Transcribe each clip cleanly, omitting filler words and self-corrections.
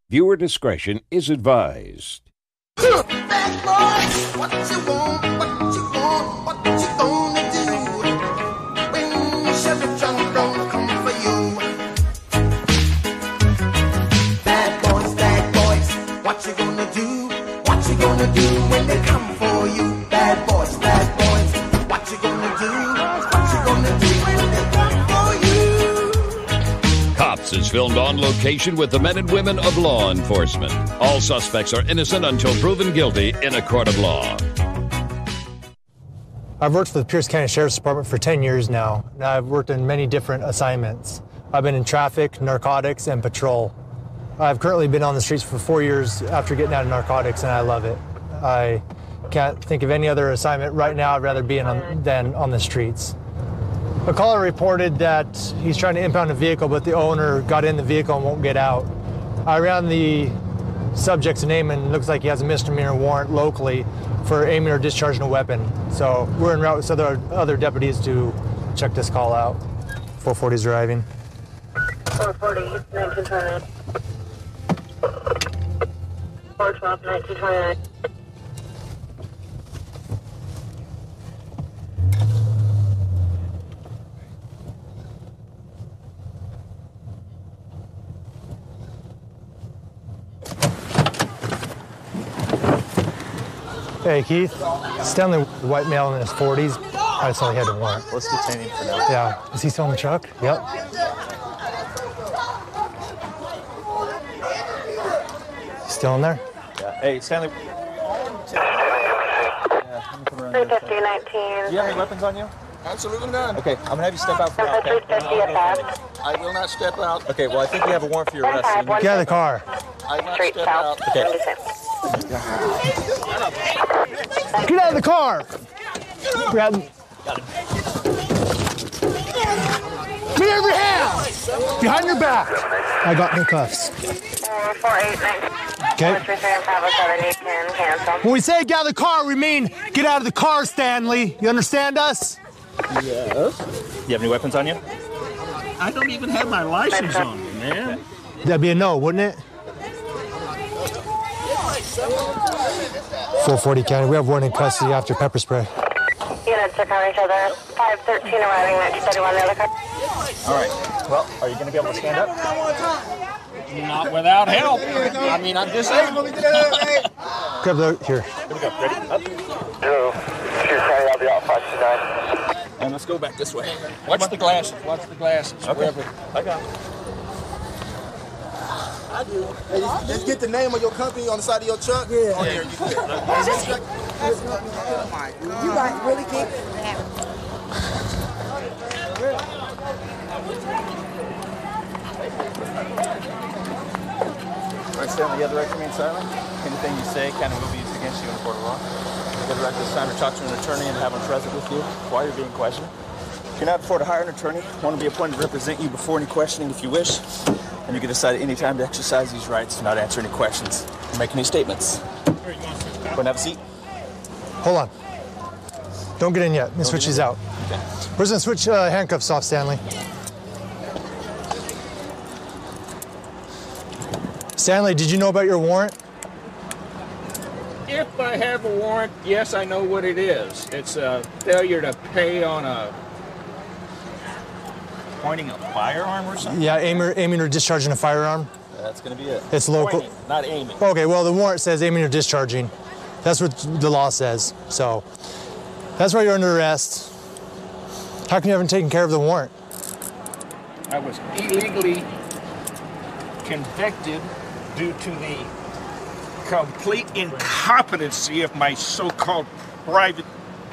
Viewer discretion is advised. Bad boy, what you want, what you want, what you gonna do when Chevy John don't come for you? Bad boys, what you gonna do? What you gonna do when they come for you? Bad boys, what you gonna do? What you gonna do when they come for you? Cops is filmed on location with the men and women of law enforcement. All suspects are innocent until proven guilty in a court of law. I've worked for the Pierce County Sheriff's Department for 10 years now. I've worked in many different assignments. I've been in traffic, narcotics, and patrol. I've currently been on the streets for 4 years after getting out of narcotics, and I love it. I can't think of any other assignment right now I'd rather be in than on the streets. A caller reported that he's trying to impound a vehicle, but the owner got in the vehicle and won't get out. I ran the subject's name, and it looks like he has a misdemeanor warrant locally for aiming or discharging a weapon. So we're en route with other deputies to check this call out. 440's arriving. 440, 1929. 412, 1929. Hey, Keith. Stanley, white male in his 40s. I saw he had a warrant. Let's detain him for now. Yeah. Is he still in the truck? Yep. Still in there? Yeah. Hey, Stanley. Yeah, let me come around 350, 19. Do you have any weapons on you? Absolutely none. Okay, I'm gonna have you step out for now. Okay? 350, I will not step out. Okay, well, I think we have a warrant for your arrest. So you Get out of the car. I will not Street step south. out. Okay. Get out of the car! Grab him. Give me every hand! Behind your back. I got no cuffs. 4819. Okay. 437, cancel. When we say get out of the car, we mean get out of the car, Stanley. You understand us? Yes. You have any weapons on you? I don't even have my license on me, man. That'd be a no, wouldn't it? 440 County, we have one in custody after pepper spray. Units are calling each other. 513 arriving, 1931, the other car. All right. Well, are you going to be able to stand up? Not without help. I mean, I'm disabled. Grab the, here. Here we go. Ready? Up. Two. I'll be out 529. And let's go back this way. Watch the glasses. Watch the glasses. Okay. I got it. I do. Hey, just get the name of your company on the side of your truck. Yeah. On there. Oh my God. You like really keep All right, Stanley, you have the right to remain silent. Anything you say can and will be used against you in a court of law. You have the right to sign or talk to an attorney and have one present with you while you're being questioned. You cannot afford to hire an attorney. One will be appointed to represent you before any questioning if you wish. And you can decide at any time to exercise these rights, to not answer any questions, or make any statements. Go and have a seat. Hold on. Don't get in yet. Let me switch these out. Okay. We're going to switch handcuffs off, Stanley. Stanley, did you know about your warrant? If I have a warrant, yes, I know what it is. It's a failure to pay on a Pointing a firearm or something? Yeah, aiming or discharging a firearm. That's going to be it. It's local. Pointing, not aiming. Okay, well, the warrant says aiming or discharging. That's what the law says. So that's why you're under arrest. How come you haven't taken care of the warrant? I was illegally convicted due to the complete incompetency of my so-called private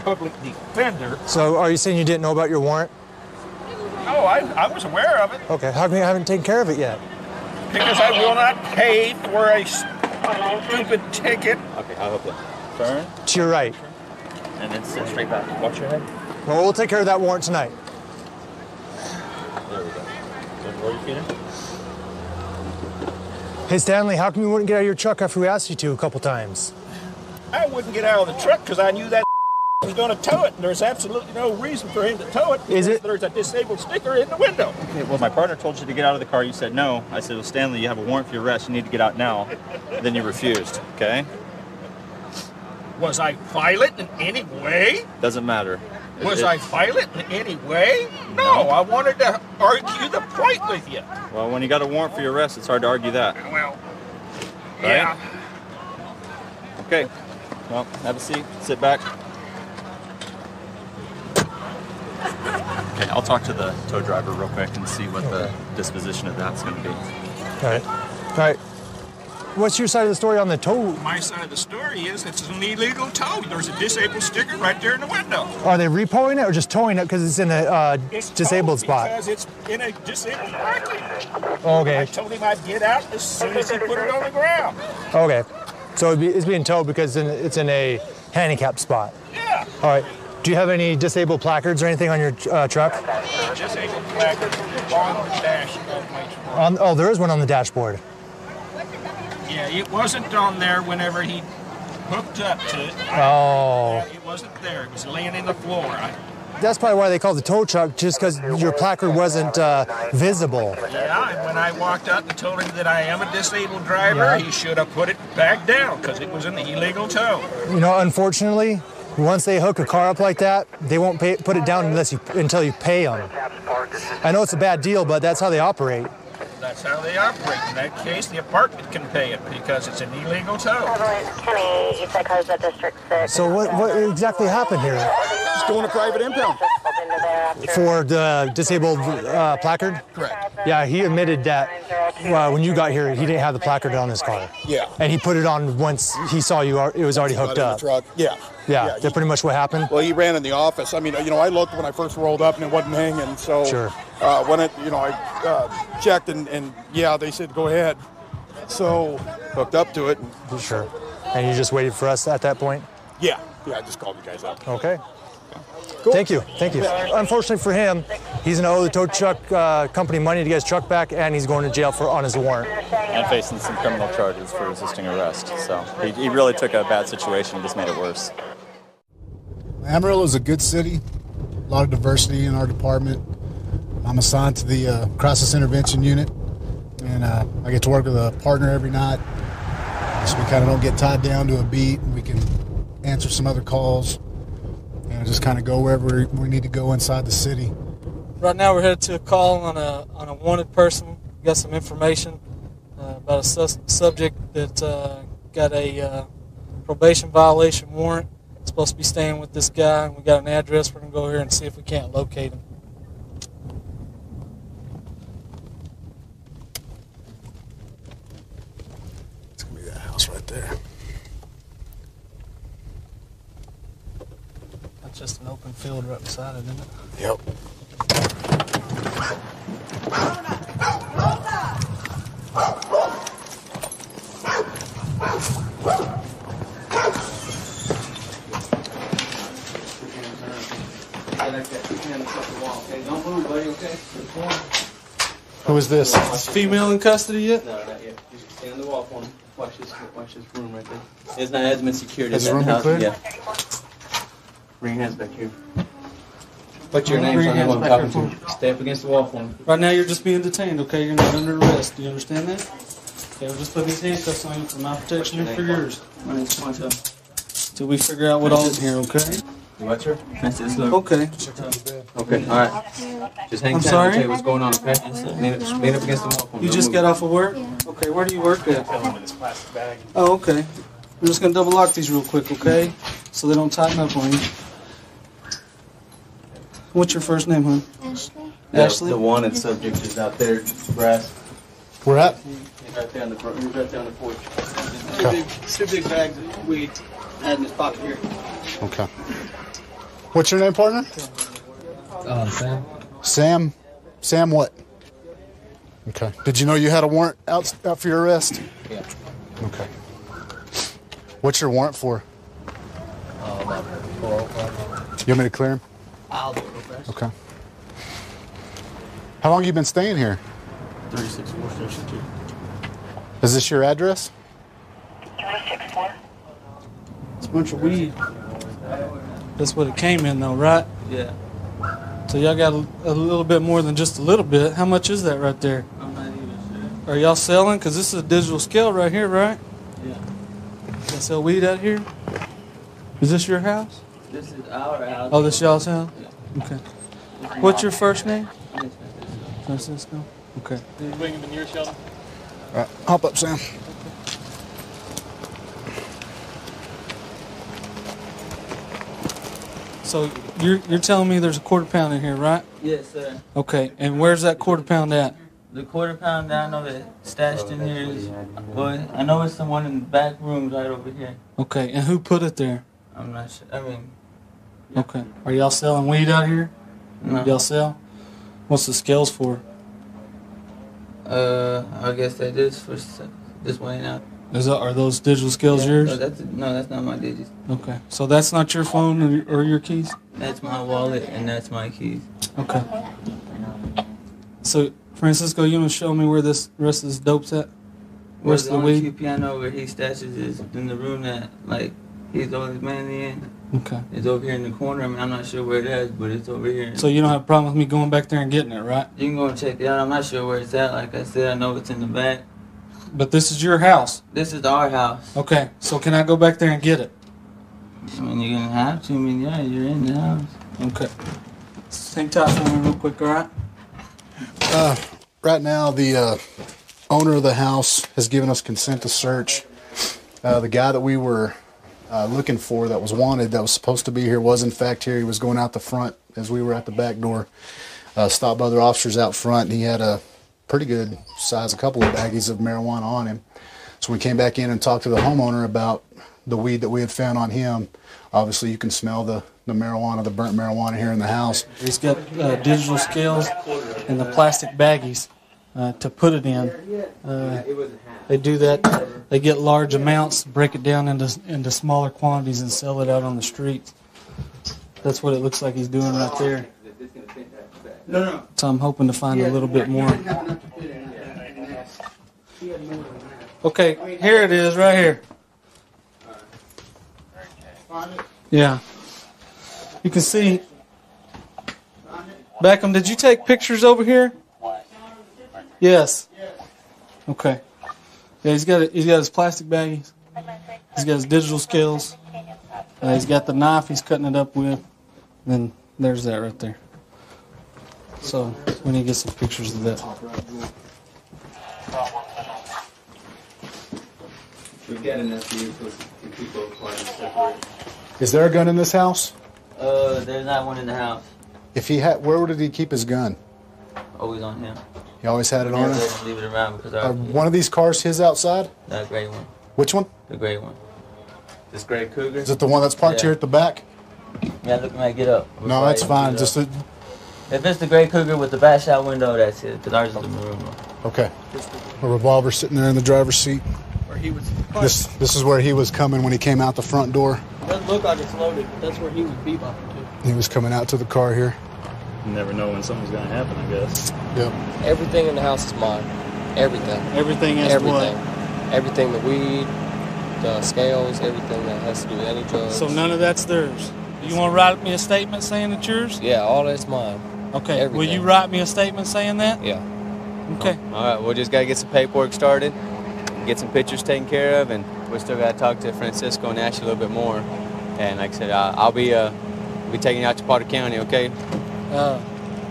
public defender. So are you saying you didn't know about your warrant? Oh, I was aware of it. Okay, how come you haven't taken care of it yet? Because I will not pay for a stupid ticket. Okay, I'll help you. Turn, To your right. and then sit straight back. Watch your head. Well, we'll take care of that warrant tonight. There we go. So roll your feet in. Hey, Stanley, how come you wouldn't get out of your truck after we asked you to a couple times? I wouldn't get out of the truck because I knew that was was going to tow it, and there's absolutely no reason for him to tow it. Is it? There's a disabled sticker in the window. Okay, well, my partner told you to get out of the car. You said no. I said, well, Stanley, you have a warrant for your arrest. You need to get out now. Then you refused, okay? Was I violent in any way? Doesn't matter. Was I violent in any way? No, I wanted to argue the point with you. Well, when you got a warrant for your arrest, it's hard to argue that. Well, Right? yeah. Okay. Well, have a seat. Sit back. Okay, I'll talk to the tow driver real quick and see what the disposition of that's going to be. All right. All right. What's your side of the story on the tow? My side of the story is it's an illegal tow. There's a disabled sticker right there in the window. Are they repoing it or just towing it because it's in a It's disabled towed spot? Because it's in a disabled parking. Okay. I told him I'd get out as soon as he put it on the ground. Okay. So it's being towed because it's in a handicapped spot. Yeah. All right. Do you have any disabled placards or anything on your truck? Disabled placard on the dash of my truck. Oh, there is one on the dashboard. Yeah, it wasn't on there whenever he hooked up to it. Oh. It wasn't there. It was laying in the floor. That's probably why they called the tow truck, just because your placard wasn't visible. Yeah, and when I walked up and told him that I am a disabled driver, Yeah. he should have put it back down because it was an illegal tow. You know, unfortunately, once they hook a car up like that, they won't put it down until you pay them. I know it's a bad deal, but that's how they operate. That's how they operate. In that case, the apartment can pay it because it's an illegal tow. Kenny, you said cause the District 6. So what exactly happened here? Just doing a private impound. For the disabled placard? Correct. Yeah, he admitted that when you got here, he didn't have the placard on his car. Yeah. And he put it on once he saw you, it was already hooked In the up. truck. Yeah. Yeah, that's pretty much what happened? Well, he ran in the office. I mean, you know, I looked when I first rolled up and it wasn't hanging. So Sure. When it, you know, I checked and yeah, they said go ahead. So hooked up to it. And, Sure. And you just waited for us at that point? yeah. I just called you guys up. Okay. Thank you. Thank you. Unfortunately for him, he's going to owe the tow truck company money to get his truck back, and he's going to jail on his warrant. And facing some criminal charges for resisting arrest. So he really took a bad situation and just made it worse. Amarillo is a good city, a lot of diversity in our department. I'm assigned to the crisis intervention unit, and I get to work with a partner every night. So we kind of don't get tied down to a beat. We can answer some other calls and just kind of go wherever we need to go inside the city. Right now we're headed to a call on a wanted person. We got some information about a subject that got a probation violation warrant. Supposed to be staying with this guy, and we got an address. We're going to go here and see if we can't locate him. It's going to be that house right there. That's just an open field right beside it, isn't it? Yep. Who is this? Is female in custody yet? No, not yet. You stay on the wall for him. Watch this room right there. It's not has been secured. Has the room been cleared? Yeah. Bring your hands back here. Put your names on the one I'm talking to. Stay up against the wall for him. Right now you're just being detained, okay? You're not under arrest. Do you understand that? Okay, we're just putting these handcuffs on you for my protection and for yours. My name's Quanto. Till we figure out what all's in here, okay? You what, sir? That's this look. Okay. Okay, all right. Just hang I'm tight. sorry? I'll tell you what's going on, okay? Lean up against the wall for me. You just got off of work? Okay, where do you work at? Oh, okay. I'm just going to double lock these real quick, okay? So they don't tighten up on you. What's your first name, hon? Ashley. Ashley? The wanted subject is out there, brass. Where at? He's right there on the front. He's right there on the porch. Okay. Two big bags of weed had in his pocket here. Okay. What's your name, partner? Sam. Sam? Sam what? Okay. Did you know you had a warrant out for your arrest? Yeah. Okay. What's your warrant for? About 4 o'clock. You want me to clear him? I'll do it real fast. Okay. How long you been staying here? 364 Station 2. Is this your address? 364. It's a bunch of weed. That's what it came in, though, right? Yeah. So y'all got a little bit more than just a little bit. How much is that right there? I'm not even sure. Are y'all selling? Because this is a digital scale right here, right? Yeah. Y'all sell weed out here? Is this your house? This is our house. Oh, this y'all's house? Yeah. Okay. What's your first name? Francisco. Okay. Can you bring him in here, Sheldon? All right, hop up, Sam. So you're telling me there's a quarter pound in here, right? Yes, sir. Okay. And where's that quarter pound at? The quarter pound that I know that stashed in here is, well, I know it's someone in the back room right over here. Okay. And who put it there? I'm not sure. I mean, Okay. Are y'all selling weed out here? no. Y'all sell? What's the scales for? I guess that is for this way now. Are those digital scales yours? No, that's not my digits. Okay. So that's not your phone or your keys? That's my wallet and that's my keys. Okay. So, Francisco, you want to show me where this rest of this dope's at? Where's the only weed? piano where he stashes is in the room that, like, he's always mainly in. Okay. It's over here in the corner. I mean, I'm not sure where it is, but it's over here. So you don't have a problem with me going back there and getting it, right? You can go and check it out. I'm not sure where it's at. Like I said, I know it's in the back. But this is your house. This is our house. Okay. So can I go back there and get it? I mean, you're going to have to. I mean, yeah, you're in the house. Okay. Hang tight for me real quick, all right? Right now, the owner of the house has given us consent to search. The guy that we were looking for that was wanted, that was supposed to be here, was in fact here. He was going out the front as we were at the back door. Stopped by other officers out front, and he had a pretty good size, a couple of baggies of marijuana on him. So we came back in and talked to the homeowner about the weed that we had found on him. Obviously, you can smell the marijuana, the burnt marijuana here in the house. He's got digital scales and the plastic baggies to put it in. They do that. They get large amounts, break it down into smaller quantities, and sell it out on the streets. That's what it looks like he's doing right there. So I'm hoping to find a little bit more. Okay, here it is, right here. Yeah. You can see. Beckham, did you take pictures over here? Yes. Okay. Yeah, he's got his plastic baggies. He's got his digital scales. He's got the knife he's cutting it up with. And there's that right there. So we need to get some pictures of that. We've got enough vehicles to keep both parties separate. Is there a gun in this house? There's not one in the house. If he had, where did he keep his gun? Always on him. He always had it We on never him? let him leave it around because One of these cars his outside? that gray one. Which one? The gray one. This gray Cougar. Is it the one that's parked here at the back? Yeah, look, man, get up. No, that's fine. Just if it's the gray Cougar with the back shot window, that's it. Because ours is the maroon one. okay. A revolver sitting there in the driver's seat. Where he was. This is where he was coming when he came out the front door. It doesn't look like it's loaded, but that's where he was bebopping to. He was coming out to the car here. You never know when something's going to happen, I guess. Yep. Everything in the house is mine. Everything. Everything is everything. Everything, the weed, the scales, everything that has to do with any drugs. So none of that's theirs. You want to write me a statement saying it's yours? Yeah, all that's mine. Okay. Everything. Will you write me a statement saying that? Yeah. Okay. All right, we'll just got to get some paperwork started, get some pictures taken care of, and we still got to talk to Francisco and Ashley a little bit more. And like I said, I'll be taking you out to Potter County, okay?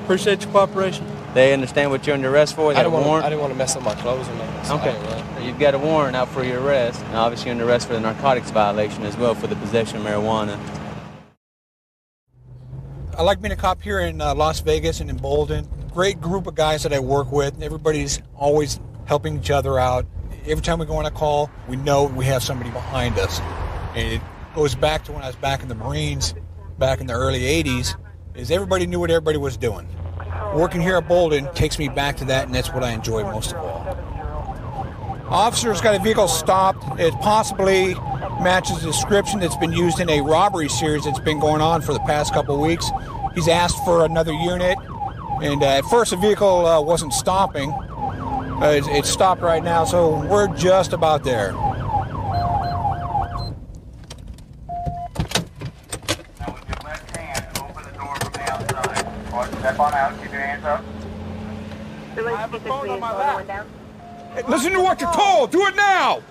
Appreciate your cooperation. They understand what you're under arrest for? I didn't want to mess up my clothes or nothing. So Okay. You've got a warrant out for your arrest, and obviously you're under arrest for the narcotics violation as well for the possession of marijuana. I like being a cop here in Las Vegas and in Bolden. Great group of guys that I work with. Everybody's always helping each other out. Every time we go on a call, we know we have somebody behind us. And it goes back to when I was back in the Marines, back in the early 80s, is everybody knew what everybody was doing. Working here at Bolden takes me back to that, and that's what I enjoy most of all. Officer's got a vehicle stopped. It possibly matches the description that's been used in a robbery series that's been going on for the past couple of weeks. He's asked for another unit, and at first the vehicle wasn't stopping. It's stopped right now, so we're just about there. Step on out. Keep your hands up. I have a phone on my lap. Hey, listen to what you're told. Do it now.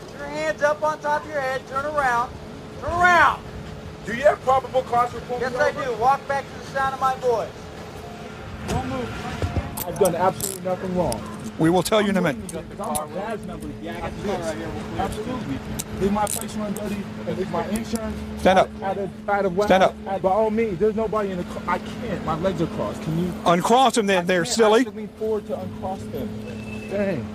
Put your hands up on top of your head. Turn around. Turn around. Do you have probable cause for pulling Yes, I do. Walk back to the sound of my voice. Don't move. I've done absolutely nothing wrong. We will tell you in a minute. Absolutely. Is my place run dirty? Is my insurance? Stand up. Stand up. By all means, there's nobody in the car. I can't. My legs are crossed. Can you uncross them? Then they're silly. I lean forward to uncross them. Dang.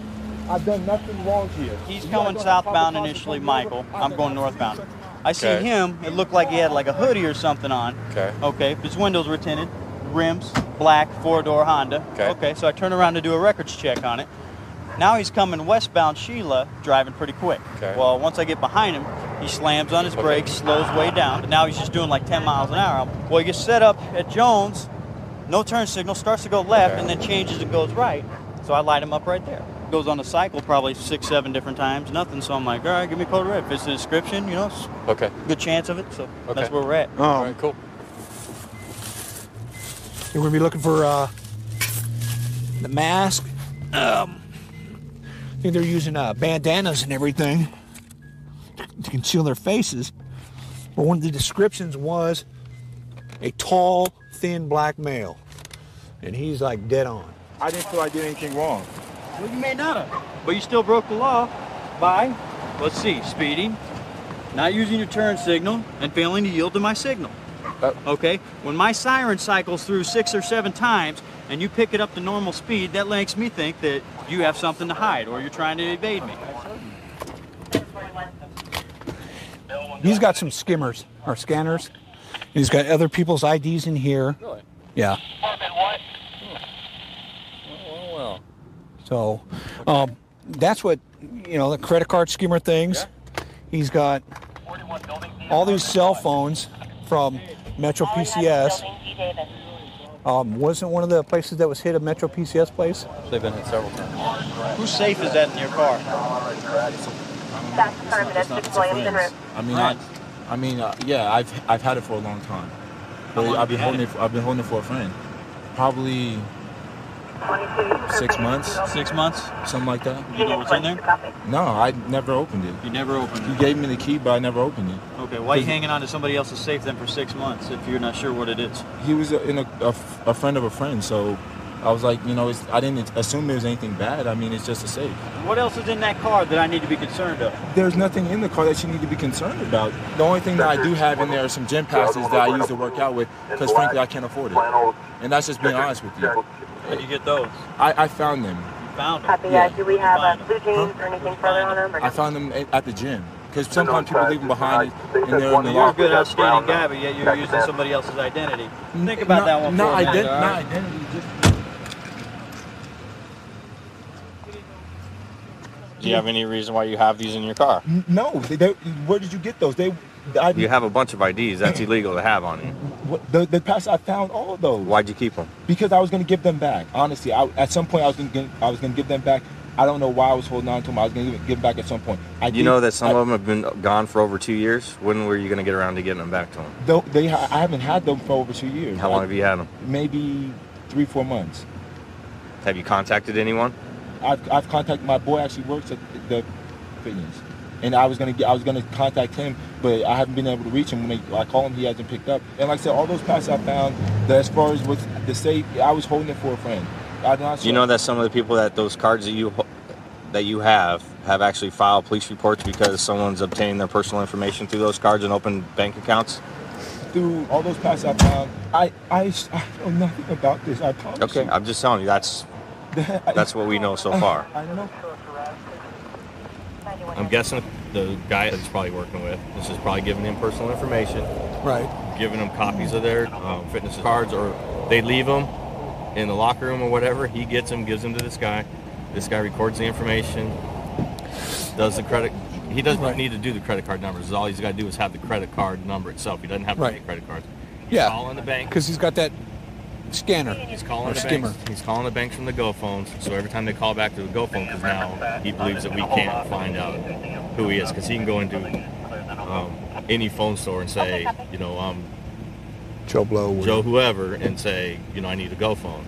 I've done nothing wrong here. He's coming southbound initially, Michael. I'm going northbound. I see him. It looked like he had like a hoodie or something on. Okay. His windows were tinted. Rims, black, 4-door Honda. Okay, so I turn around to do a records check on it. Now he's coming westbound Sheila, driving pretty quick. Well, once I get behind him, he slams on his brakes, slows way down, and now he's just doing like 10 miles an hour. Well, he gets set up at Jones, no turn signal, starts to go left, and then changes and goes right. So I light him up right there. Goes on the cycle probably 6-7 different times, nothing. So I'm like, all right, give me code red. Fits the description, you know, good chance of it. So that's where we're at. All right, cool. We're going to be looking for the mask. I think they're using bandanas and everything to conceal their faces. But one of the descriptions was a tall, thin black male. And he's like dead on. I didn't feel I did anything wrong. Well, you may not have. But you still broke the law by, let's see, speeding, not using your turn signal, and failing to yield to my signal. Okay, when my siren cycles through 6 or 7 times and you pick it up to normal speed, that makes me think that you have something to hide or you're trying to evade me. He's got some skimmers or scanners. He's got other people's IDs in here. Really? Yeah. Well. So that's what, you know, the credit card skimmer things. He's got all these cell phones from Metro PCS. Wasn't one of the places that was hit a Metro PCS place? They've been hit several times. Whose safe is that in your car? That's affirmative. 6 Williams and Route. I mean, yeah, I've had it for a long time. But I've been holding it for a friend. Probably 6 months. 6 months? Something like that. You know what's in there? No, I never opened it. You never opened it? You gave me the key, but I never opened it. Okay, why are you hanging on to somebody else's safe then for 6 months if you're not sure what it is? He was a friend of a friend, so I was like, you know, I didn't assume there was anything bad. I mean, it's just a safe. What else is in that car that I need to be concerned of? There's nothing in the car that you need to be concerned about. The only thing that I do have in there are some gym passes that I use to work out with because, frankly, I can't afford it. And that's just being honest with you. Where'd you get those? I found them. You found them? Copy. Yeah. Do we have blue jeans or anything further on them? I found them at the gym. Because sometimes people leave them behind and they're in the You're a locker. good, outstanding guy, but yet you're using somebody else's identity. Think about that one for a minute. Not identity, just... Do you have any reason why you have these in your car? No. Where did you get those? You have a bunch of IDs. That's illegal to have on you. The past I found all of those. Why'd you keep them? Because I was going to give them back. Honestly, at some point I was going to give them back. I don't know why I was holding on to them. I was going to give them back at some point. You know that some of them have been gone for over 2 years? When were you going to get around to getting them back to them? I haven't had them for over 2 years. How long have you had them? Maybe 3-4 months. Have you contacted anyone? I've contacted my boy. Actually works at the fitness, and I was gonna contact him, but I haven't been able to reach him. When I call him, he hasn't picked up. And like I said, all those passes I found, that as far as with the safe, I was holding it for a friend. I'm not sure. You know that some of the people that those cards that you have actually filed police reports because someone's obtained their personal information through those cards and opened bank accounts? Through all those passes I found, I know nothing about this. I promise. Okay, you. I'm just telling you that's what we know so far. I don't know. I'm guessing the guy that he's probably working with, this is probably giving him personal information. Right. Giving them copies of their fitness cards, or they leave them in the locker room or whatever. He gets them, gives them to this guy. This guy records the information, does the credit. He doesn't need to do the credit card numbers. All he's got to do is have the credit card number itself. He doesn't have to make credit cards. He's calling the bank. Because he's got that scanner. He's calling the skimmer. banks. He's calling the banks from the Go phones. So every time they call back to the Go phone, because now he believes that we can't find out who he is, because he can go into any phone store and say, you know, Joe Blow would. Joe whoever, and say, you know, I need a Go phone.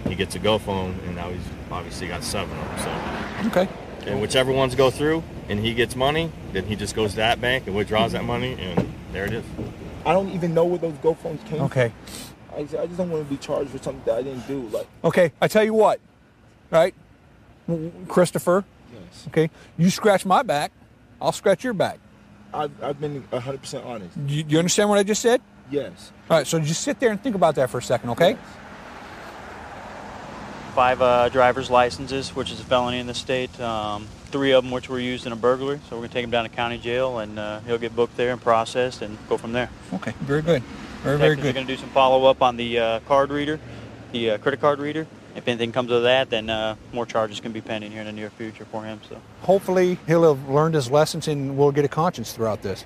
He gets a Go phone, and now he's obviously got 7 of them. So okay. And whichever ones go through, and he gets money, then he just goes to that bank and withdraws that money, and there it is. I don't even know where those Go phones came Okay. from. I just don't want to be charged for something that I didn't do. Like, Okay, I tell you what, right? Christopher. Yes. Okay, you scratch my back, I'll scratch your back. I've been 100% honest. You understand what I just said? Yes. All right, so just sit there and think about that for a second, okay? 5 driver's licenses, which is a felony in the state. 3 of them which were used in a burglary. So we're going to take him down to county jail, and he'll get booked there and processed and go from there. Okay, very good. Very good. We're going to do some follow-up on the card reader, the credit card reader. If anything comes of that, then more charges can be pending here in the near future for him. So Hopefully he'll have learned his lessons and we'll get a conscience throughout this.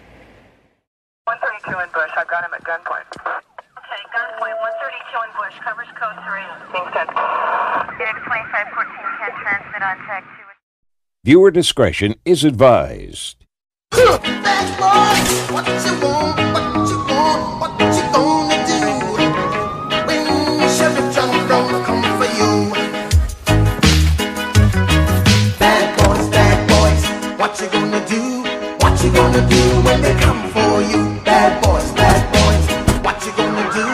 132 in Bush. I've got him at gunpoint. Okay, gunpoint 132 in Bush. Covers code 3. Being sent. Unit 2514 can transmit on tag 2. Viewer discretion is advised. Bad boy, what you want, what you want, what you gonna do when Sheriff John Brown come for you? Bad boys, what you gonna do? What you gonna do when they come for you? Bad boys, what you gonna do?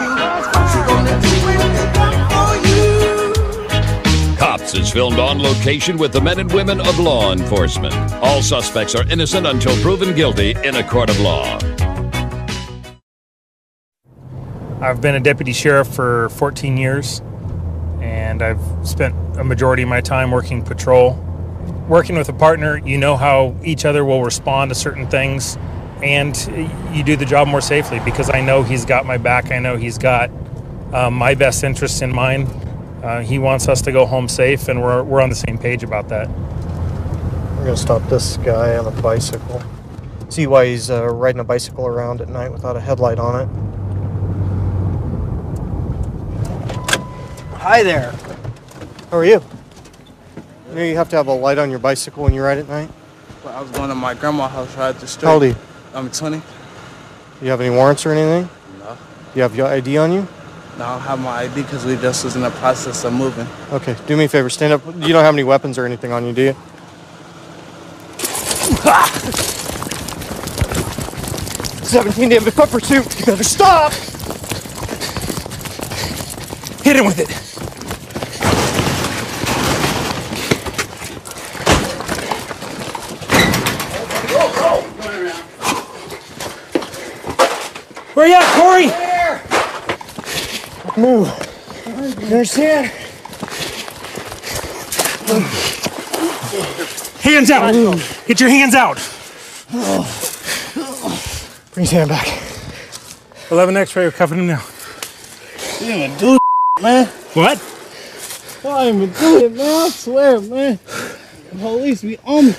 What you gonna do when they come for you? Cops is filmed on location with the men and women of law enforcement. All suspects are innocent until proven guilty in a court of law. I've been a deputy sheriff for 14 years, and I've spent a majority of my time working patrol. Working with a partner, you know how each other will respond to certain things, and you do the job more safely because I know he's got my back. I know he's got my best interests in mind. He wants us to go home safe, and we're on the same page about that. We're going to stop this guy on a bicycle. See why he's riding a bicycle around at night without a headlight on it. Hi there. How are you? You know you have to have a light on your bicycle when you ride at night? Well, I was going to my grandma's house right at the street. How old are you? I'm 20. Do you have any warrants or anything? No. You have your ID on you? No, I don't have my ID because we just was in the process of moving. Okay, do me a favor, stand up. You don't have any weapons or anything on you, do you? 17 to foot pursuit. You better stop! Hit him with it. Where you at, Corey? Move. You understand? Hands out. Get your hands out. Bring his hand back. 11 X-ray, we're cuffing him now. You didn't even do it, man. What? I didn't even do it, man. I swear, man. The police be on me.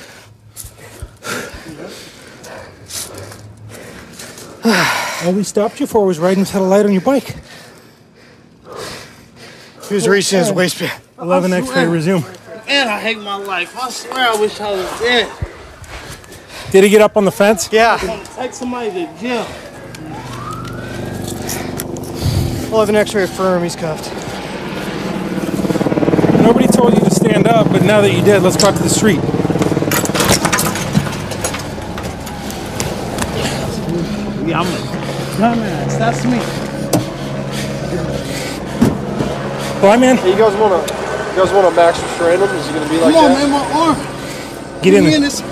All we stopped you for was riding without a light on your bike. He was reaching his waistband. 11 X-ray, resume. Man, I hate my life. I swear I wish I was dead. Did he get up on the fence? Yeah. I'm gonna take somebody to jail. 11 X-ray affirm, he's cuffed. Nobody told you to stand up, but now that you did, let's go out to the street. Yeah, I'm a dumbass. That's me. Why, man? Hey, you guys wanna max restrain him? Is he gonna be like Come on, that? man, my arm. Get in there. This.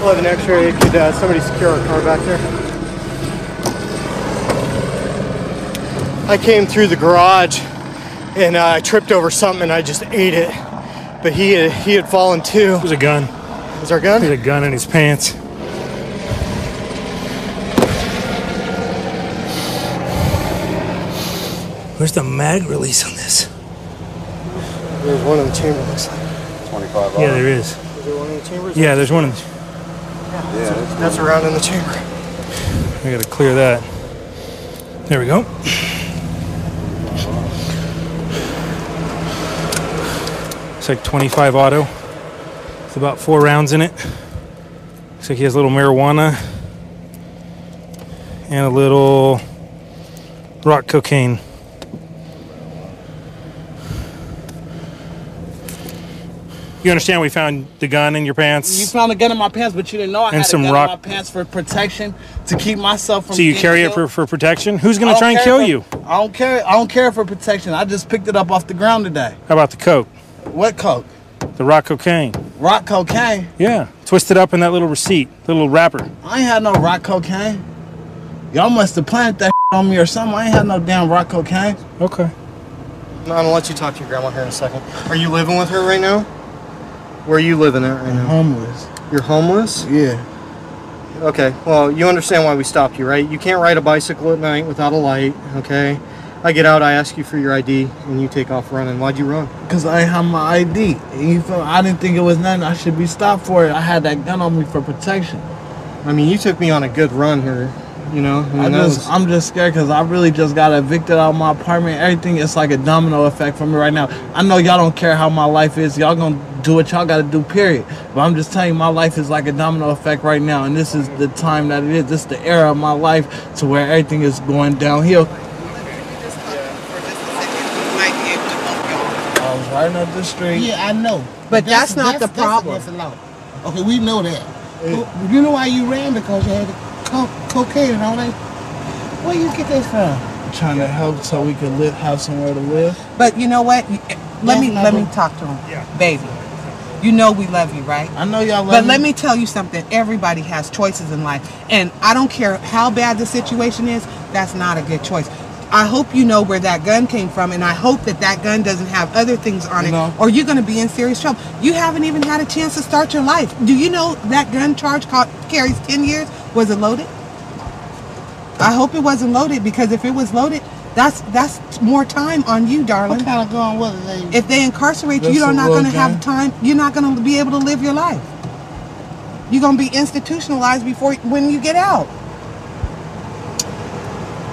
11 X-ray, could somebody secure our car back there? I came through the garage and I tripped over something and I just ate it. But he had fallen too. There's a gun. Is there a gun? There's a gun in his pants. Where's the mag release on this? There's one in the chamber, looks like. 25 Yeah, there is. Is there one in the chamber? Yeah, there's one in the... Yeah, that's around in the chamber. I gotta clear that. There we go. It's like 25 auto. It's about 4 rounds in it. Looks like he has a little marijuana and a little rock cocaine. You understand we found the gun in your pants? You found a gun in my pants, but you didn't know I had some a gun rock- in my pants for protection, to keep myself from So you getting carry it killed. for protection? Who's I going to don't try and care kill for- you? I don't care for protection. I just picked it up off the ground today. How about the coke? What coke? The rock cocaine. Rock cocaine? Yeah. Twisted up in that little receipt, little wrapper. I ain't had no rock cocaine. Y'all must have planted that on me or something. I ain't had no damn rock cocaine. Okay. I'm gonna let you talk to your grandma here in a second. Are you living with her right now? Where are you living at right now? Homeless. You're homeless? Yeah. Okay, well, you understand why we stopped you, right? You can't ride a bicycle at night without a light, okay? I get out, I ask you for your ID, and you take off running. Why'd you run? Because I ain't have my ID. And you feel, I didn't think it was nothing I should be stopped for it. I had that gun on me for protection. I mean, you took me on a good run here, you know? I mean, I'm just scared because I really just got evicted out of my apartment. Everything is like a domino effect for me right now. I know y'all don't care how my life is. Y'all gonna do what y'all gotta do, period. But I'm just telling you, my life is like a domino effect right now. And this is the time that it is. This is the era of my life to where everything is going downhill. I was riding up the street. Yeah, I know. But that's not the problem. That's a law. Okay, we know that. You know why you ran? Because you had cocaine and all that. Where you get this from? Trying to help so we could have somewhere to live. But you know what? Let me talk to him, baby. You know we love you, right? I know y'all love But me. let me tell you something. Everybody has choices in life, and I don't care how bad the situation is. That's not a good choice. I hope you know where that gun came from, and I hope that that gun doesn't have other things on it, or you're going to be in serious trouble. You haven't even had a chance to start your life. Do you know that gun charge carries 10 years? Was it loaded? I hope it wasn't loaded, because if it was loaded, that's more time on you, darling. What kind of gun was it? If they incarcerate you, That's you're a not little going to have gun. time. You're not going to be able to live your life. You're going to be institutionalized when you get out.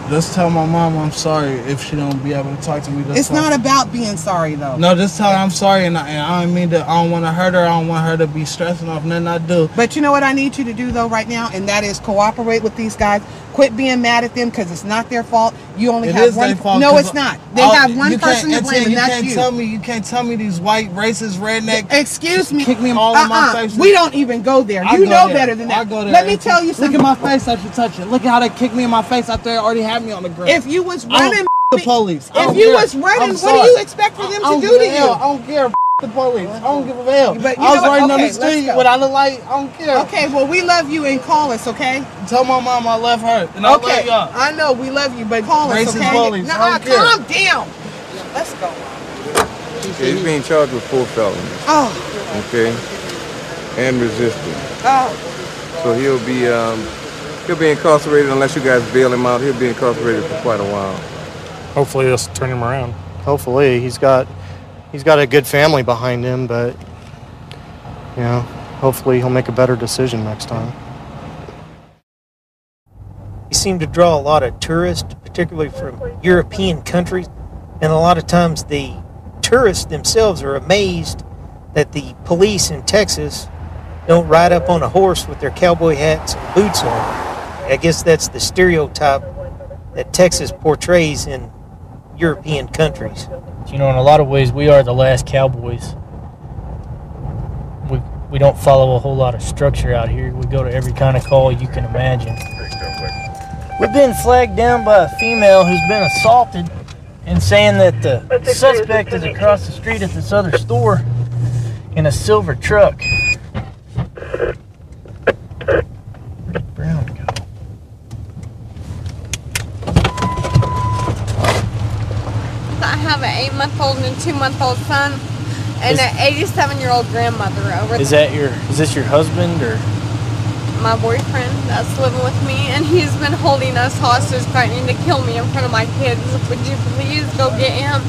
Just tell my mom I'm sorry if she don't be able to talk to me. It's not about being sorry, though. No, just tell her I'm sorry, and I don't mean to. I don't want to hurt her. I don't want her to be stressing off nothing I do. But you know what I need you to do, though, right now, and that is cooperate with these guys. Quit being mad at them, because it's not their fault. You only It have is one. their fault, No, 'cause it's not. They have one you person to can't- blame, and that's you. You can't tell me these white racist redneck. Excuse me. Kick me all in my face. We don't even go there. I You go know there. better than I that. go there. Let me tell you something. Look at my face after touching it. Look at how they kicked me in my face after they already had me on the ground. If you was I don't running, the police. I if don't you care. was running, I'm what do sorry. you expect for them I don't to give do a to hell. you? I don't care. The police. I don't give a hell. But you I was know what? riding on Okay, the street. let's go. What I look like, I don't care. Okay, well, we love you, and call us, okay? Tell my mom I love her, and I love Okay, y'all. I know we love you, but call us, Racist okay? bullies, I Nah, don't care. calm down. Let's go. He's being charged with 4 felonies. Oh, Okay, and resisting. oh. So he'll be incarcerated unless you guys bail him out. He'll be incarcerated for quite a while. Hopefully they'll turn him around. Hopefully. He's got a good family behind him, but, you know, hopefully he'll make a better decision next time. You seem to draw a lot of tourists, particularly from European countries, and a lot of times the tourists themselves are amazed that the police in Texas don't ride up on a horse with their cowboy hats and boots on. I guess that's the stereotype that Texas portrays in European countries. You know, in a lot of ways, we are the last cowboys. We don't follow a whole lot of structure out here. We go to every kind of call you can imagine. We've been flagged down by a female who's been assaulted and saying that the suspect is across the street at this other store in a silver truck. Where'd Brown go? I have an 8-month-old and a 2-month-old son, and an 87-year-old grandmother over Is this your husband or? my boyfriend that's living with me, and he's been holding us hostage, threatening to kill me in front of my kids. Would you please go get him?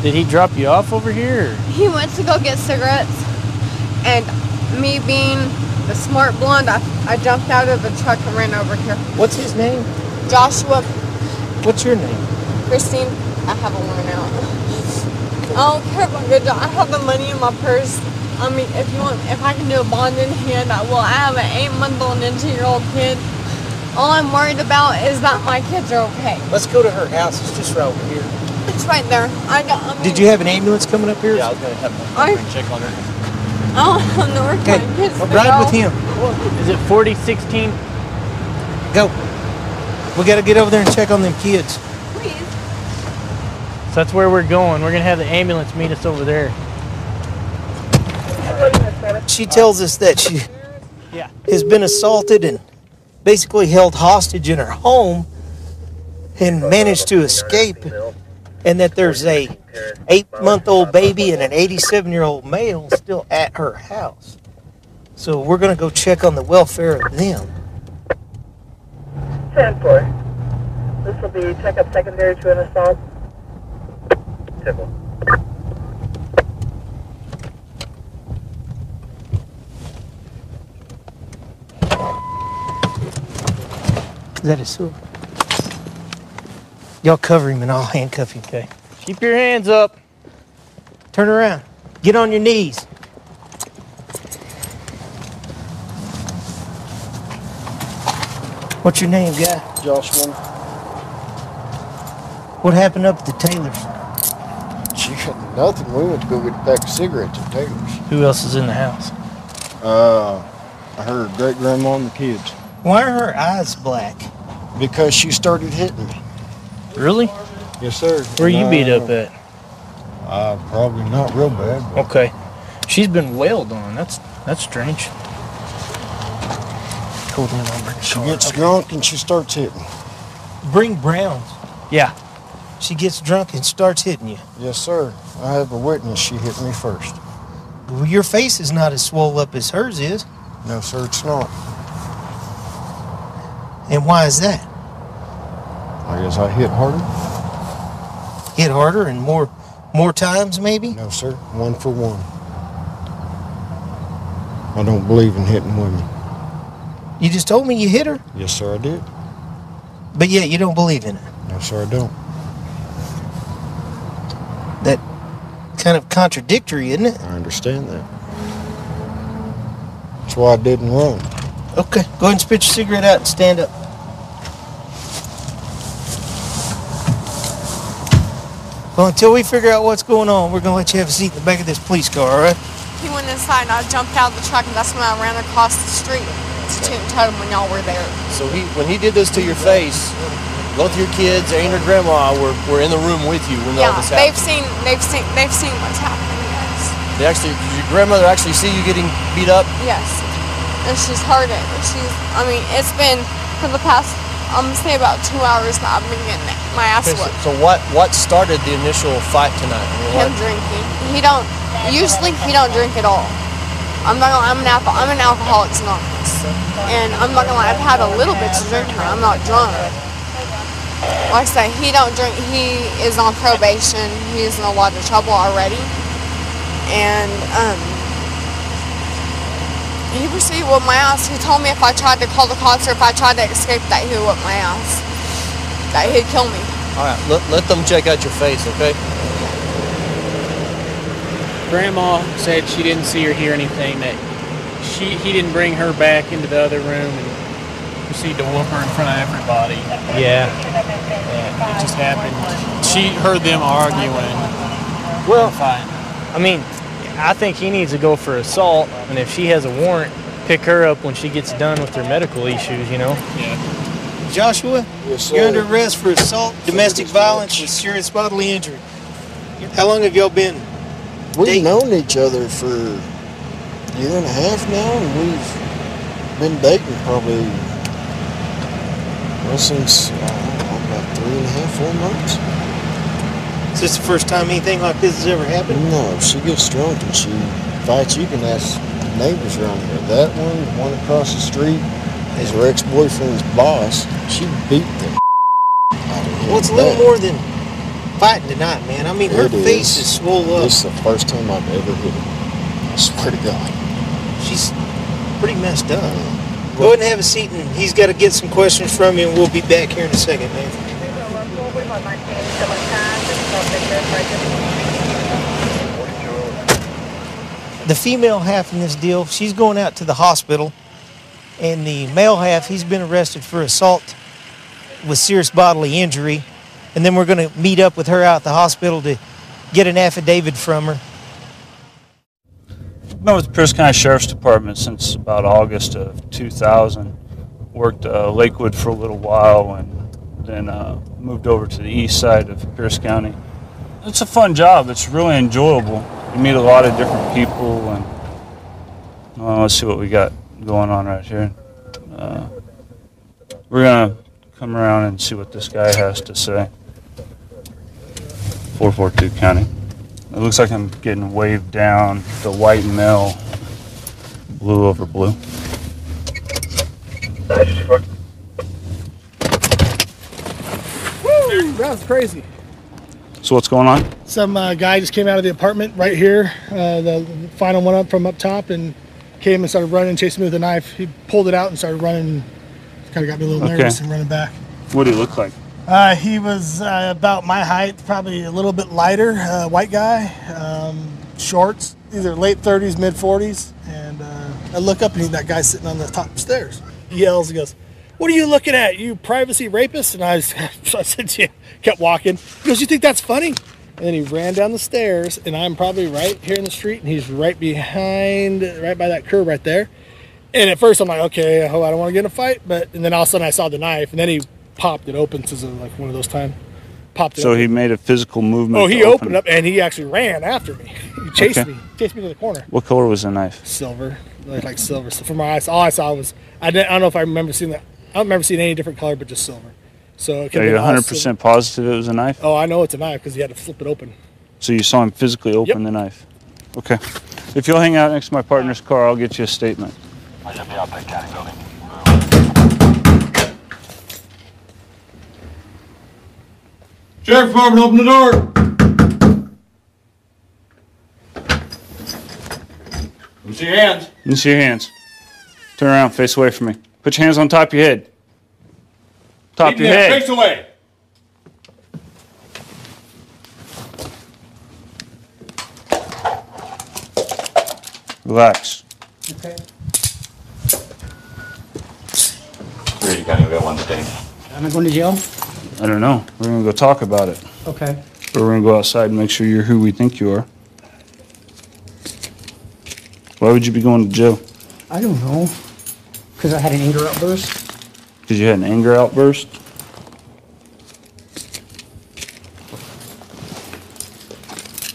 Did he drop you off over here? Or? He went to go get cigarettes, and me being the smart blonde, I jumped out of the truck and ran over here. What's his name? Joshua. What's your name? Christine, I have a warrant out. I don't care about good job. I have the money in my purse. I mean, if I can do a bond in hand, I will. I have an 8-month-old and a 2-year-old kid. All I'm worried about is that my kids are okay. Let's go to her house. It's just right over here. It's right there. Did you have an ambulance coming up here? Yeah, I was going to have I- my check on her. I don't know where Okay, my kids ride with him. Is it 4016? Go. We got to get over there and check on them kids. So that's where we're going. We're going to have the ambulance meet us over there. She tells us that she has been assaulted and basically held hostage in her home and managed to escape, and that there's a 8-month-old baby and an 87-year-old male still at her house. So we're going to go check on the welfare of them. 10-4. This will be checkup secondary to an assault. 10-4. Is that his sword? Y'all cover him and I'll handcuff him. Okay. Keep your hands up. Turn around. Get on your knees. What's your name, guy? Joshua. What happened up at the Taylor's? She had nothing. We went to go get a pack of cigarettes at Taylor's. Who else is in the house? I heard great grandma and the kids. Why are her eyes black? Because she started hitting me. Really? Yes, sir. Where you beat up at? Probably not real bad. But Okay. She's been wailed on. That's strange. Hold on, I'll bring the she car. gets drunk and she starts hitting. Bring Browns. Yeah. She gets drunk and starts hitting you. Yes, sir. I have a witness. She hit me first. Well, your face is not as swole up as hers is. No, sir, it's not. And why is that? I guess I hit harder. Hit harder and more times, maybe? No, sir. 1 for 1. I don't believe in hitting women. You just told me you hit her, Yes, sir, I did. but yet you don't believe in it. No, sir, I don't. That kind of contradictory, isn't it? I understand that. That's why I didn't run. Okay, go ahead and spit your cigarette out and stand up. Well, until we figure out what's going on, we're going to let you have a seat in the back of this police car, all right? He went inside and I jumped out of the truck, and that's when I ran across the street to Toot and Totem when y'all were there. So when he did this to your face, both your kids and your grandma were in the room with you when all this happened. they've seen what's happening. Yes. They actually, did your grandmother actually see you getting beat up? Yes. And she's heard it. It's been for the past, I'm gonna say about 2 hours that I've been getting my ass whipped. So what started the initial fight tonight? Him drinking. Usually he don't drink at all. I'm an Alcoholics Anonymous. And I'm not gonna lie, I've had a little bit to drink here. I'm not drunk. Like I say, he don't drink. He is on probation. He's in a lot of trouble already. And he proceeded with my ass. He told me if I tried to call the cops or if I tried to escape, that he would whip my ass. That he'd kill me. All right, let them check out your face, okay? Grandma said she didn't see or hear anything, that he didn't bring her back into the other room and proceed to whoop her in front of everybody. Yeah. It just happened. She heard them arguing. Well, I mean, I think he needs to go for assault, and if she has a warrant, pick her up when she gets done with her medical issues, you know? Yeah. Joshua, Yes, sir. you're under arrest for assault, domestic violence, with serious bodily injury. How long have y'all been We've dating? known each other for a year and a half now, and we've been dating probably since about 3.5, 4 months. Is this the first time anything like this has ever happened? No, she gets drunk and she fights. You can ask the neighbors around here. That one, the one across the street, is her ex-boyfriend's boss. She beat the out of him. Well, it's a little more than fighting tonight, man. I mean, her It face is swole up. This is the first time I've ever hit her. I swear to God. She's pretty messed up. Go ahead and have a seat, and he's got to get some questions from you, and we'll be back here in a second, man. The female half in this deal, she's going out to the hospital and the male half, he's been arrested for assault with serious bodily injury. And then we're going to meet up with her out at the hospital to get an affidavit from her. I've been with the Pierce County Sheriff's Department since about August of 2000. Worked Lakewood for a little while and then moved over to the east side of Pierce County. It's a fun job. It's really enjoyable. You meet a lot of different people, and well, let's see what we got going on right here. We're going to come around and see what this guy has to say. 442 County. It looks like I'm getting waved down the white male, blue over blue. Woo! That was crazy. So what's going on? Some guy just came out of the apartment right here, the final one up from up top, and came and started running, chasing me with a knife. He pulled it out and started running. Kind of got me a little nervous and running back. What did he look like? He was about my height, probably a little bit lighter, white guy, shorts, either late 30s, mid 40s. And I look up and that guy's sitting on the top stairs. He yells, he goes, "What are you looking at, you privacy rapist?" And I said, yeah, kept walking. He goes, "You think that's funny?" And then he ran down the stairs, and I'm probably right here in the street, and he's right behind, right by that curb right there. And at first I'm like, okay, I don't want to get in a fight. And then all of a sudden I saw the knife, and then he popped it open to like one of those times. Popped it So open. he made a physical movement. Oh, he opened up, and he actually ran after me. He chased me to the corner. What color was the knife? Silver, like silver. So from my eyes, all I saw was, I don't know if I remember seeing that. I don't remember seeing any different color, but just silver. So it Are you 100% positive it was a knife? Oh, I know it's a knife because he had to flip it open. So you saw him physically open the knife? Okay. If you'll hang out next to my partner's car, I'll get you a statement. Sheriff's Department, open the door. Let me see your hands. Let me see your hands. Turn around, face away from me. Put your hands on top of your head. Top of your head. Face away. Relax. Okay. Here, you got one thing. Am I going to jail? I don't know. We're going to go talk about it. Okay. But we're going to go outside and make sure you're who we think you are. Why would you be going to jail? I don't know. Because I had an anger outburst. Because you had an anger outburst?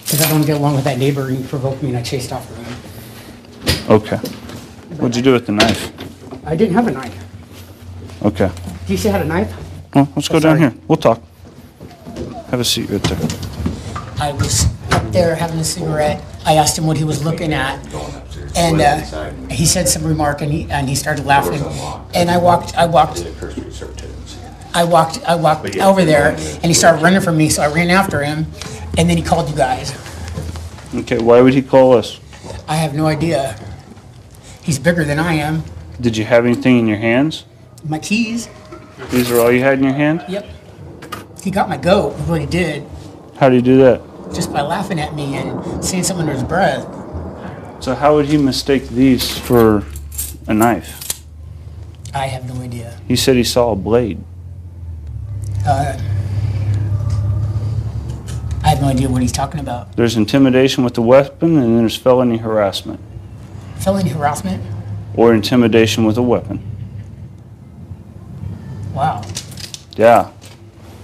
Because I don't get along with that neighbor and he provoked me and I chased after him. Okay. What'd you do with the knife? I didn't have a knife. Okay. Do you say I had a knife? Well, let's go down here. We'll talk. Have a seat right there. I was up there having a cigarette. I asked him what he was looking at, and he said some remark, and he started laughing. And I walked over there, and he started running from me. So I ran after him, and then he called you guys. Okay. Why would he call us? I have no idea. He's bigger than I am. Did you have anything in your hands? My keys. These are all you had in your hand? Yep. He got my goat, is what he did, How do you do that? just by laughing at me and saying something under his breath. So how would he mistake these for a knife? I have no idea. He said he saw a blade. I have no idea what he's talking about. There's intimidation with the weapon, and then there's felony harassment. Felony harassment? Or intimidation with a weapon. Wow. Yeah.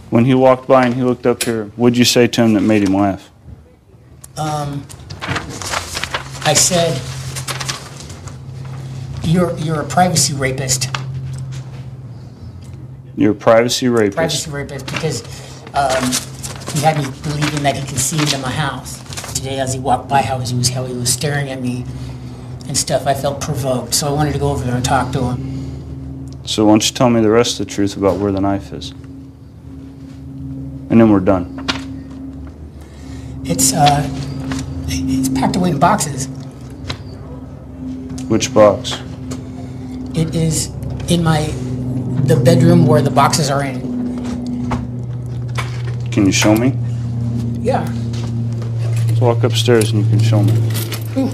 When he walked by and he looked up here, what'd you say to him that made him laugh? I said, you're a privacy rapist. You're a privacy rapist. Privacy rapist because he had me believing that he could see into my house. Today, as he walked by, how he was staring at me and stuff, I felt provoked. So I wanted to go over there and talk to him. So why don't you tell me the rest of the truth about where the knife is? And then we're done. It's packed away in boxes. Which box? It is in the bedroom where the boxes are in. Can you show me? Yeah. Let's walk upstairs and you can show me. Ooh.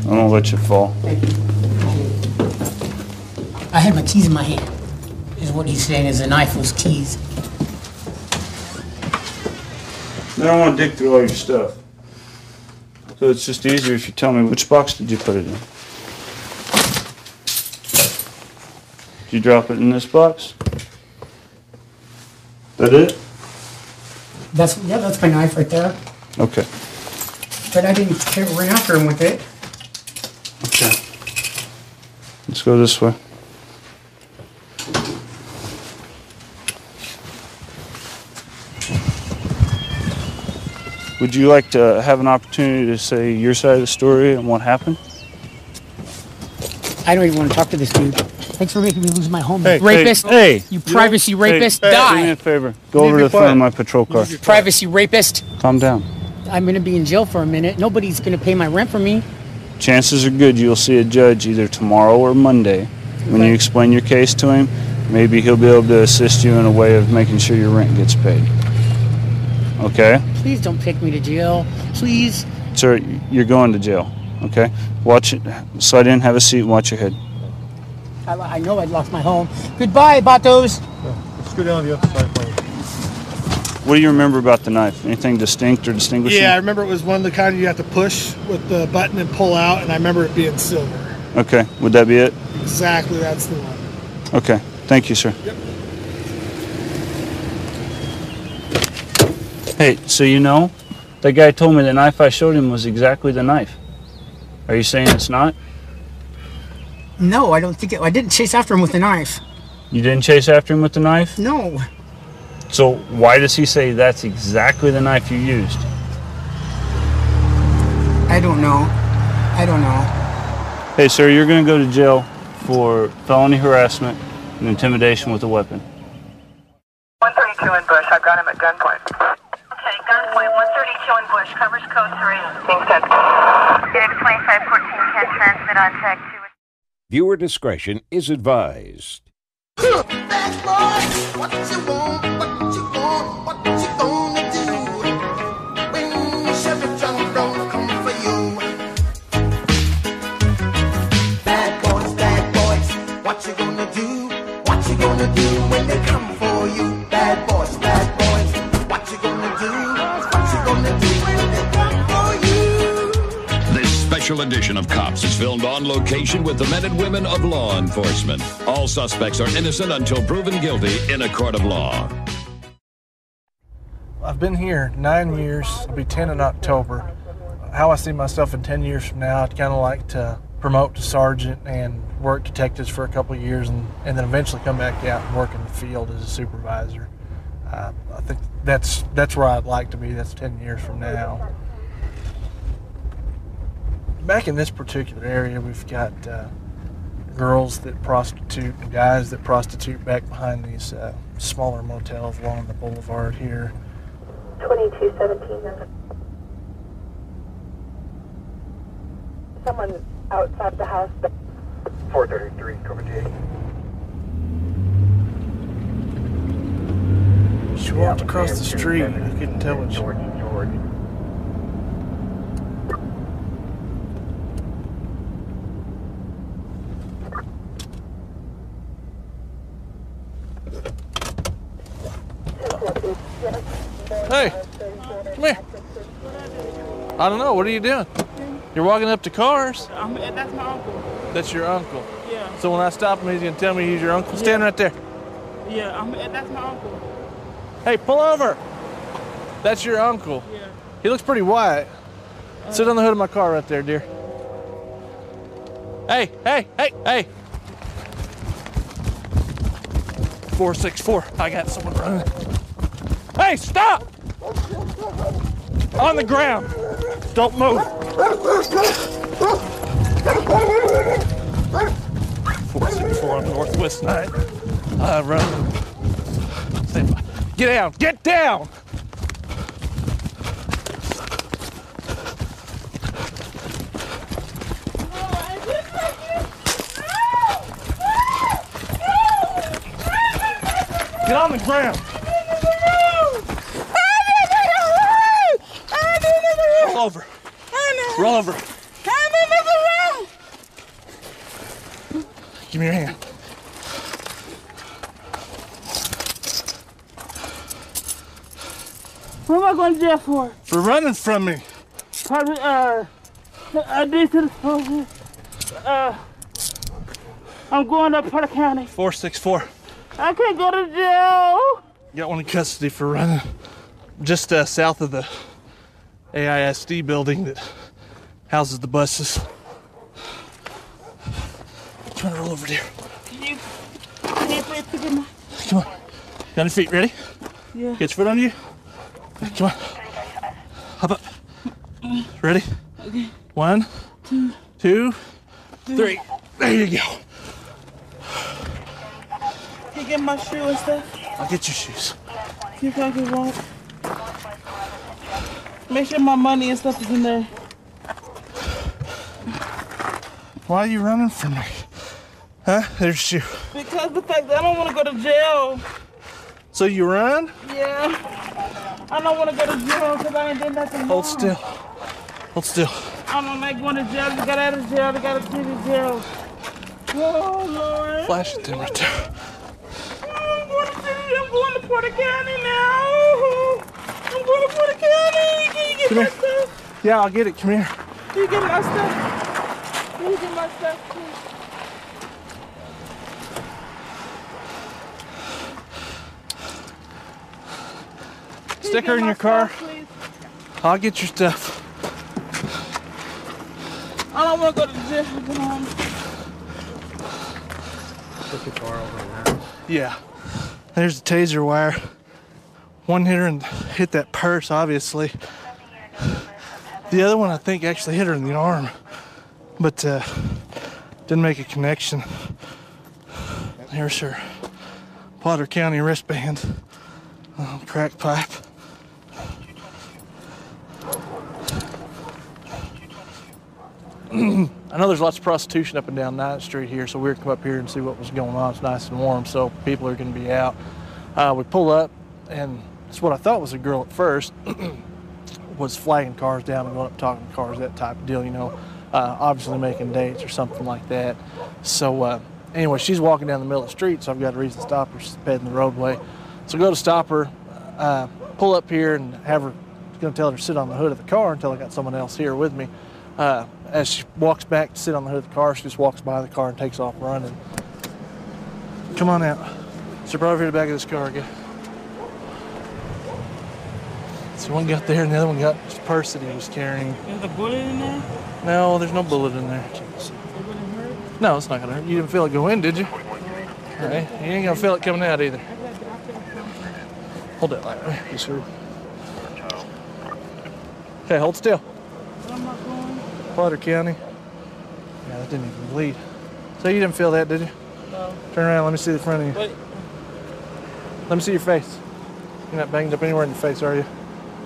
I won't let you fall. Thank you. I had my keys in my hand, is what he's saying, is the knife was keys. I don't want to dig through all your stuff. So it's just easier if you tell me which box did you put it in. Did you drop it in this box? That it? That's my knife right there. Okay. But I didn't run after him with it. Okay. Let's go this way. Would you like to have an opportunity to say your side of the story and what happened? I don't even want to talk to this dude. Thanks for making me lose my home. Hey, Rapist! hey, You privacy rapist! Hey, Die! do me a favor. Go over to the front of my patrol car. Privacy rapist! Calm down. I'm going to be in jail for a minute. Nobody's going to pay my rent for me. Chances are good you'll see a judge either tomorrow or Monday. When you explain your case to him, maybe he'll be able to assist you in a way of making sure your rent gets paid. Okay? Please don't take me to jail. Please. Sir, you're going to jail. Okay? Watch it. Slide in, have a seat, and watch your head. I know I'd lost my home. Goodbye, Batos. Let's go down the other side. What do you remember about the knife? Anything distinct or distinguishing? Yeah, I remember it was one of the kind you have to push with the button and pull out, and I remember it being silver. Okay. Would that be it? Exactly, that's the one. Okay. Thank you, sir. Yep. Hey, so you know, that guy told me the knife I showed him was exactly the knife. Are you saying it's not? No, I don't think it. I didn't chase after him with a knife. You didn't chase after him with the knife? No. So why does he say that's exactly the knife you used? I don't know. I don't know. Hey, sir, you're going to go to jail for felony harassment and intimidation with a weapon. 132 in Bush. I've got him at gunpoint. Okay, gunpoint 132 in Bush. Covers code 3. Being sent. Phoenix 2514 can transmit on tag 2. Viewer discretion is advised. Bad boy, what you want, what you want, what you gonna do when Sheriff John Brown come for you? Bad boys, what you gonna do? What you gonna do when they come for you? Bad boys, what you gonna do? What you gonna do when they come for you? This special edition of Cops is filmed on location with the men and women of law enforcement. All suspects are innocent until proven guilty in a court of law. I've been here 9 years. I'll be 10 in October. How I see myself in 10 years from now, I'd kind of like to promote to sergeant and work detectives for a couple of years and then eventually come back out and work in the field as a supervisor. I think that's where I'd like to be. That's 10 years from now. Back in this particular area, we've got girls that prostitute and guys that prostitute back behind these smaller motels along the boulevard here. 2217. Someone outside the house. 433, cover J. She walked across the street. I couldn't tell what she was. Hey, come here. I don't know. What are you doing? You're walking up to cars. That's my uncle. That's your uncle. Yeah. So when I stop him, he's gonna tell me he's your uncle. Stand right there. Yeah, that's my uncle. Hey, pull over. That's your uncle. Yeah. He looks pretty white. Sit on the hood of my car right there, dear. Hey, hey, hey, hey. 464. I got someone running. Hey, stop! On the ground. Don't move. 464 on Northwest 9. Run. Get down. Get down! Get on the ground. Roll over. Roll over. Give me your hand. What am I going to jail for? For running from me. Probably, I did to the phone. I'm going to Porter County. 464. I can't go to jail. Got one in custody for running just south of the AISD building that houses the buses. Trying to roll over there. Can you please pick my... Come on. Got your feet ready? Yeah. Get your foot under you. Come on. Hop up. Ready? Okay. 1, 2, 3. There you go. Can you get my shoe and stuff? I'll get your shoes. You can get walk. Make sure my money and stuff is in there. Why are you running from me? Huh? There's your shoe. Because the fact that I don't want to go to jail. So you run? Yeah. I don't want to go to jail because I ain't did nothing wrong. Hold still. Hold still. I don't like going to jail. You got out of jail. You got to get in jail. Oh, Lord. Flash it then right there. I'm going to Porter County now. I'm going to Porter County. Can you get Come my here. stuff? Yeah, I'll get it. Come here. Can you get my stuff? Can you get my stuff, please? Stick her in your car. I'll get your stuff. I don't want to go to jail. Put the car over there. Yeah. There's the taser wire. One hit her and hit that purse, obviously. The other one, I think, actually hit her in the arm, but didn't make a connection. There's her Potter County wristband. Crack pipe. I know there's lots of prostitution up and down 9th Street here, so we were to come up here and see what was going on. It's nice and warm, so people are going to be out. We pull up, and it's what I thought was a girl at first. Was flagging cars down and going up talking to cars, that type of deal, you know. Obviously making dates or something like that. So anyway, she's walking down the middle of the street, so I've got a reason to stop her. She's heading the roadway. So go to stop her, pull up here and have her, going to tell her to sit on the hood of the car until I got someone else here with me. As she walks back to sit on the hood of the car, she just walks by the car and takes off running. Come on out. So right over here to the back of this car again. So one got there and the other one got his purse that he was carrying. There's a bullet in there? No, there's no bullet in there. It wouldn't hurt? No, it's not gonna hurt. You didn't feel it go in, did you? Okay. You ain't gonna feel it coming out either. Hold that light. Yes, sir. Okay, hold still. Where am I going? Potter County. Yeah, that didn't even bleed. So you didn't feel that, did you? No. Turn around, let me see the front of you. Wait. Let me see your face. You're not banged up anywhere in your face, are you?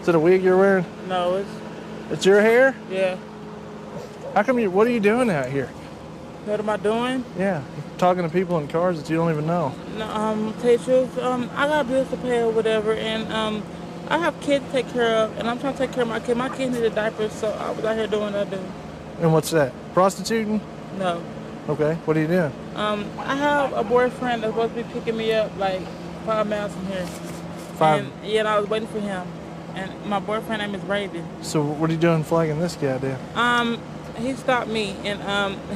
Is it a wig you're wearing? No, It's your hair? yeah. How come what are you doing out here? What am I doing? Yeah, talking to people in cars that you don't even know. No, tell you the truth, I got bills to pay or whatever, and I have kids to take care of, and I'm trying to take care of my kids. My kids need a diaper, so I was out here doing what I do. And what's that? Prostituting? No. Okay, what are you doing? I have a boyfriend that's supposed to be picking me up like 5 miles from here. 5? And, yeah, and I was waiting for him. And my boyfriend name is Raven. So what are you doing flagging this guy down? He stopped me and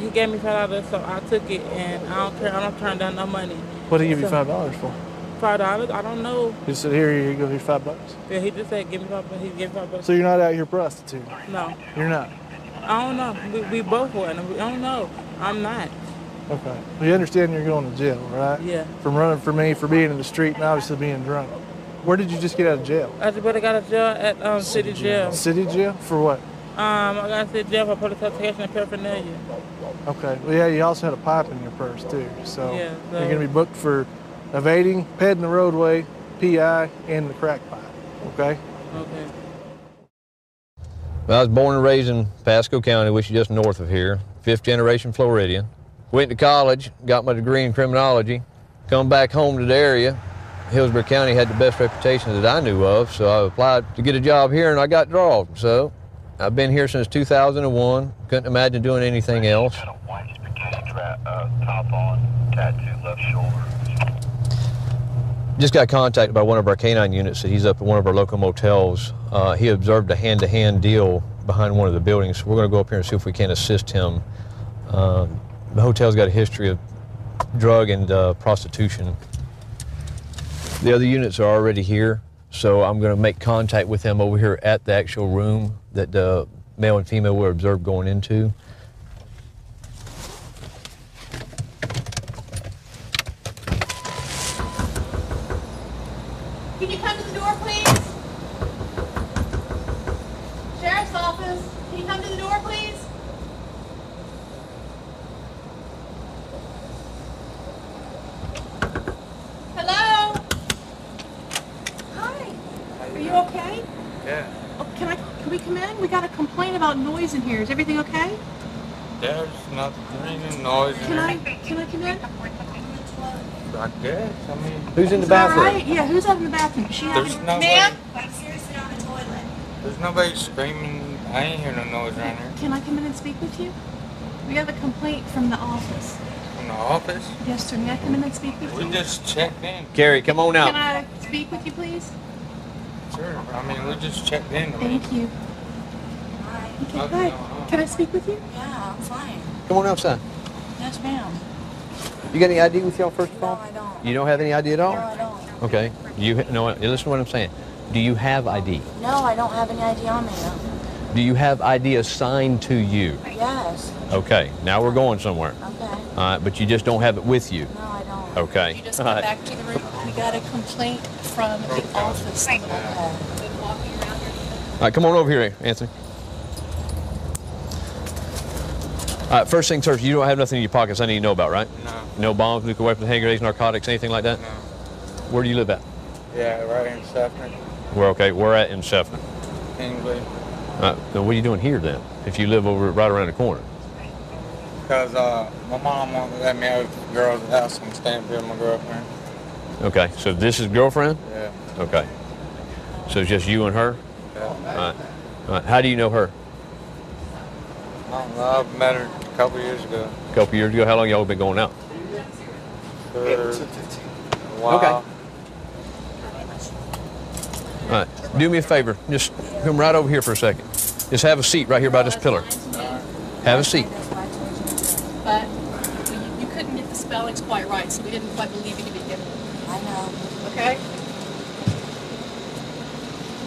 he gave me $5, so I took it, and I don't care. I don't turn down no money. What did he give you So- $5 for? $5? I don't know. He said, here you go, here's $5. Yeah, he just said give me $5. He gave me $5. So you're not out here prostituting? No. You're not? I don't know. We both were. I don't know. I'm not. Okay. Well, you understand you're going to jail, right? Yeah. From running from me, for being in the street, and obviously being drunk. Where did you just get out of jail? I just got out of jail at City Jail. City jail? For what? I got City Jail for public altercation and paraphernalia. Okay. Well, yeah, you also had a pipe in your purse, too. So, Yeah, so- you're going to be booked for evading, petting the roadway, PI, and the crack pipe. Okay? Okay. Well, I was born and raised in Pasco County, which is just north of here, 5th generation Floridian. Went to college, got my degree in criminology, come back home to the area. Hillsborough County had the best reputation that I knew of, so I applied to get a job here and I got drawn. So I've been here since 2001, couldn't imagine doing anything else. Top on, tattoo, left shoulder. Just got contacted by one of our canine units that he's up at one of our local motels. He observed a hand-to-hand deal behind one of the buildings. We're going to go up here and see if we can assist him. The hotel's got a history of drug and prostitution. The other units are already here, so I'm going to make contact with them over here at the actual room that the male and female were observed going into. Can you come to the door, please? Sheriff's office, can you come to the door, please? Hello? Hi. Are you okay? Yeah. Oh, can we come in? We got a complaint about noise in here. Is everything okay? There's nothing, any noise in Can I here. come in? I guess, I mean. Who's in the Is that bathroom? right? Yeah, who's out in the bathroom? Does she have There's any- nobody. Ma'am? There's nobody screaming. I ain't hear no noise around here. Can I come in and speak with you? We have a complaint from the office. From the office? Yes, sir. May I come in and speak with you? We just checked in. Gary, come on Can I speak with you, please? Sure. I mean, we just checked in. I mean, Thank you. Okay, hi. Can I speak with you? Yeah, I'm fine. Come on outside. Yes, ma'am. You got any ID with y'all, first of all? No, I don't. You don't have any ID at all? No, I don't. Okay. No, listen to what I'm saying. Do you have ID? No, I don't have any ID on me. No. Do you have ID assigned to you? Yes. Okay. Now we're going somewhere. Okay. All right, but you just don't have it with you. No, I don't. Okay. You just All come right. back to the room. We got a complaint from the office. Been walking around here. All right, come on over here, Anthony. All right, first things first, you don't have nothing in your pockets I need to know about, right? No. No bombs, nuclear weapons, hand grenades, narcotics, anything like that? No. Where do you live at? Yeah, right here in Sefton. We're at in Sefton. English. Then what are you doing here then, if you live over right around the corner? Because my mom won't let me out of the girl's house and staying with my girlfriend. Okay, so this is girlfriend? Yeah. Okay. So it's just you and her? Yeah. All right. All right. How do you know her? I don't know. I met her a couple years ago. A couple years ago? How long y'all been going out? For a while. Okay. All right. Do me a favor. Just come right over here for a second. Just have a seat right here by this pillar. Have a seat. But you couldn't get the spellings quite right, so we didn't quite believe you to begin with. I know. Okay?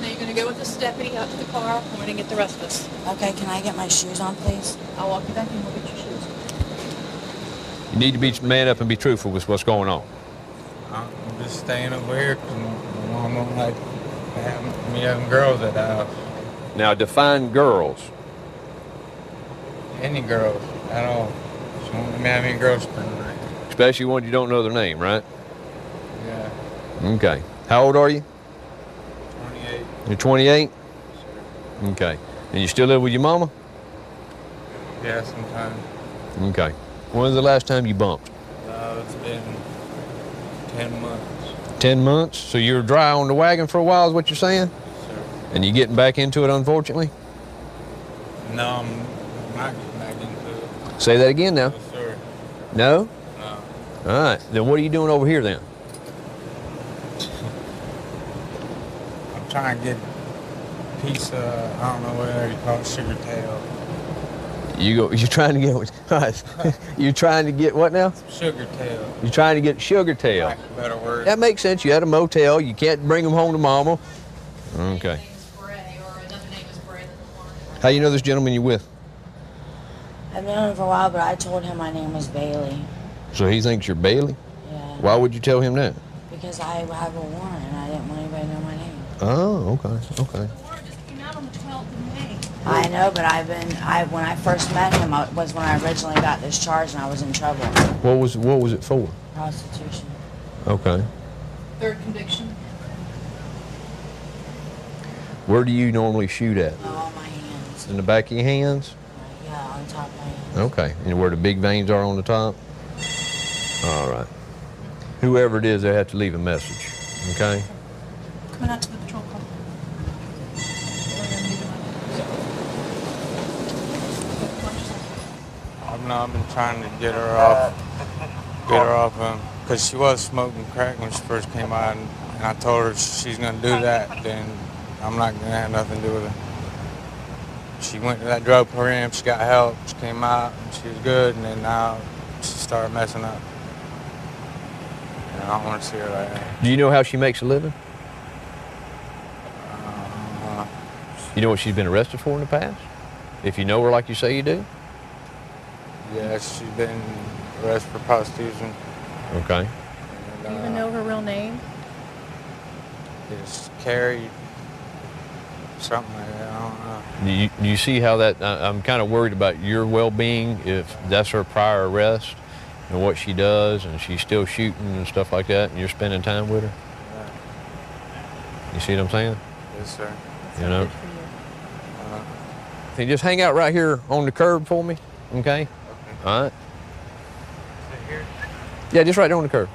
Now you're going to go with this deputy out to the car. I'm going to get the rest of us. Okay, can I get my shoes on, please? I'll walk you back in. We'll get your shoes. You need to be man up and be truthful with what's going on. I'm just staying over here because my mom don't like me having girls at the house. Now define girls. Any girls at all. She won't let me have any girls spend the night. Especially ones you don't know their name, right? Yeah. Okay. How old are you? 28. You're 28? Okay. And you still live with your mama? Yeah, sometimes. Okay. When was the last time you bumped? It's been 10 months. 10 months? So you were dry on the wagon for a while is what you're saying? Sure. And you getting back into it, unfortunately? No, I'm not getting back into it. Say that again now. Yes, sir. No? No. All right. Then what are you doing over here then? I'm trying to get a piece of, I don't know what you call it, sugar tail. You're trying to get what? You're trying to get what now? Sugar tail. You're trying to get sugar tail. Lack of a better word. That makes sense. You had a motel. You can't bring them home to mama. Okay. How you know this gentleman you're with? I've known him for a while, but I told him my name was Bailey So he thinks you're Bailey? Yeah. Why would you tell him that? because I have a warrant and I didn't want anybody to know my name. Oh, okay, okay. I know, but when I first met him was when I originally got this charge and I was in trouble. What was it for? Prostitution. Okay. Third conviction. Where do you normally shoot at? All my hands. In the back of your hands? Yeah, on top of my hands. Okay. And where the big veins are on the top? All right. Whoever it is, they have to leave a message. Okay? Coming out to the patrol car. I've been trying to get her off him. because she was smoking crack when she first came out, and I told her she's gonna do that, then I'm not gonna have nothing to do with her. She went to that drug program, she got help, she came out, and she was good, and then now she started messing up. And I don't want to see her like that. Do you know how she makes a living? You know what she's been arrested for in the past? If you know her like you say you do? Yeah, she's been arrested for prostitution. Okay. Do you even know her real name? It's Carrie, something like that, I don't know. Do you see how that, I'm kind of worried about your well-being if that's her prior arrest and what she does and she's still shooting and stuff like that and you're spending time with her? You see what I'm saying? Yes, sir. You know? Can you just hang out right here on the curb for me, okay? All right. Yeah, just right there on the curb.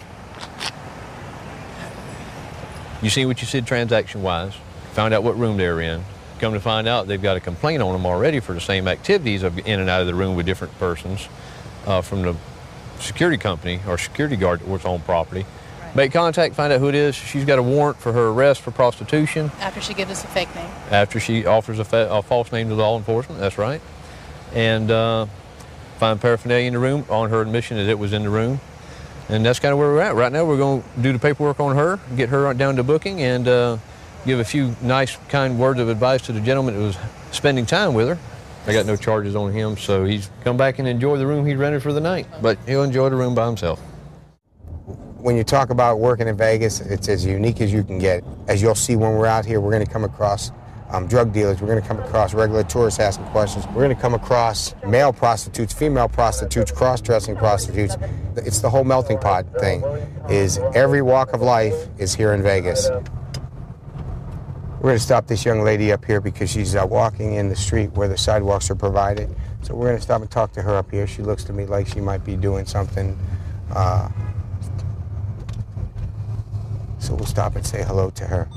You see what you said transaction-wise, found out what room they were in. Come to find out they've got a complaint on them already for the same activities of in and out of the room with different persons from the security company or security guard that works on property. Make contact, find out who it is. She's got a warrant for her arrest for prostitution. After she gives us a fake name. After she offers a false name to law enforcement, that's right. And find paraphernalia in the room on her admission that it was in the room. And that's kind of where we're at. Right now we're going to do the paperwork on her, get her down to booking, and give a few nice, kind words of advice to the gentleman that was spending time with her. I got no charges on him, so he's come back and enjoy the room he rented for the night. But he'll enjoy the room by himself. When you talk about working in Vegas, it's as unique as you can get. As you'll see when we're out here, we're going to come across drug dealers. We're going to come across regular tourists asking questions. We're going to come across male prostitutes, female prostitutes, cross-dressing prostitutes. It's the whole melting pot thing. Is every walk of life is here in Vegas. We're going to stop this young lady up here because she's walking in the street where the sidewalks are provided. So we're going to stop and talk to her up here. She looks to me like she might be doing something. So we'll stop and say hello to her.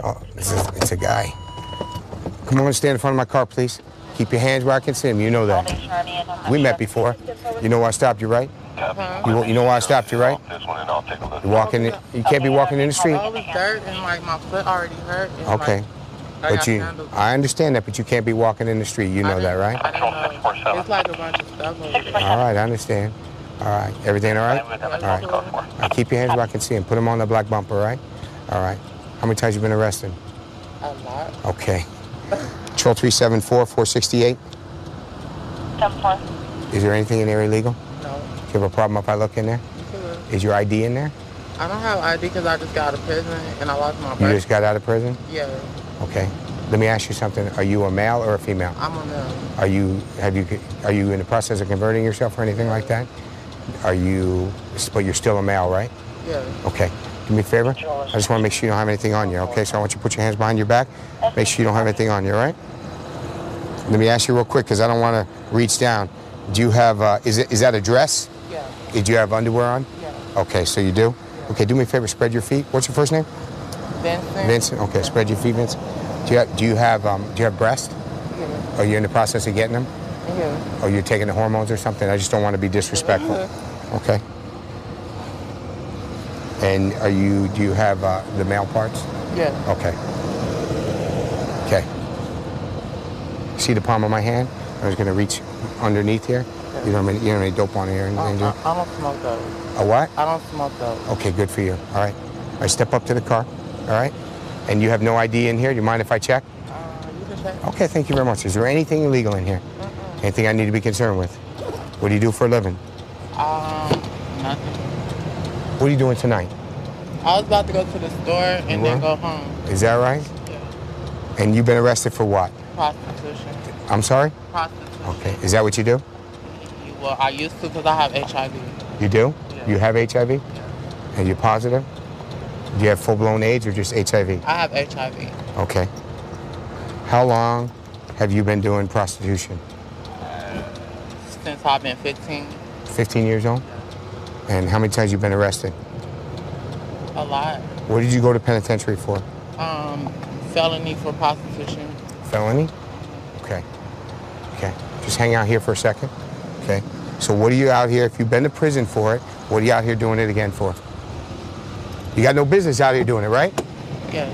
Oh, it's a guy. Come on, stand in front of my car, please. Keep your hands where I can see them. You know that. We met before. You know why I stopped you, right? You know why I stopped you, right? You walking. You can't be walking in the street. All this dirt and like my foot already hurt. And, okay. But I understand that, but you can't be walking in the street. You know that, right? I didn't know. It's like a bunch of stuff over there. All right, I understand. All right, everything all right? All right. All right, keep your hands where I can see them. Put them on the black bumper, all right? All right. How many times you been arrested? A lot. Okay. Patrol 374-468. 10-4. Is there anything in there illegal? No. Do you have a problem if I look in there? Is your ID in there? I don't have ID because I just got out of prison and I lost my birth. You just got out of prison? Yeah. Okay. Let me ask you something. Are you a male or a female? I'm a male. Are you in the process of converting yourself or anything like that? But you're still a male, right? Yeah. Okay. Do me a favor. I just want to make sure you don't have anything on you, okay? So I want you to put your hands behind your back. Make sure you don't have anything on you, all right? Let me ask you real quick because I don't want to reach down. Do you have, is that a dress? Yeah. Did you have underwear on? Yeah. Okay, so you do? Yeah. Okay, do me a favor, spread your feet. What's your first name? Vincent. Vincent, okay, spread your feet, Vincent. Do you have breasts? Yeah. Are you in the process of getting them? Yeah. Or you're taking the hormones or something? I just don't want to be disrespectful. Okay. And do you have the male parts? Yeah. Okay. Okay. See the palm of my hand? I was going to reach underneath here. Yeah. You don't have any dope on here or anything? I don't smoke those. A what? I don't smoke those. Okay, good for you. All right. All right, step up to the car. All right. And you have no ID in here? Do you mind if I check? You can check. Okay, thank you very much. Is there anything illegal in here? Anything I need to be concerned with? What do you do for a living? Nothing. What are you doing tonight? I was about to go to the store and then go home. Is that right? Yeah. And you've been arrested for what? Prostitution. I'm sorry? Prostitution. Okay. Is that what you do? Well, I used to because I have HIV. You do? Yeah. You have HIV? Yeah. And you're positive? Do you have full-blown AIDS or just HIV? I have HIV. Okay. How long have you been doing prostitution? Since I've been 15. 15 years old? And how many times you been arrested? A lot. What did you go to penitentiary for? Felony for prostitution. Felony? Okay. Okay. Just hang out here for a second. Okay. So what are you out here, if you've been to prison for it, what are you out here doing it again for? You got no business out here doing it, right? Yeah.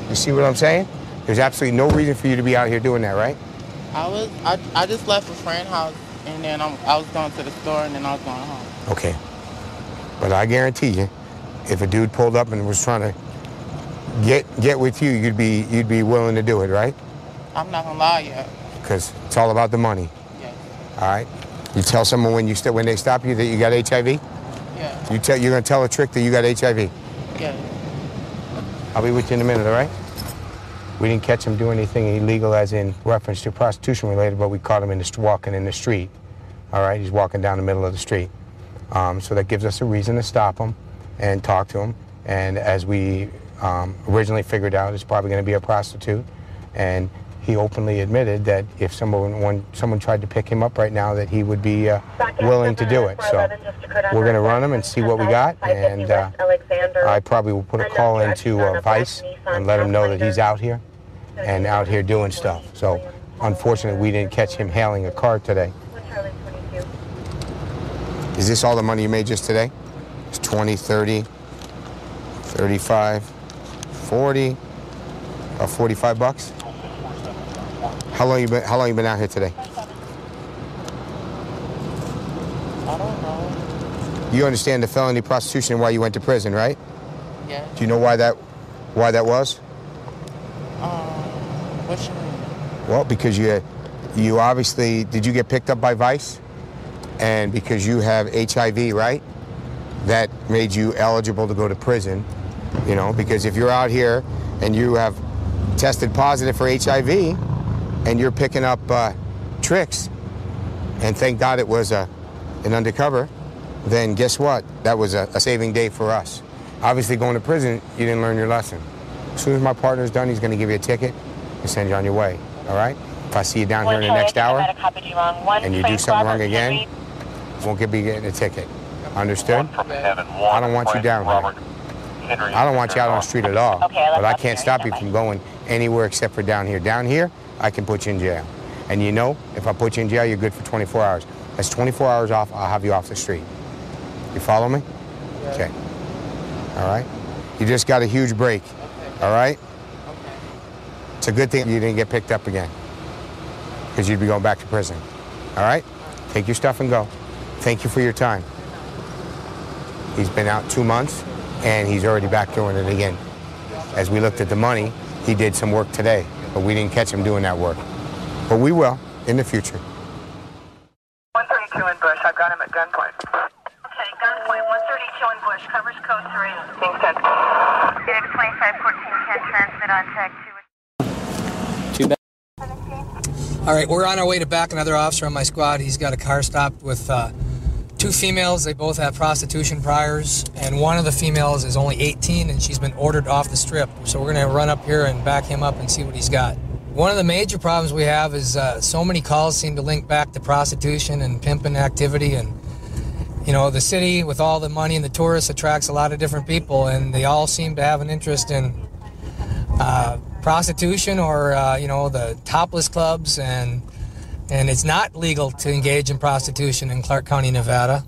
You see what I'm saying? There's absolutely no reason for you to be out here doing that, right? I just left a friend's house, and then I was going to the store, and then I was going home. Okay. But I guarantee you, if a dude pulled up and was trying to get with you, you'd be willing to do it, right? I'm not gonna lie yet. Because it's all about the money. Yes. All right. You tell someone when they stop you that you got HIV. Yeah. You're gonna tell a trick that you got HIV. Yeah. I'll be with you in a minute, all right? We didn't catch him doing anything illegal as in reference to prostitution related, but we caught him walking in the street. All right, he's walking down the middle of the street. So that gives us a reason to stop him and talk to him. And as we originally figured out, it's probably going to be a prostitute. And he openly admitted that if someone tried to pick him up right now, that he would be willing to do it. So we're going to run him and see what we got. And I probably will put a call into Vice and let him know that he's out here and out here doing stuff. So unfortunately, we didn't catch him hailing a car today. Is this all the money you made just today? It's 20, 30, 35, 40, about 45 bucks? How long you been out here today? I don't know. You understand the felony prostitution and why you went to prison, right? Yeah. Do you know why that was? What you mean? Well, because you obviously, did you get picked up by Vice? And because you have HIV, right? That made you eligible to go to prison, you know, because if you're out here and you have tested positive for HIV and you're picking up tricks, and thank God it was an undercover, then guess what? That was a saving day for us. Obviously, going to prison, you didn't learn your lesson. As soon as my partner's done, he's going to give you a ticket and send you on your way, all right? If I see you down here in the next hour and you do something wrong again, you won't be getting a ticket. Understood? I don't want you down here. I don't want you out on the street at all. But I can't stop you from going anywhere except for down here. Down here, I can put you in jail. And you know, if I put you in jail, you're good for 24 hours. That's 24 hours off, I'll have you off the street. You follow me? Okay. All right? You just got a huge break. All right? It's a good thing you didn't get picked up again, because you'd be going back to prison. All right? Take your stuff and go. Thank you for your time. He's been out 2 months, and he's already back doing it again. As we looked at the money, he did some work today, but we didn't catch him doing that work. But we will in the future. 132 in Bush. I've got him at gunpoint. Okay, gunpoint 132 in Bush. Covers code 3. Being sent. Phoenix 2514 can transmit on tag 2. All right, we're on our way to back another officer on my squad. He's got a car stopped with 2 females. They both have prostitution priors, and one of the females is only 18, and she's been ordered off the strip. So we're going to run up here and back him up and see what he's got. One of the major problems we have is so many calls seem to link back to prostitution and pimping activity, and you know, the city with all the money and the tourists attracts a lot of different people, and they all seem to have an interest in prostitution or you know, the topless clubs, and it's not legal to engage in prostitution in Clark County, Nevada.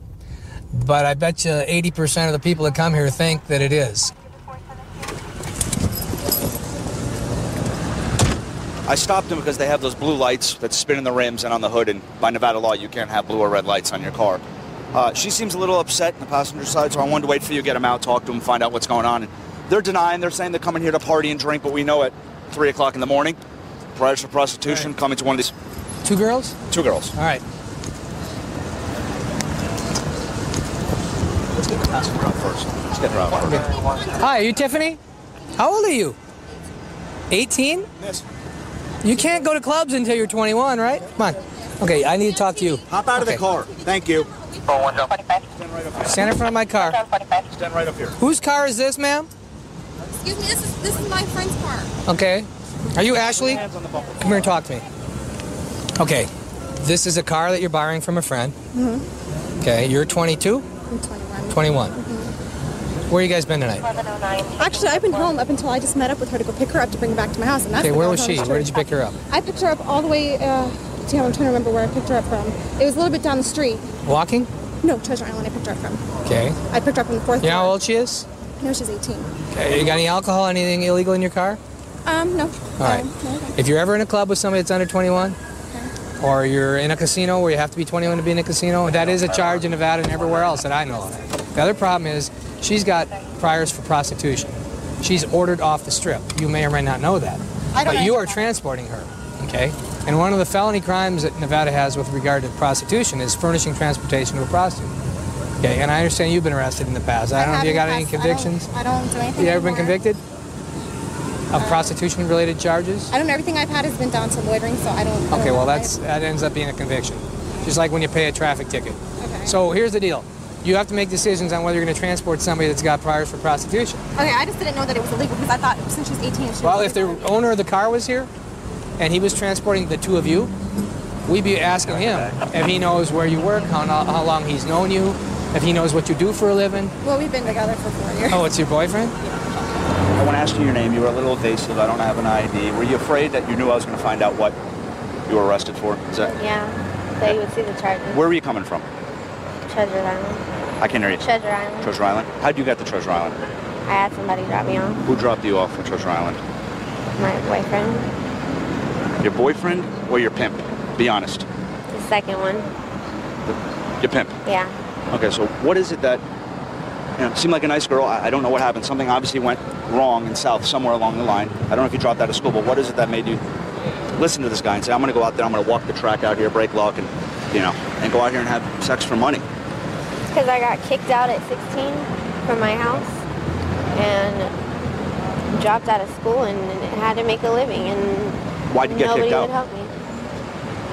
But I bet you 80% of the people that come here think that it is. I stopped them because they have those blue lights that spin in the rims and on the hood, and by Nevada law, you can't have blue or red lights on your car. She seems a little upset in the passenger side, so I wanted to wait for you to get them out, talk to them, find out what's going on. And they're denying, they're saying they're coming here to party and drink, but we know at 3 o'clock in the morning, prior to prostitution, coming to one of these. 2 girls? 2 girls. All right. Let's get the passenger out first. Let's get her out first. Hi, are you Tiffany? How old are you? 18? Yes. You can't go to clubs until you're 21, right? Come on. Okay, I need to talk to you. Hop out of the car. Thank you. Stand right up here. Stand in front of my car. Stand right up here. Whose car is this, ma'am? Excuse me, this is my friend's car. Okay. Are you Ashley? Come here and talk to me. Okay. This is a car that you're borrowing from a friend. Mm-hmm. Okay. You're 22? I'm 21. 21. Mm-hmm. Where you guys been tonight? Actually, I've been home up until I just met up with her to go pick her up to bring her back to my house. And that's Okay, when where I was on she? the Where street. did you pick her up? I picked her up all the way, I'm trying to remember where I picked her up from. It was a little bit down the street. Walking? No, Treasure Island I picked her up from. Okay. I picked her up from the 4th You know how floor. old she is? No, she's 18. Okay. You got any alcohol, anything illegal in your car? No. All right. If you're ever in a club with somebody that's under 21, or you're in a casino where you have to be 21 to be in a casino, that is a charge in Nevada and everywhere else that I know of. The other problem is she's got priors for prostitution. She's ordered off the strip. You may or may not know that. But you are transporting her, okay? And one of the felony crimes that Nevada has with regard to prostitution is furnishing transportation to a prostitute. Okay, and I understand you've been arrested in the past. I don't know if you got any convictions. I don't do anything. You ever been anymore. convicted of prostitution-related charges? I don't know. Everything I've had has been down to loitering, so I don't. Okay, well that ends up being a conviction. Just like when you pay a traffic ticket. Okay. So here's the deal. You have to make decisions on whether you're going to transport somebody that's got priors for prostitution. Okay, I just didn't know that it was illegal because I thought since she was 18, she Well, was if the owner of the car was here and he was transporting the two of you, we'd be asking him if he knows where you work, how long he's known you, if he knows what you do for a living. Well, we've been together for 4 years. Oh, it's your boyfriend? I want to ask you your name. You were a little evasive. I don't have an ID. Were you afraid that you knew I was going to find out what you were arrested for? Is that... Yeah, that you would see the charges. Where were you coming from? Treasure Island. I can't hear you. Treasure Island. Treasure Island? How'd you get to Treasure Island? I had somebody drop me off. Who dropped you off at Treasure Island? My boyfriend. Your boyfriend or your pimp? Be honest. The second one. Your pimp? Yeah. Okay, so what is it that, seemed like a nice girl. I don't know what happened. Something obviously went wrong in South somewhere along the line. I don't know if you dropped out of school, but what is it that made you listen to this guy and say, I'm going to go out there, I'm going to walk the track out here, break lock, and, and go out here and have sex for money? Because I got kicked out at 16 from my house and dropped out of school and had to make a living. And Why'd you get nobody kicked out? would help me.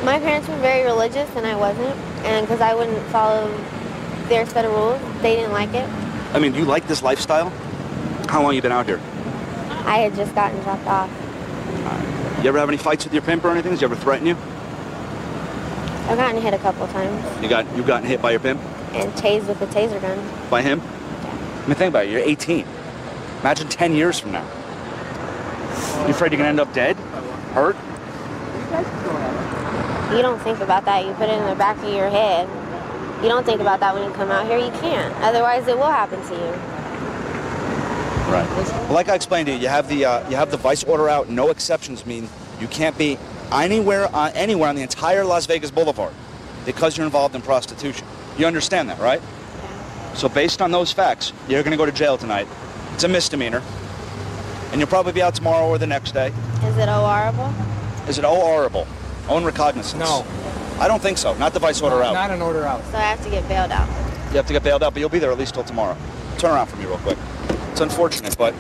My parents were very religious and I wasn't. And because I wouldn't follow their set of rules, they didn't like it. I mean, do you like this lifestyle? How long you been out here? I had just gotten dropped off. You ever have any fights with your pimp or anything? Does he ever threaten you? I've gotten hit a couple of times You've gotten hit by your pimp? and tased with a taser gun. By him? I mean, think about it. You're 18. Imagine 10 years from now. You afraid you're going to end up dead? Hurt? You don't think about that. You put it in the back of your head. You don't think about that when you come out here. You can't. Otherwise, it will happen to you. Right. Well, like I explained to you, you have the vice order out. No exceptions mean you can't be anywhere on the entire Las Vegas Boulevard because you're involved in prostitution. You understand that, right? So based on those facts, you're going to go to jail tonight. It's a misdemeanor. And you'll probably be out tomorrow or the next day. Is it horrible? Is it horrible? Own recognizance? No. I don't think so. Not the vice order out. Not an order out. So I have to get bailed out. You have to get bailed out, but you'll be there at least till tomorrow. Turn around for me real quick. It's unfortunate, but,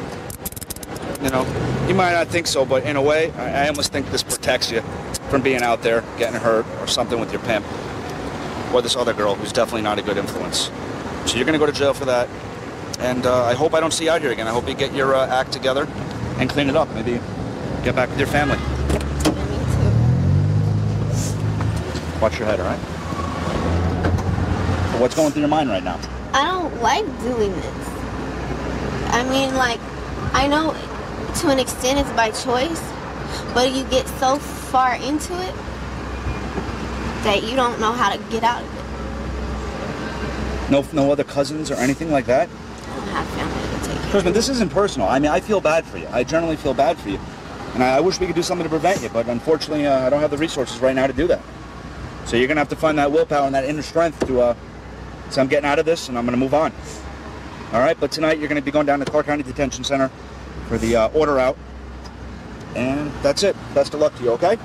you might not think so, but in a way, I almost think this protects you from being out there, getting hurt, or something with your pimp, or this other girl who's definitely not a good influence. So you're going to go to jail for that, and I hope I don't see you out here again. I hope you get your act together and clean it up. Maybe get back with your family. Watch your head, all right? So what's going through your mind right now? I don't like doing this. I mean, like, I know to an extent it's by choice, but you get so far into it that you don't know how to get out of it. No other cousins or anything like that? I don't have family to take care Kristen, this isn't personal. I mean, I feel bad for you. I generally feel bad for you. And I wish we could do something to prevent you, but unfortunately, I don't have the resources right now to do that. So you're going to have to find that willpower and that inner strength to say, I'm getting out of this and I'm going to move on. All right? But tonight, you're going to be going down to Clark County Detention Center for the order out. And that's it. Best of luck to you, okay?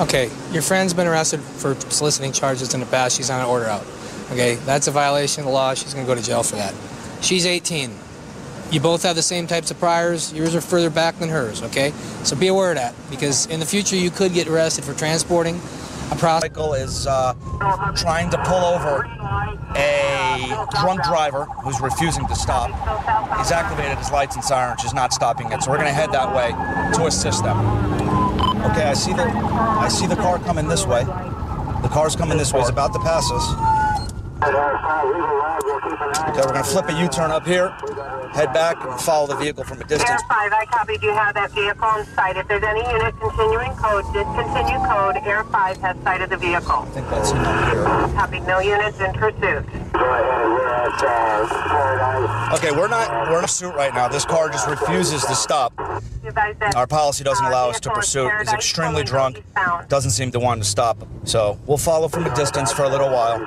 Okay, your friend's been arrested for soliciting charges in the past. She's on an order out. Okay, that's a violation of the law. She's going to go to jail for that. She's 18. You both have the same types of priors. Yours are further back than hers, okay? So be aware of that, because in the future you could get arrested for transporting a prostitute. Michael is trying to pull over a drunk driver who's refusing to stop. He's activated his lights and sirens, just not stopping it. So we're going to head that way to assist them. Okay, I see the car coming this way. The car's coming this way. It's about to pass us. Okay, we're going to flip a U-turn up here, head back, and follow the vehicle from a distance. Air 5, I copy. Do you have that vehicle in sight? If there's any unit continuing code, discontinue code, Air 5 has sighted the vehicle. I think that's enough here. Copy. No units in pursuit. Okay, we're not in pursuit right now. This car just refuses to stop. Our policy doesn't allow us to pursue. He's extremely drunk, doesn't seem to want to stop. So we'll follow from a distance for a little while,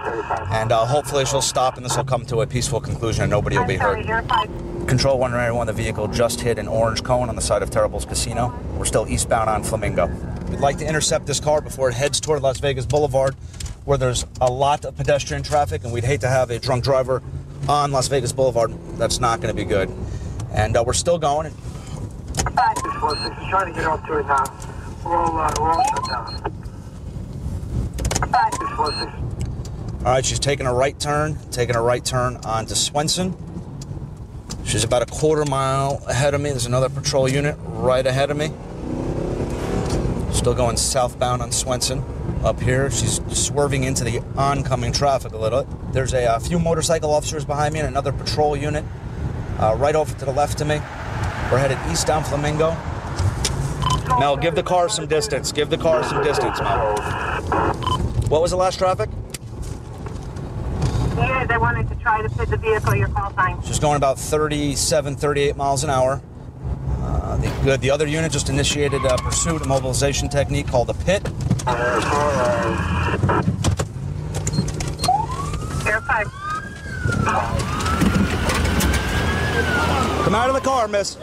and hopefully she'll stop and this will come to a peaceful conclusion and nobody will be hurt. Control 191, the vehicle just hit an orange cone on the side of Terrible's Casino. We're still eastbound on Flamingo. We'd like to intercept this car before it heads toward Las Vegas Boulevard, where there's a lot of pedestrian traffic, and we'd hate to have a drunk driver on Las Vegas Boulevard. That's not going to be good. And we're still going. Trying to get up to it now. We're all shut down. All right, she's taking a right turn onto Swenson. She's about a quarter mile ahead of me. There's another patrol unit right ahead of me. Still going southbound on Swenson. Up here, she's swerving into the oncoming traffic a little. There's a few motorcycle officers behind me and another patrol unit right over to the left of me. We're headed east down Flamingo. Mel, give the car some distance. Give the car some distance, Mel. What was the last traffic? Yeah, they wanted to try to pit the vehicle, your call sign. She's going about 37, 38 miles an hour. The other unit just initiated a pursuit, a mobilization technique called a pit. Air 5. Come out of the car, miss.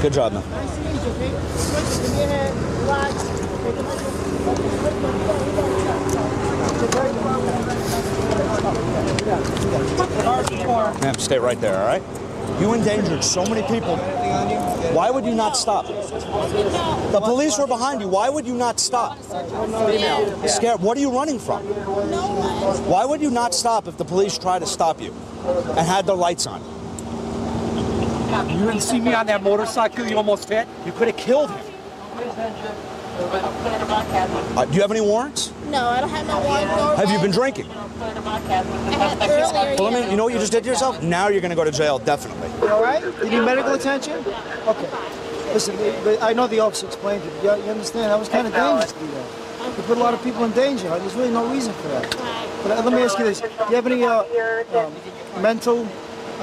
Good job, man. Ma'am, stay right there, all right? You endangered so many people. Why would you not stop? The police were behind you. Why would you not stop? Scared. What are you running from? Why would you not stop if the police tried to stop you and had their lights on? You didn't see me on that motorcycle you almost hit? You could have killed him. Do you have any warrants? No, I don't have no warrants. Have you been drinking? Earlier, Well, you know what you just did to yourself? Now you're going to go to jail, definitely. You all right? You need medical attention? Okay. Listen, I know the officer explained it. You understand? That was kind of dangerous to do that. You put a lot of people in danger. There's really no reason for that. But let me ask you this. Do you have any mental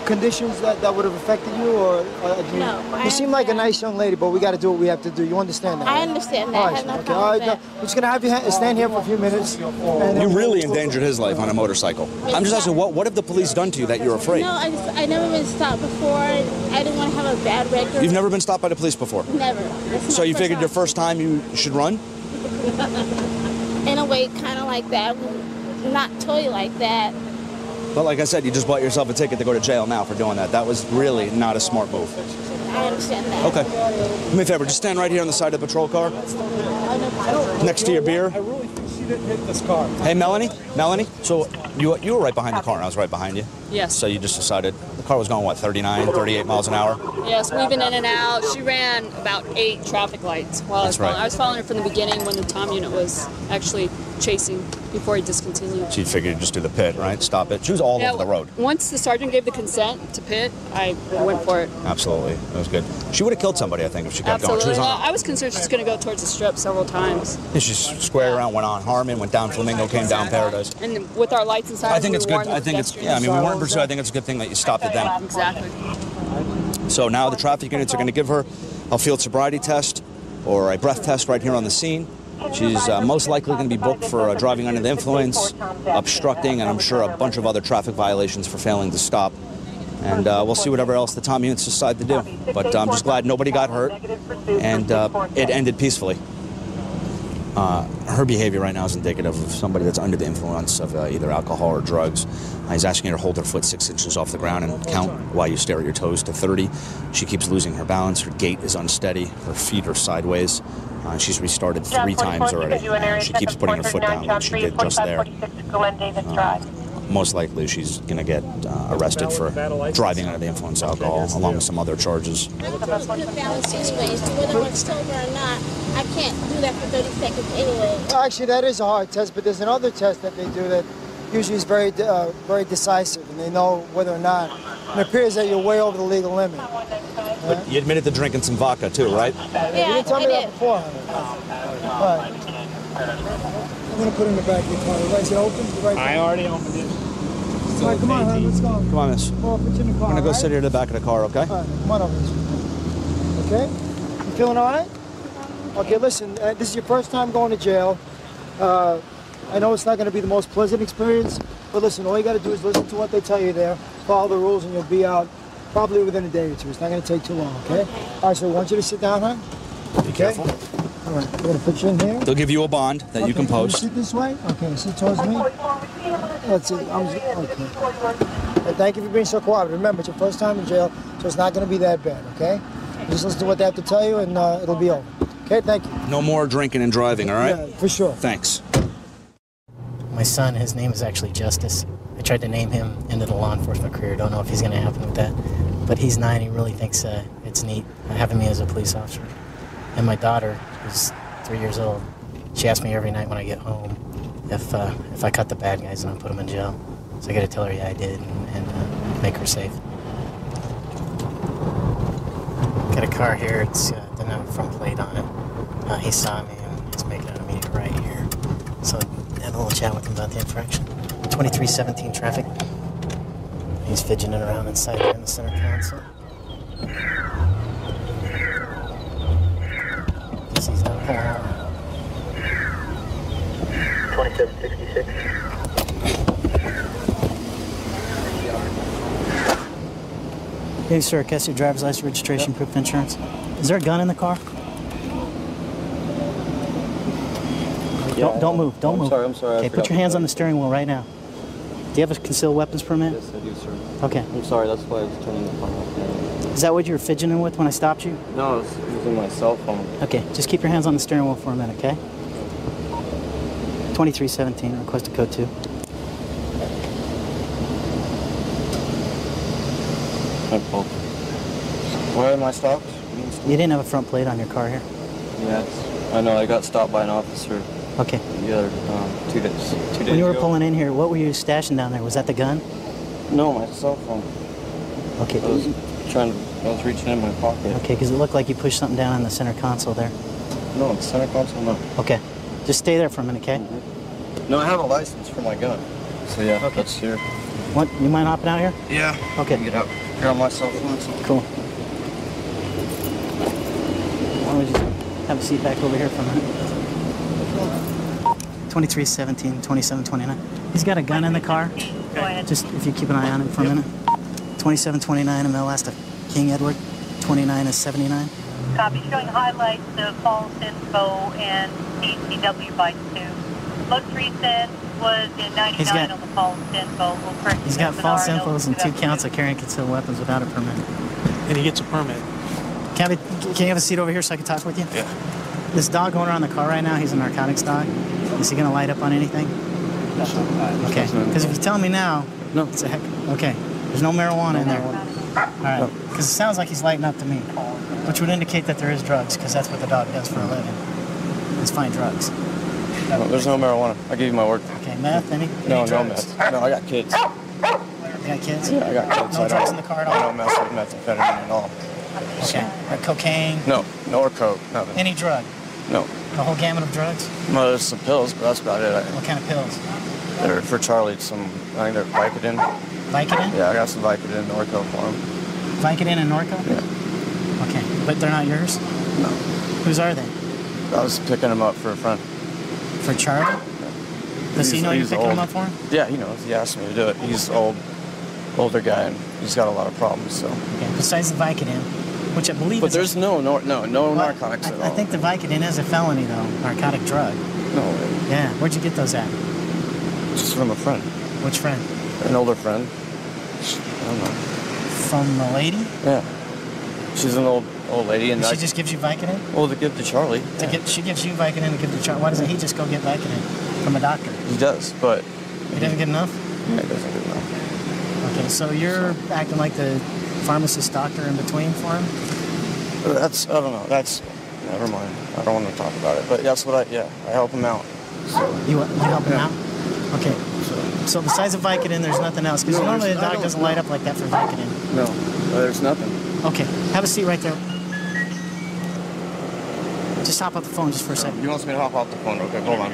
conditions that would have affected you? Or No. You seem like a nice young lady, but we got to do what we have to do. You understand that? I understand that. All I right, have no okay. problem All right, with that. we're just going to have you stand here for a few minutes. You really endangered his life on a motorcycle. I'm just asking, what have the police done to you that you're afraid? No, I never been stopped before. I didn't want to have a bad record. You've never been stopped by the police before? Never. So you figured your first time you should run? In a way, kind of like that. Not totally like that. But like I said, you just bought yourself a ticket to go to jail now for doing that. That was really not a smart move. I understand that. Okay. Do me a favor, just stand right here on the side of the patrol car. Next to your beer. I really think she didn't hit this car. Hey, Melanie? So you were right behind the car and I was right behind you? Yes. So you just decided, the car was going, what, 39, 38 miles an hour? Yes, weaving in and out. She ran about 8 traffic lights while That's right. I was following her from the beginning when the Tom unit was actually chasing before he discontinued. She figured you'd just do the pit, right? Stop it. She was all over the road. Once the sergeant gave the consent to pit, I went for it. Absolutely. That was good. She would have killed somebody, I think, if she kept Absolutely. going. She was Well, I was concerned she was going to go towards the strip several times. She squared around, went on Harmon, went down Flamingo, came down Paradise. And with our lights inside, I think it's good. I think it's, we weren't pursuing. I think it's a good thing that you stopped at them. Exactly. So now the traffic units are going to give her a field sobriety test or a breath test right here on the scene. She's most likely going to be booked for driving under the influence, obstructing, and I'm sure a bunch of other traffic violations for failing to stop. And we'll see whatever else the Tom units decide to do. But I'm just glad nobody got hurt, and it ended peacefully. Her behavior right now is indicative of somebody that's under the influence of either alcohol or drugs. He's asking her to hold her foot 6 inches off the ground and count while you stare at your toes to 30. She keeps losing her balance. Her gait is unsteady. Her feet are sideways. She's restarted 3 times already. She keeps putting her foot down, like she did just there. most likely she's going to get arrested for driving under the influence of alcohol, along with some other charges. I'm supposed to balance these ways. Whether I'm sober or not, I can't do that for 30 seconds anyway. Actually, that is a hard test, but there's another test that they do that usually is very decisive, and they know whether or not it appears that you're way over the legal limit. But you admitted to drinking some vodka too, right? You didn't tell me that before, honey. Right. I'm going to put it in the back of your car. Is it open? Right I already opened it. All right, come on, honey, let's go. Come on, miss. Come on, put you in the car. I'm going to go all sit here in the back of the car, okay? All right, come on over this. Okay? You feeling all right? Okay, listen, this is your first time going to jail. I know it's not going to be the most pleasant experience, but listen, all you got to do is listen to what they tell you there, follow the rules, and you'll be out probably within a day or two. It's not going to take too long, okay? All right, so I want you to sit down, huh? Be careful. All right, we're going to put you in here. They'll give you a bond that you can post. Sit this way? Okay, sit towards me. Let's see. Okay. Thank you for being so cooperative. Remember, it's your first time in jail, so it's not going to be that bad, okay? Just listen to what they have to tell you, and it'll be over. Okay, thank you. No more drinking and driving, all right? Yeah, for sure. Thanks. My son, his name is actually Justice. I tried to name him into the law enforcement career. Don't know if he's going to happen with that. But he's 9. He really thinks it's neat having me as a police officer. And my daughter, who's 3 years old, she asks me every night when I get home if I cut the bad guys and I put them in jail. So I got to tell her, yeah, I did, and make her safe. Got a car here. It's doesn't have a front plate on it. He saw me and he's making an immediate right here. So I had a little chat with him about the infraction. 2317 traffic. He's fidgeting around inside there in the center console. Guess he's not pulling over. 2766. Hey, sir, can I see your driver's license, registration, proof of insurance? Is there a gun in the car? Yeah. Don't move. Don't move. I'm sorry. Okay, put your hands on the steering wheel right now. Do you have a concealed weapons permit? Yes, I do, sir. Okay. I'm sorry, that's why I was turning the phone off. Is that what you were fidgeting with when I stopped you? No, I was using my cell phone. Okay, just keep your hands on the steering wheel for a minute, okay? 2317, request a code 2. Where am I stopped? You didn't have a front plate on your car here? Yes, I know. I got stopped by an officer. Okay. The other 2 days. 2 days When you were ago. pulling in here, what were you stashing down there? Was that the gun? No, my cell phone. Okay. I was reaching in my pocket. Okay, because it looked like you pushed something down on the center console there. No, the center console, no. Okay. Just stay there for a minute, okay? No, I have a license for my gun. So yeah, Okay. that's here. What? You mind hopping out here? Yeah. Okay. Get out. Here on my cell phone. So. Cool. Why don't we just have a seat back over here for a minute? 2317, 2729. He's got a gun in the car. Go ahead. Just if you keep an eye on it for a minute. 2729, and last of King Edward. 29 is 79. Copy, showing highlights of false info and ACW by 2. Most recent was in 99 on the false info. He's got false infos and 2 counts of carrying concealed weapons without a permit. And he gets a permit. Can you have a seat over here so I can talk with you? Yeah. This dog going around the car right now, he's a narcotics dog. Is he going to light up on anything? Okay, because if you tell me now, no, it's a heck. Okay, there's no marijuana in there. All right, because it sounds like he's lighting up to me, which would indicate that there is drugs, because that's what the dog does for a living. Is find drugs. No, there's no marijuana. I'll give you my word. Okay, meth? Any No drugs? meth. No, I got kids. You got kids? Yeah, I got kids. No I drugs don't, in the car at I all? don't mess with methamphetamine at all. Okay, or cocaine? No, or coke, nothing. Any drug? No. The whole gamut of drugs? Well, there's some pills, but that's about it. What kind of pills? They're for Charlie. I think they're Vicodin. Vicodin? Yeah, I got some Vicodin and Norco for him. Vicodin and Norco? Yeah. Okay, but they're not yours? No. Whose are they? I was picking them up for a friend. For Charlie? Does he know you're He's picking old. them up for him? Yeah, he knows. He asked me to do it. He's older guy, and he's got a lot of problems. So. Okay, besides the Vicodin, which I believe But is... there's no narcotics at all. I think the Vicodin is a felony, though, narcotic drug. No way. Yeah, where'd you get those at? Just from a friend. Which friend? An older friend. I don't know. From the lady? Yeah. She's an old lady, and She just gives you Vicodin? well, to give to Charlie. She gives you Vicodin to give to Charlie. Why doesn't he just go get Vicodin from a doctor? He does, but He doesn't get enough? Yeah, it doesn't do well. Okay, so you're acting like the pharmacist doctor in between for him? That's, I don't know, that's, never mind. I don't want to talk about it, but that's what I help him out. You help him out? Okay. So besides the Vicodin, there's nothing else? Because normally the dog doesn't light up like that for Vicodin. No, there's nothing. Okay, have a seat right there. Just hop off the phone just for a second. You want me to hop off the phone? Okay, hold on.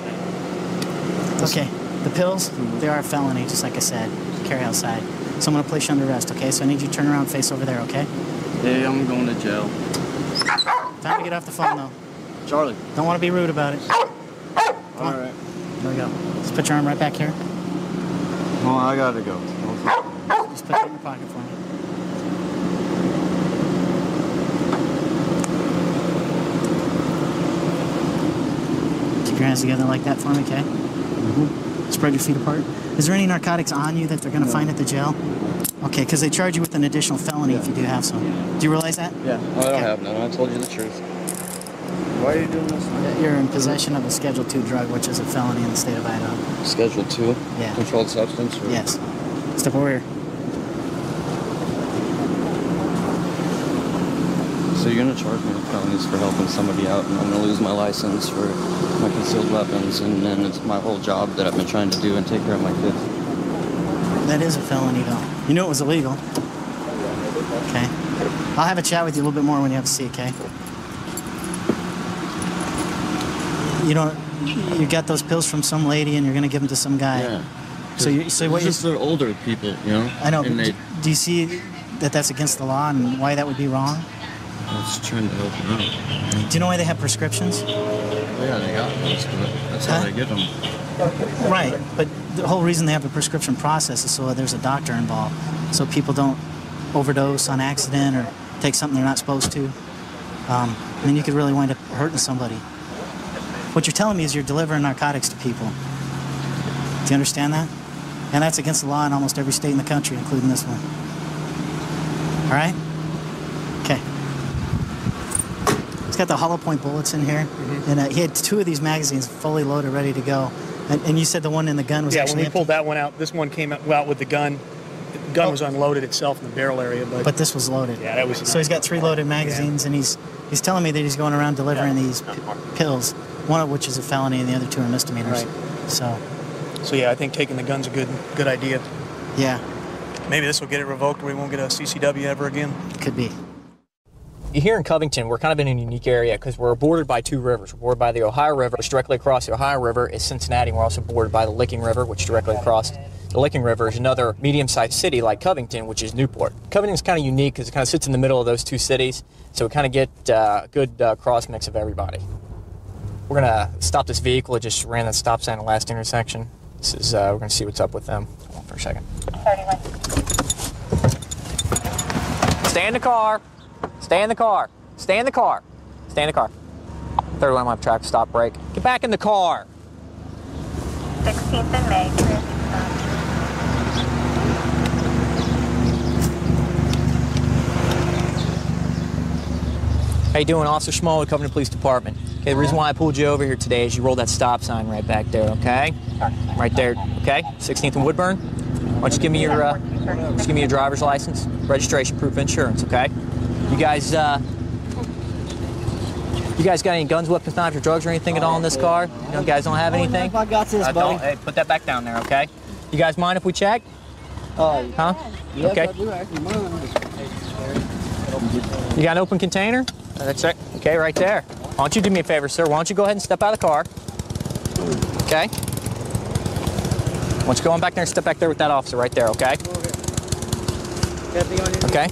Okay, the pills, they are a felony, just like I said. Carry outside. So I'm going to place you under arrest, okay? So I need you to turn around and face over there, okay? Yeah, I'm going to jail. Time to get off the phone, though. Charlie. Don't want to be rude about it. Come on. All right. Here we go. Just put your arm right back here. Oh, I gotta go. Just put it in your pocket for me. Keep your hands together like that for me, okay? Spread your feet apart. Is there any narcotics on you that they're going to find at the jail? Okay, because they charge you with an additional felony if you do have some. Do you realize that? Yeah. I don't have none. I told you the truth. Why are you doing this? You're in possession of a Schedule II drug, which is a felony in the state of Idaho. Schedule 2? Yeah. Controlled substance? Or? Yes. Step over here. So you're going to charge me with felonies for helping somebody out, and I'm going to lose my license for my concealed weapons, and then it's my whole job that I've been trying to do and take care of my kids. That is a felony, though. You knew it was illegal. Okay. I'll have a chat with you a little bit more when you have a seat, okay? You got those pills from some lady and you're going to give them to some guy. Yeah. So what just they're older people, you know? I know, and but do you see that that's against the law and why that would be wrong? I was trying to help them out. Do you know why they have prescriptions? Yeah, they got those, but that's how they get them. Right, but the whole reason they have a prescription process is so there's a doctor involved, so people don't overdose on accident or take something they're not supposed to. And then you could really wind up hurting somebody. What you're telling me is you're delivering narcotics to people. Do you understand that? And that's against the law in almost every state in the country, including this one. All right? Okay. It's got the hollow point bullets in here, and he had 2 of these magazines fully loaded, ready to go. And you said the one in the gun was actually when we pulled that one out, this one came out with the gun. The gun was unloaded itself in the barrel area, but this was loaded. Yeah, that was. So he's got 3 loaded magazines, and he's telling me that he's going around delivering these pills, one of which is a felony, and the other 2 are misdemeanors. Right. So yeah, I think taking the gun's a good idea. Yeah. Maybe this will get it revoked, or we won't get a CCW ever again. Could be. Here in Covington, we're kind of in a unique area because we're bordered by 2 rivers. We're bordered by the Ohio River, which directly across the Ohio River is Cincinnati. We're also bordered by the Licking River, which directly across the Licking River is another medium-sized city like Covington, which is Newport. Covington's kind of unique because it kind of sits in the middle of those 2 cities, so we kind of get a good cross-mix of everybody. We're going to stop this vehicle. It just ran that stop sign at the last intersection. This is, we're going to see what's up with them. Hold on for a second. 31. Stay in the car. Stay in the car. Stay in the car. Stay in the car. 31 left traffic stop brake. Get back in the car. 16th and May. How you doing, Officer Schmoll with Covington Police Department? Okay, the reason why I pulled you over here today is you rolled that stop sign right back there, okay? Right there, okay? 16th and Woodburn. Why don't you give me your driver's license, registration, proof of insurance, okay? You guys got any guns, weapons, knives, or drugs, or anything at all in this car? You guys don't have anything? If I got this, buddy. Hey, put that back down there, okay? You guys mind if we check? Huh? Yes, Okay. I do actually mind. You got an open container? That's it. Okay, right there. Why don't you do me a favor, sir? Why don't you go ahead and step out of the car? Okay. Why don't you go on back there and step back there with that officer right there, okay? Okay.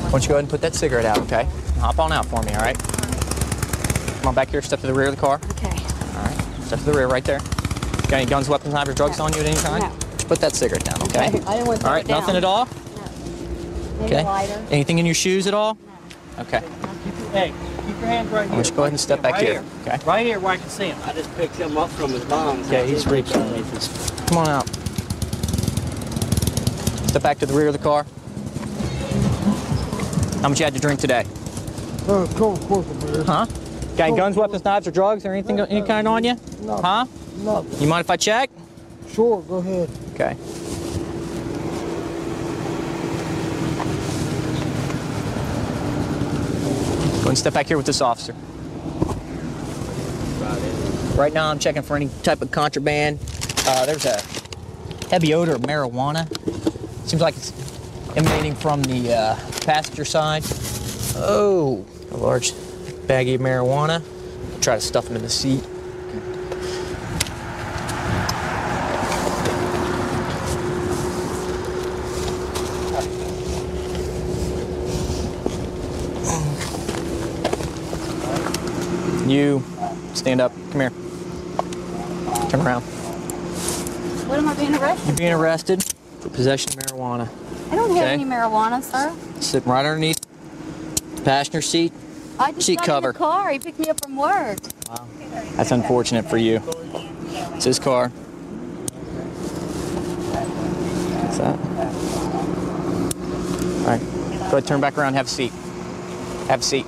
Why don't you go ahead and put that cigarette out, okay? Hop on out for me, all right? Come on back here, step to the rear of the car. Okay. All right, step to the rear right there. Got any guns, weapons, knives, or drugs on you at any time? No. Just put that cigarette down, okay? I didn't want to All right, put it down. nothing at all? Maybe Okay. a lighter. Anything in your shoes at all? Okay. Hey, keep your hands right Why don't you go ahead and step back here, okay? Right here where I can see him. I just picked him up from his mom's. Okay, he's reaching underneath his... Come on out. Step back to the rear of the car. How much you had to drink today? Cold, beer. Huh? Got any guns, weapons, knives, or drugs, or anything, any kind on you? No. Huh? No. You mind if I check? Sure, go ahead. Okay. Go ahead and step back here with this officer. Right now I'm checking for any type of contraband. There's a heavy odor of marijuana. Seems like it's emanating from the passenger side. Oh, a large baggie of marijuana. I'll try to stuff it in the seat. You stand up. Come here. Turn around. What am I being arrested? You're being arrested for possession of marijuana. I don't have Okay. any marijuana, sir. Sitting right underneath the passenger seat. I just Seat got cover. in the car. He picked me up from work. Wow. That's unfortunate for you. It's his car. What's that? All right. Go ahead, turn back around. Have a seat. Have a seat.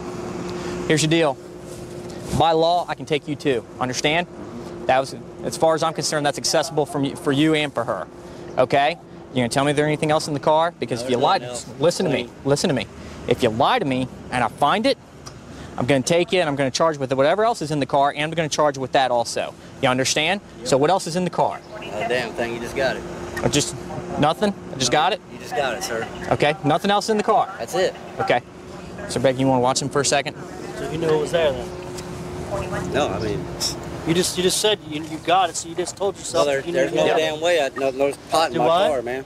Here's your deal. By law, I can take you too. Understand? That was, as far as I'm concerned, that's accessible for you and for her. Okay? You gonna tell me there's anything else in the car? Because if you lie, listen to me. Listen to me. If you lie to me and I find it, I'm gonna take it and I'm gonna charge with it whatever else is in the car, and I'm gonna charge with that also. You understand? Yep. So what else is in the car? Damn thing, you just got it. Just nothing? I just got it? You just got it, sir. Okay. Nothing else in the car? That's it. Okay. So Becky, you wanna watch him for a second? So you knew it was there then? No, I mean, You just said you got it, so you just told yourself. well, there's no damn way there's pot in Do my what? car, man.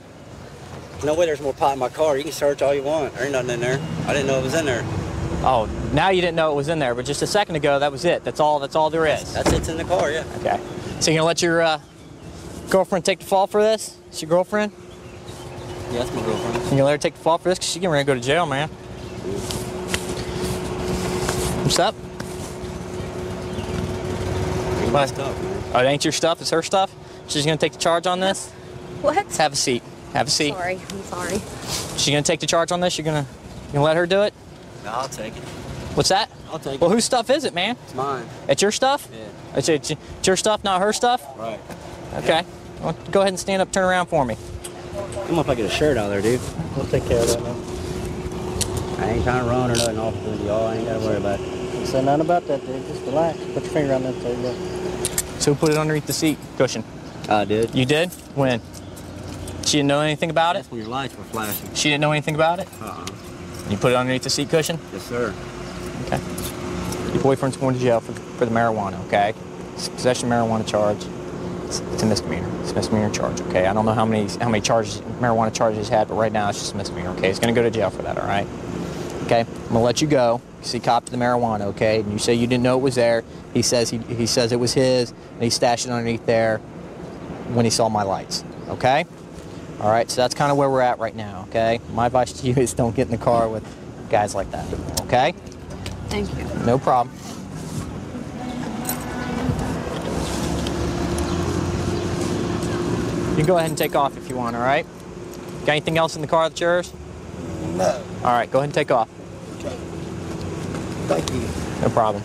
There's no way there's more pot in my car. You can search all you want. There ain't nothing in there. I didn't know it was in there. Oh, now you didn't know it was in there, but just a second ago, that was it. That's all there is. That's it's in the car, yeah. Okay. So you're gonna let your girlfriend take the fall for this? It's your girlfriend? Yeah, that's my girlfriend. You gonna let her take the fall for this? Because she's getting ready to go to jail, man. What's up? Ain't my stuff, man. Oh, it ain't your stuff, it's her stuff? She's gonna take the charge on this? What? Have a seat. Have a seat. Sorry, I'm sorry. She's gonna take the charge on this? You gonna let her do it? No, I'll take it. What's that? I'll take it. Well, whose stuff is it, man? It's mine. It's your stuff? Yeah. It's your stuff, not her stuff? Right. Okay. Well, go ahead and stand up, turn around for me. Come on if I get a shirt out there, dude. We'll take care of that, man. I ain't trying to run or nothing off with y'all. I ain't got to worry about it. Don't say nothing about that, dude. Just relax. Put your finger on that table. So who put it underneath the seat cushion? I did. You did? When? She didn't know anything about it? That's when your lights were flashing. She didn't know anything about it? Uh-uh. You put it underneath the seat cushion? Yes, sir. Okay. Your boyfriend's going to jail for the marijuana, okay? It's a possession of marijuana charge. It's a misdemeanor. It's a misdemeanor charge, okay? I don't know how many charges, marijuana charges he's had, but right now it's just a misdemeanor, okay? He's going to go to jail for that, all right? Okay? I'm going to let you go. You see, cop to the marijuana, okay? And you say you didn't know it was there. He says he says it was his, and he stashed it underneath there when he saw my lights, okay? All right, so that's kind of where we're at right now, okay? My advice to you is don't get in the car with guys like that, okay? Thank you. No problem. You can go ahead and take off if you want, all right? Got anything else in the car that's yours? No. All right, go ahead and take off. Okay. Thank you. No problem.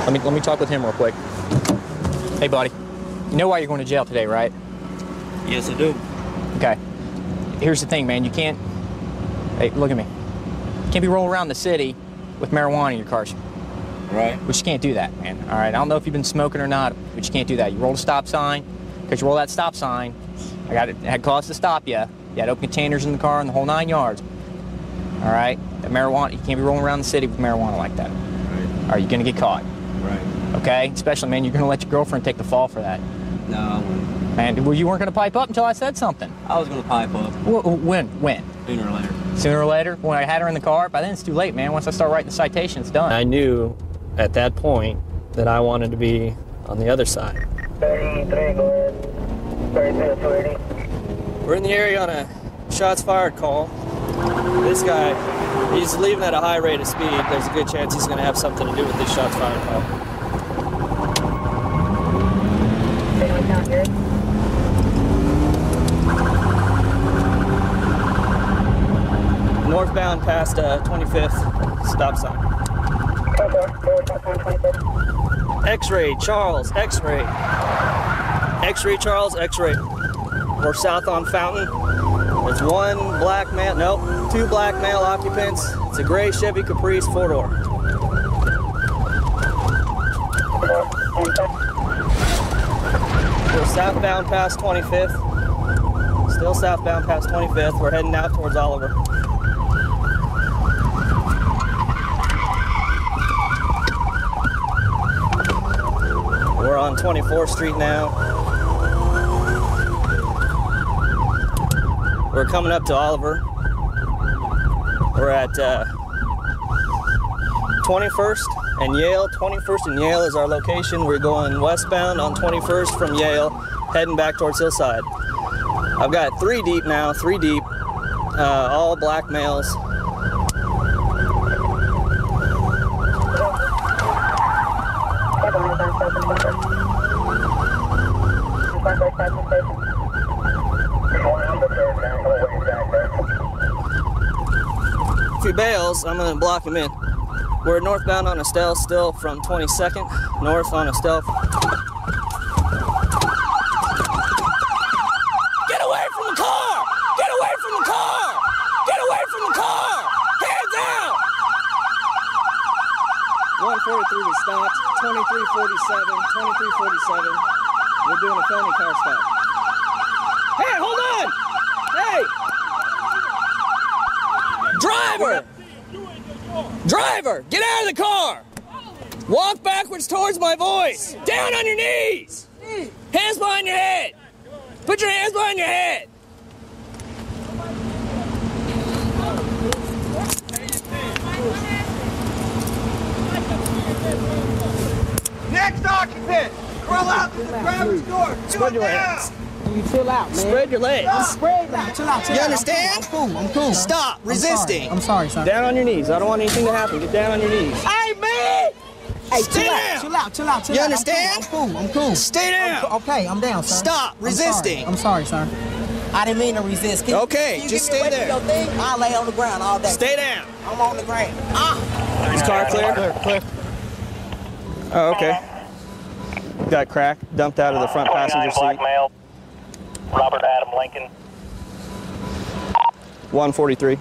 Let me talk with him real quick. Hey, buddy. You know why you're going to jail today, right? Yes, I do. Okay. Here's the thing, man. You can't... Hey, look at me. You can't be rolling around the city with marijuana in your car. Right. But you can't do that, man. All right? I don't know if you've been smoking or not, but you can't do that. You roll a stop sign. Because you roll that stop sign, I had cause to stop you. You had open containers in the car and the whole 9 yards. All right? That marijuana, you can't be rolling around the city with marijuana like that. Right. Or you're going to get caught. Right. Okay? Especially, man, you're going to let your girlfriend take the fall for that. No, I wouldn't. Man, well, you weren't going to pipe up until I said something. I was going to pipe up. When? Sooner or later. Sooner or later? When I had her in the car? By then it's too late, man. Once I start writing the citation, it's done. I knew at that point that I wanted to be on the other side. 33, go ahead. 32, 280. We're in the area on a shots fired call. This guy, he's leaving at a high rate of speed. There's a good chance he's going to have something to do with this shots fired call. Northbound past 25th. stop sign. X-ray, Charles, X-ray. X-ray, Charles, X-ray. We're south on Fountain. There's one black male, nope, 2 black male occupants. It's a gray Chevy Caprice 4-door. We're southbound past 25th. Still southbound past 25th. We're heading out towards Oliver. We're on 24th Street now. We're coming up to Oliver. We're at 21st and Yale. 21st and Yale is our location. We're going westbound on 21st from Yale, heading back towards Hillside. I've got 3 deep now, 3 deep, all black males. If he bails, I'm gonna block him in. We're northbound on Estelle still from 22nd, north on Estelle. Get away from the car! Get away from the car! Get away from the car! Hands out! 143 we stopped, 2347, 2347. We're doing a felony car stop. Hey, hold on! Hey! Driver! Driver, get out of the car! Walk backwards towards my voice! Down on your knees! Hands behind your head! Put your hands behind your head! Next occupant! Crawl out to the driver's door! Spread your legs. You chill out, man. Spread your legs. Spread out. Chill out. You understand? I'm cool. Stop resisting. I'm sorry, son. Down on your knees. I don't want anything to happen. Get down on your knees. Hey, man! Hey, Stay down. Chill out. You understand? I'm cool. Stay down. Okay, I'm down, sir. Stop resisting. I'm sorry, sir. I didn't mean to resist. Okay, just stay there. I'll lay on the ground all day. Stay down. I'm on the ground. Is car clear? Clear. Oh, okay. Got crack dumped out of the front passenger seat. Male, Robert Adam Lincoln. 143.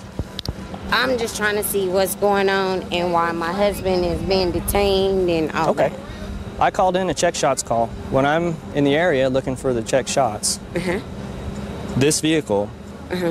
I'm just trying to see what's going on and why my husband is being detained and all that. I called in a check shots call. When I'm in the area looking for the check shots, this vehicle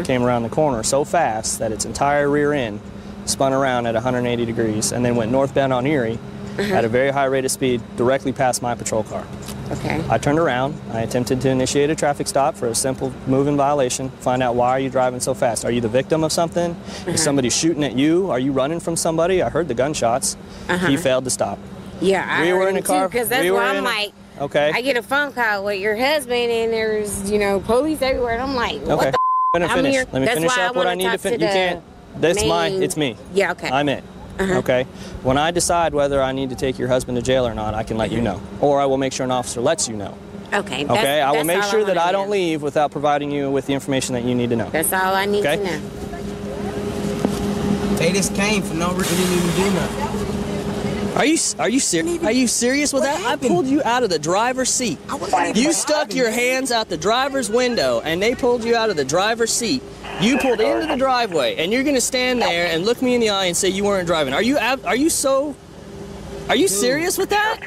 came around the corner so fast that its entire rear end spun around at 180 degrees and then went northbound on Erie at a very high rate of speed directly past my patrol car. Okay. I turned around. I attempted to initiate a traffic stop for a simple moving violation. Find out why are you driving so fast? Are you the victim of something? Is somebody shooting at you? Are you running from somebody? I heard the gunshots. He failed to stop. Yeah, I We were heard in a him car. because that's we why were I'm in a- like, Okay. I get a phone call with your husband and there's, police everywhere. And I'm like, what Okay. the Let me I'm finish. here- Let me that's finish why up what I wanna need to talk finish. to You can't. That's main- it's me. Yeah, okay. I'm it. Okay. When I decide whether I need to take your husband to jail or not, I can let you know, or I will make sure an officer lets you know. Okay. Okay. I will make sure that I wanna don't leave without providing you with the information that you need to know. That's all I need Okay. to know. They just came for no reason. Didn't even do nothing. Are you serious? Are you serious with that? I pulled you out of the driver's seat. You stuck your hands out the driver's window, and they pulled you out of the driver's seat. You pulled into the driveway, and you're gonna stand there and look me in the eye and say you weren't driving. Are you serious with that?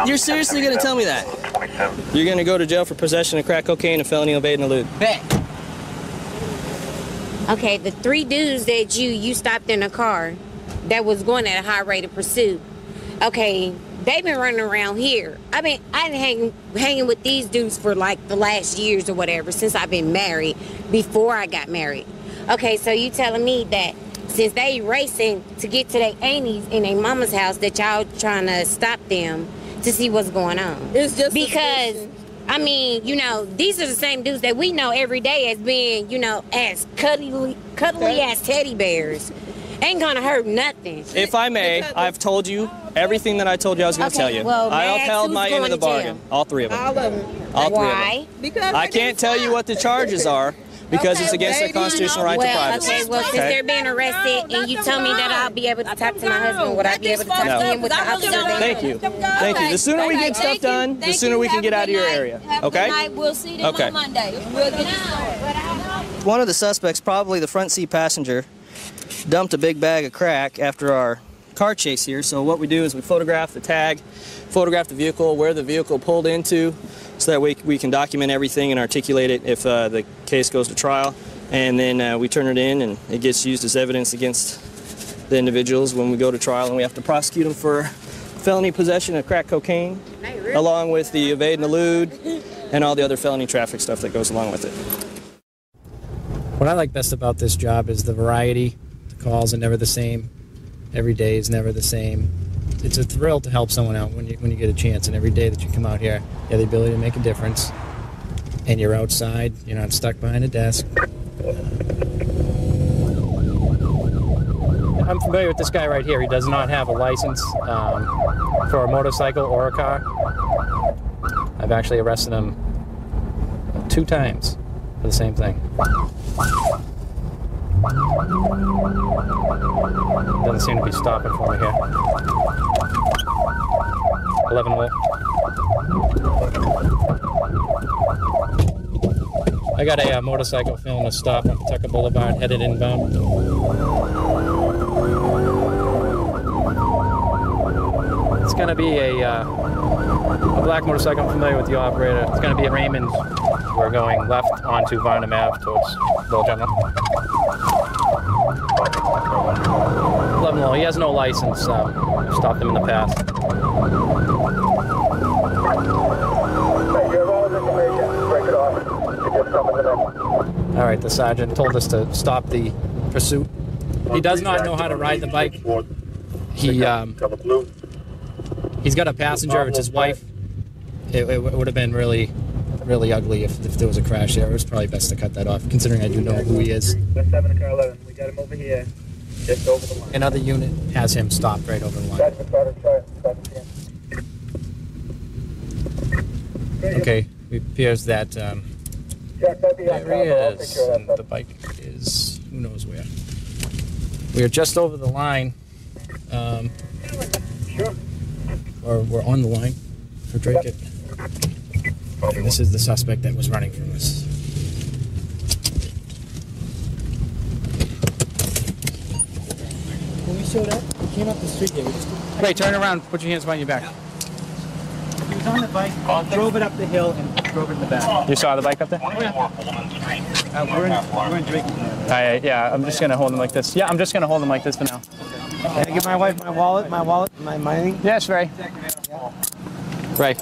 You're seriously gonna tell me that? You're gonna go to jail for possession of crack cocaine and felony evading and elude. Bet. Okay, the 3 dudes that you stopped in a car that was going at a high rate of pursuit. Okay, they've been running around here. I've been hanging with these dudes for like the last years or whatever since I've been married, before I got married. Okay, so you telling me that since they racing to get to their aunties in their mama's house that y'all trying to stop them to see what's going on? It's just because I mean, these are the same dudes that we know every day as being, as cuddly as teddy bears. Ain't gonna hurt nothing. If I may, I've told you everything that I told you I was going to tell you. Well, I Max, upheld who's my end of the going to bargain. jail? All 3 of them. All of them. All 3 Why? of them. Because I can't tell you what the charges are, because it's against their constitutional right to privacy. Okay, well, since they're being arrested and you tell me that I'll be able to talk to my husband, would I be able to talk to him with the officer there? Thank you. Thank you. The sooner we get stuff done, the sooner we can get out of your area. Okay? We'll see them on Monday. We'll get you started. One of the suspects, probably the front seat passenger, dumped a big bag of crack after our car chase here. So what we do is we photograph the tag, photograph the vehicle, where the vehicle pulled into, so that we can document everything and articulate it if the case goes to trial. And then we turn it in, and it gets used as evidence against the individuals when we go to trial, and we have to prosecute them for felony possession of crack cocaine, along with the evade and elude and all the other felony traffic stuff that goes along with it. What I like best about this job is the variety. The calls are never the same. Every day is never the same. It's a thrill to help someone out when you get a chance, and every day that you come out here, you have the ability to make a difference. And you're outside, you're not stuck behind a desk. I'm familiar with this guy right here. He does not have a license for a motorcycle or a car. I've actually arrested him 2 times for the same thing. Doesn't seem to be stopping for me here. 11 hole. I got a motorcycle filling a stop on Pawtucket Boulevard, headed inbound. It's going to be a black motorcycle. I'm familiar with the operator. It's going to be a Raymond. We're going left onto Varnum Ave towards Bill General. 11 low. He has no license. I've stopped him in the past. All right, the sergeant told us to stop the pursuit. He does not know how to ride the bike. He's got a passenger. It's his wife. It would have been really ugly if there was a crash there. It was probably best to cut that off, considering I do know who he is. 7 car 11. We got him over here, just over the line. Another unit has him stopped right over the line. Okay, it appears that there he is, and the bike is who knows where. We are just over the line, or we're on the line for Drake. And this is the suspect that was running from us. When we showed up, we came up the street there. Wait, turn around. Put your hands behind your back. He was on the bike, drove it up the hill, and drove it in the back. You saw the bike up there? We're in Drake. Yeah, I'm just going to hold him like this. Yeah, I'm just going to hold him like this for now. Can I give my wife my wallet, my money? Yes, Ray. Ray.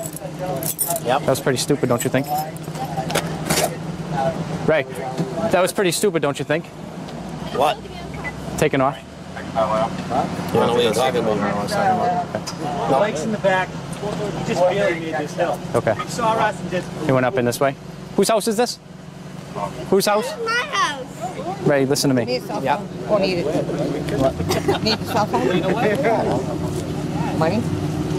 Yep. That was pretty stupid, don't you think? Ray, that was pretty stupid, don't you think? What? Taking off. I don't know what you're talking about. The bike's in the back. He just barely made this hill. Okay. He saw us and just... He went up in this way. Whose house is this? Whose house? My house. Ray, listen to me. Yeah. Or need it. Need the cell phone? Money?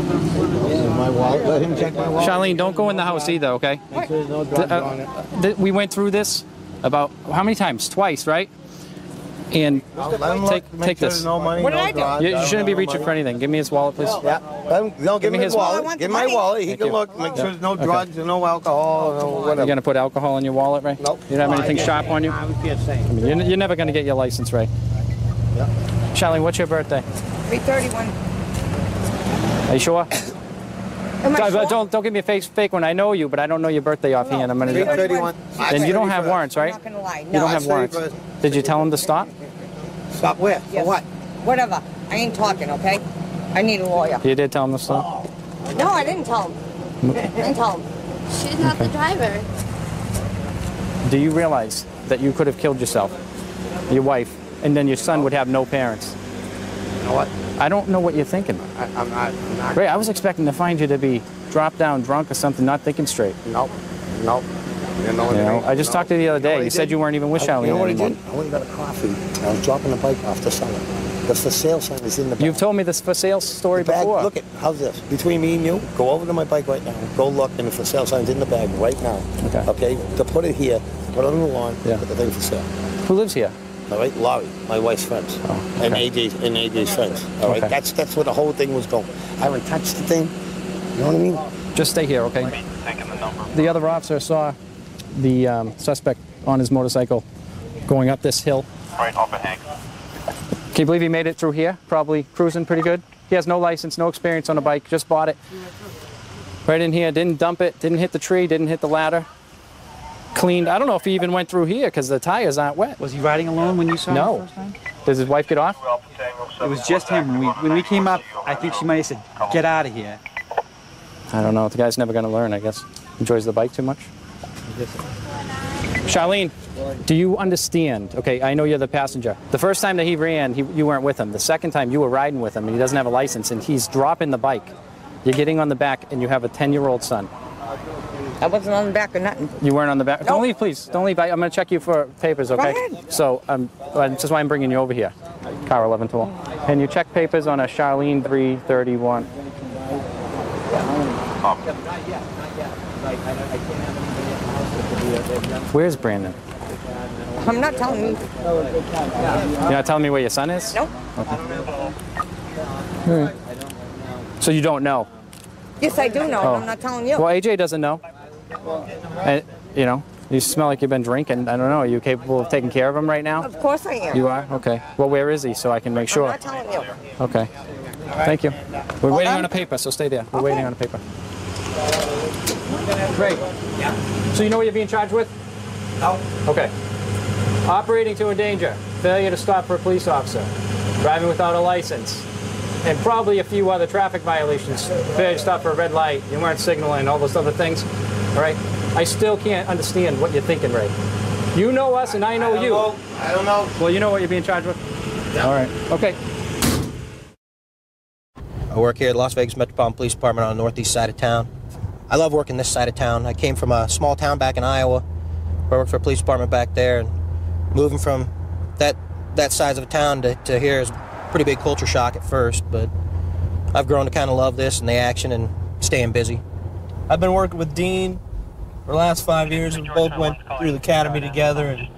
My wallet. Let him check my wallet. Charlene, don't go in the house either, okay? There's no drugs on it. We went through this about how many times? Twice, right? And take this. No money, What did I do? You shouldn't be reaching for anything. Give me his wallet, please. Yeah. Give me his wallet. Give my wallet. He Thank can you. look. Make sure there's no drugs and no alcohol. No whatever. You're going to put alcohol in your wallet, Ray? Nope. You don't have anything sharp on you? I can't say. I mean, you're never going to get your license, Ray. Yeah. Charlene, what's your birthday? 331. Are you sure? Am I sure? Don't give me a fake one. I know you, but I don't know your birthday offhand. I'm going to. 331. Then you don't have warrants, right? I'm not going to lie. You No. don't have warrants. Did you tell him to stop? Stop where? Yes. For what? Whatever. I ain't talking, okay? I need a lawyer. You did tell him to stop? No, I didn't tell him. I didn't tell him. She's not the driver. Do you realize that you could have killed yourself, your wife, and then your son would have no parents? You know what? I don't know what you're thinking. I'm not. Ray, I was expecting to find you to be dropped down drunk or something, not thinking straight. Nope. Nope. You know, I just talked to you the other day. You said you weren't even with Charlene You know what anymore. I did? I went and got a coffee. I was dropping the bike off to sell it. The for sale sign is in the bag. You've told me this for sale story The bag, before. look at, how's this? Between me and you, go over to my bike right now. Go look, and the for sale sign's in the bag right now. Okay? To put it here, put it on the lawn, put the thing for sale. Who lives here? All right, Laurie, my wife's friends, and AJ's friends. All right, that's where the whole thing was going. I haven't touched the thing. You know what I mean? Just stay here, okay? The other officer saw the suspect on his motorcycle going up this hill. Right off of Hank. Can you believe he made it through here? Probably cruising pretty good. He has no license, no experience on a bike, just bought it. Right in here, didn't dump it, didn't hit the tree, didn't hit the ladder. Cleaned. I don't know if he even went through here because the tires aren't wet. Was he riding alone when you saw him the first time? Does his wife get off? It was just him. When we came up, I think she might have said, "Get out of here." I don't know. The guy's never going to learn, I guess. Enjoys the bike too much. Charlene, do you understand? Okay, I know you're the passenger. The first time that he ran, you weren't with him. The second time, you were riding with him, and he doesn't have a license, and he's dropping the bike. You're getting on the back, and you have a 10-year-old son. I wasn't on the back or nothing. You weren't on the back? Nope. Don't leave, please. Don't leave. I'm going to check you for papers, okay? Go ahead. So, that's why I'm bringing you over here. Car 1112. And you check papers on a Charlene 331. Where's Brandon? I'm not telling you. You're not telling me where your son is? Nope. Okay. So you don't know? Yes, I do know. Oh. I'm not telling you. Well, AJ doesn't know. And, you know, you smell like you've been drinking. I don't know. Are you capable of taking care of him right now? Of course I am. You are? Okay. Well, where is he so I can make sure? I'm not telling you. Okay. Thank you. We're waiting on a paper, so stay there. We're waiting on a paper. Great. So you know what you're being charged with? No. Okay. Operating to endanger, failure to stop for a police officer, driving without a license, and probably a few other traffic violations. Failure to stop for a red light, you weren't signaling, all those other things. All right? I still can't understand what you're thinking, Ray. You know us and I know you. I don't know. Well, you know what you're being charged with? All right. Okay. I work here at Las Vegas Metropolitan Police Department on the northeast side of town. I love working this side of town. I came from a small town back in Iowa, where I worked for a police department back there, and moving from that size of a town to here is a pretty big culture shock at first, but I've grown to kind of love this and the action and staying busy. I've been working with Dean for the last 5 years. We both went through the academy together and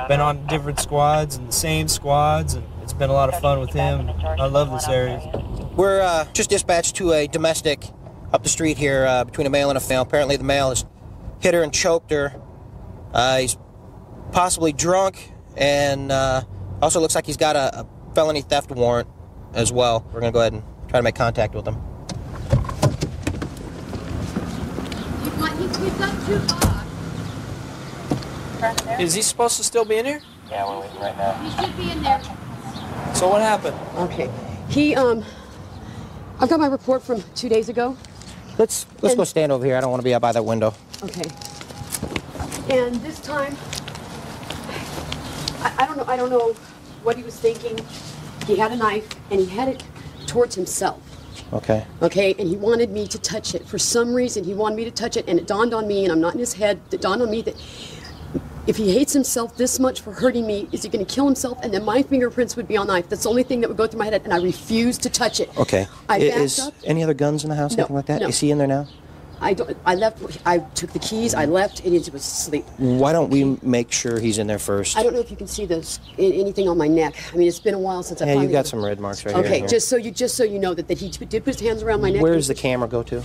been on different squads and the same squads, and it's been a lot of fun with him. I love this area. We're just dispatched to a domestic up the street here between a male and a female. Apparently the male has hit her and choked her. He's possibly drunk, and also looks like he's got a felony theft warrant as well. We're going to go ahead and try to make contact with him. Is he supposed to still be in here? Yeah, we're waiting right now. He should be in there. So what happened? Okay. I've got my report from 2 days ago. Let's go stand over here. I don't want to be out by that window. Okay. And this time, I don't know what he was thinking. He had a knife and he had it towards himself. Okay. Okay, and he wanted me to touch it. For some reason, he wanted me to touch it, and it dawned on me, and I'm not in his head, it dawned on me that if he hates himself this much for hurting me, is he going to kill himself? And then my fingerprints would be on the knife. That's the only thing that would go through my head, and I refused to touch it. Okay. I backed Is up. any other guns in the house, No, anything like that? no. Is he in there now? I took the keys, I left, and he was asleep. Why don't we make sure he's in there first? I don't know if you can see anything on my neck. I mean, it's been a while since I Yeah, finally... you got some red marks right here. Okay, Here. just so you know that he did put his hands around my neck. Where does the camera go to?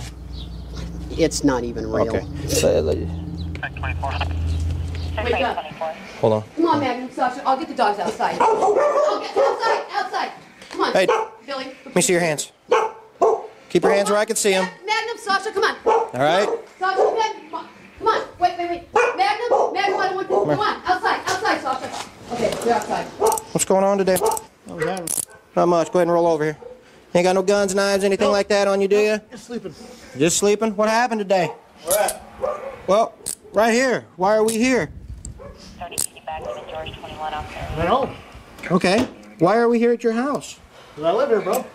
It's not even real. Okay. Wake up. Hold on. Come on, Magnum, Sasha. I'll get the dogs outside. I'll get outside. Come on. Hey, Billy. let me see your hands. Keep your hands where I can see them. Magnum, Sasha, come on. All right. Sasha, come on. Wait. Magnum, I don't want to. Come on, outside, Sasha. Okay, you're outside. What's going on today? Not much. Go ahead and roll over here. Ain't got no guns, knives, anything like that on you, do you? Just sleeping. Just sleeping? What happened today? Where at? Well, right here. Why are we here? At home. Okay. Why are we here at your house? 'Cause I live here, bro.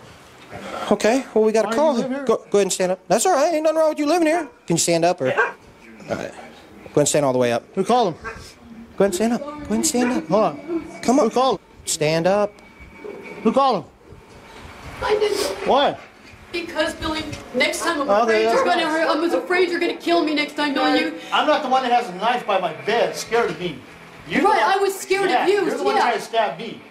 Okay. Well, we got Why a do call. you live here? Go ahead and stand up. That's all right. Ain't nothing wrong with you living here. Can you stand up or? All right. Go ahead and stand all the way up. Who called him? Go ahead and stand up. Go ahead and stand up. Hold on. Come on. Who called him? Stand up. Who called him? I did. Why? Because, Billy, next time I'm Okay, afraid that's you're gonna fine. hurt. I was afraid you're gonna kill me next time, Billy. I'm not the one that has a knife by my bed, scared of me. You're Right, the one- I was scared yeah, of you. You're the one Yeah. trying to stab me.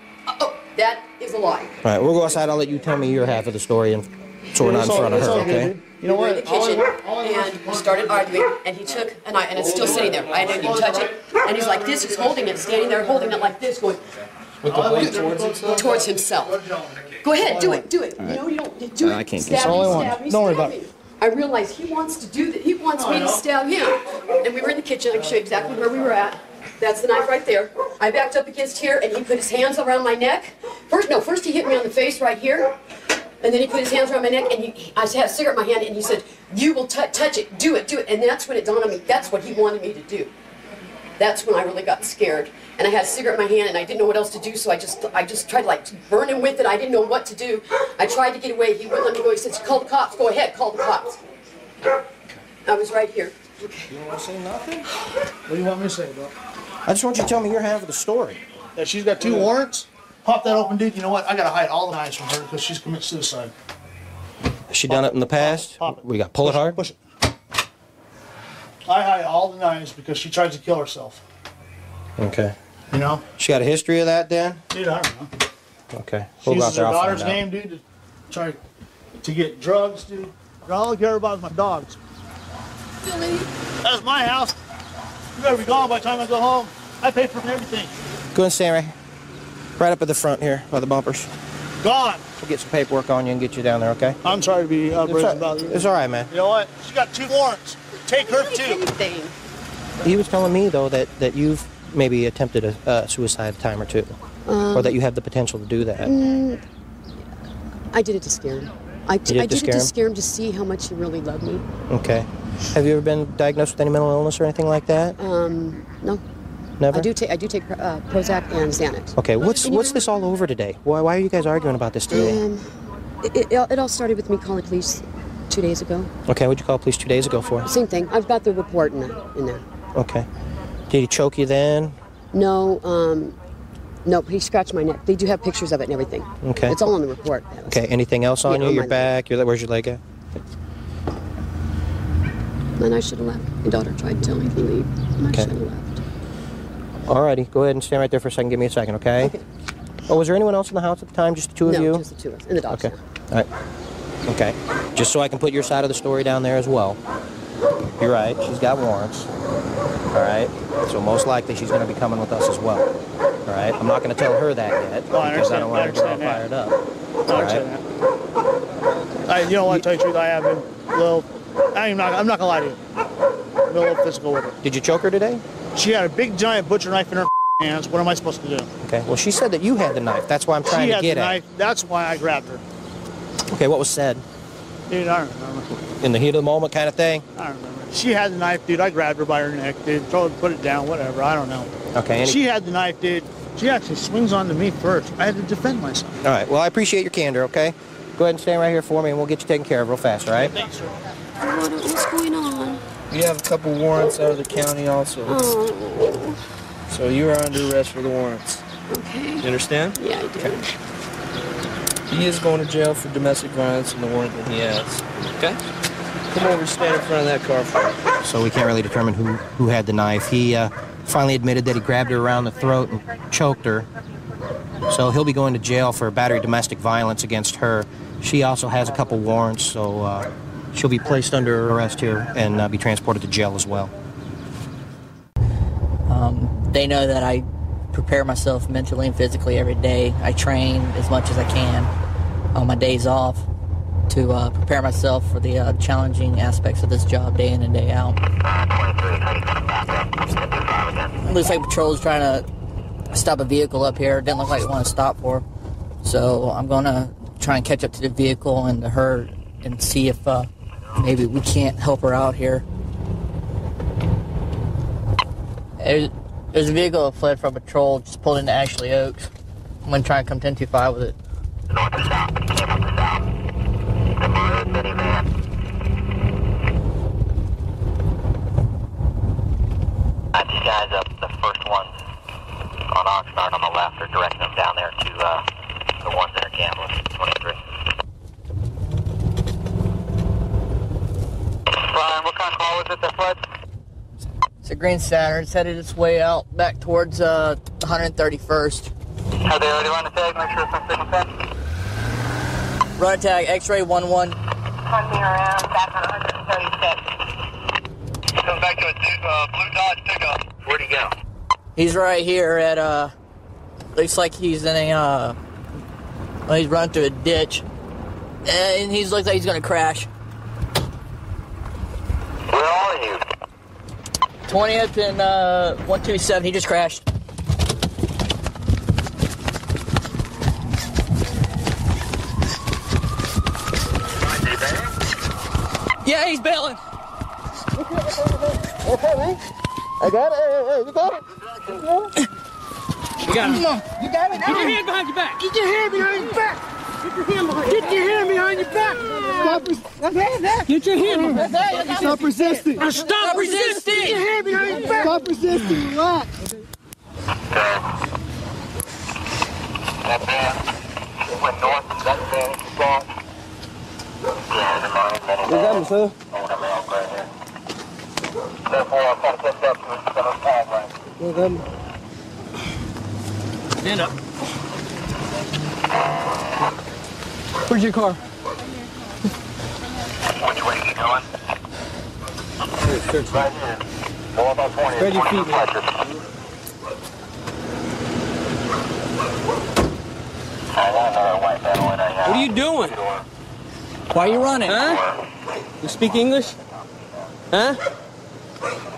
Oh, that is a lie. All right, we'll go outside. I'll let you tell me your half of the story, and so we're not in front of her, okay? You know We were in what? the kitchen, and we started arguing, and he took a knife, and it's still sitting there. I didn't even touch it. And he's like this, he's holding it, standing there, holding it like this, going With the blade towards himself? towards himself. Go ahead, do it, do it. You know, you don't do it. I can't Stab get me, all I want. stab me, Don't worry stab about me. I realized he wants to do that. He wants me to stab him. And we were in the kitchen. I can show you exactly where we were at. That's the knife right there. I backed up against here, and he put his hands around my neck. First he hit me on the face right here, and then he put his hands around my neck, and I had a cigarette in my hand, and he said, "You will touch it, do it, do it." And that's when it dawned on me. That's what he wanted me to do. That's when I really got scared. And I had a cigarette in my hand, and I didn't know what else to do, so I just tried to like burn him with it. I didn't know what to do. I tried to get away. He wouldn't let me go. He said, "Call the cops. Go ahead, call the cops." I was right here. You don't want to say nothing? What do you want me to say, bro? I just want you to tell me your half of the story. That she's got 2 warrants? Pop that open, dude. You know what? I gotta hide all the knives from her because she's committed suicide. Has she done it in the past? We got pull it hard? Push it. I hide all the knives because she tries to kill herself. Okay. You know? She got a history of that, Dan? Dude, I don't know. Okay. She We'll go out uses her there, I'll find daughter's out. name, dude, to try to get drugs, dude. All I care about is my dogs. Billy. That's my house. You better be gone by the time I go home. I pay for everything. Go and stand right up at the front here by the bumpers. Gone. We'll get some paperwork on you and get you down there, okay? I'm sorry to be outrageous It's all- about you. it's all right, man. You know what? She's got 2 warrants. Take her too. Anything. He was telling me, though, that you've maybe attempted a suicide a time or two. Or that you have the potential to do that. I did it to scare him. I did it to scare him to see how much he really loved me. Okay. Have you ever been diagnosed with any mental illness or anything like that? No. Never? I do take Prozac and Xanax. Okay, what's this all over today? Why are you guys arguing about this today? It all started with me calling police 2 days ago. Okay, what'd you call police 2 days ago for? Same thing. I've got the report in there. Okay. Did he choke you then? No, no, he scratched my neck. They do have pictures of it and everything. Okay. It's all in the report. Okay, anything else on you? on Your my back? Where's your leg at? And I should have left. My daughter tried to tell me to leave, and I Okay. should have left. Alrighty, go ahead and stand right there for a second. Give me a second, okay? Okay. Oh, was there anyone else in the house at the time? Just the two of you? No, just the 2 of us, and the dogs. Okay. All right. Okay. Just so I can put your side of the story down there as well. You're right. She's got warrants. All right. So most likely she's going to be coming with us as well. All right. I'm not going to tell her that yet because I don't want her to get all fired up. All right. You know what? To tell you the truth, I have been a little. I'm not gonna lie to you. I'm a little physical with her. Did you choke her today? She had a big giant butcher knife in her hands. What am I supposed to do? Okay. Well, she said that you had the knife. That's why I'm trying She to had get the at. knife. That's why I grabbed her. Okay. What was said? Dude, I don't remember. In the heat of the moment, kind of thing. I don't remember. She had the knife, dude. I grabbed her by her neck, dude. Told her to put it down, whatever. I don't know. Okay. She had the knife, dude. She actually swings onto me first. I had to defend myself. All right. Well, I appreciate your candor. Okay. Go ahead and stand right here for me, and we'll get you taken care of real fast. All right. Thanks, sir. What's going on? We have a couple warrants out of the county also. Oh. So you are under arrest for the warrants. Okay. You understand? Yeah, I do. He is going to jail for domestic violence and the warrant that he has. Okay? Come over and stand in front of that car for me. So we can't really determine who had the knife. He finally admitted that he grabbed her around the throat and choked her. So he'll be going to jail for battery domestic violence against her. She also has a couple warrants, so she'll be placed under arrest here and be transported to jail as well. They know that I prepare myself mentally and physically every day. I train as much as I can on my days off to prepare myself for the challenging aspects of this job day in and day out. Looks like patrol's trying to stop a vehicle up here. Didn't look like it wanted to stop for. So I'm going to try and catch up to the vehicle and to her and see if maybe we can't help her out here. There's a vehicle that fled from patrol, just pulled into Ashley Oaks. I'm going to try and come 10-25 with it. These guys up, the first ones on Oxnard on the left are directing them down there to The ones that are gambling, 23. Brian, what kind of car was it that fled? It's a green Saturn. It's headed its way out back towards 131st. Have they already run the tag? Make sure it's on signal 10. Run a tag, X-ray 11. Hunting around, back on 136. Comes back to a blue Dodge pickup. Where'd he go? He's right here at, looks like he's in a, well, he's running through a ditch. And he looks like he's going to crash. Where are you? 20th and 127, he just crashed. Yeah, he's bailing. Okay, man. I got it. Hey, you got it? You got him. Come on. You got it? Get your hand behind your back. Get your hand behind your back. Get your hand behind your back. Get your hand behind your back. Stop resisting. Stop resisting. Get your hand behind your back. Stop resisting. Relax. That man went north. That man is gone. You got him, sir. Therefore, I'll try to catch up to him. He's on the tag line. You got him. Stand up. Where's your car? Which way are you going? Right here. Go about 20. Spread your feet, man. What are you doing? Why are you running? Huh? You speak English? Huh?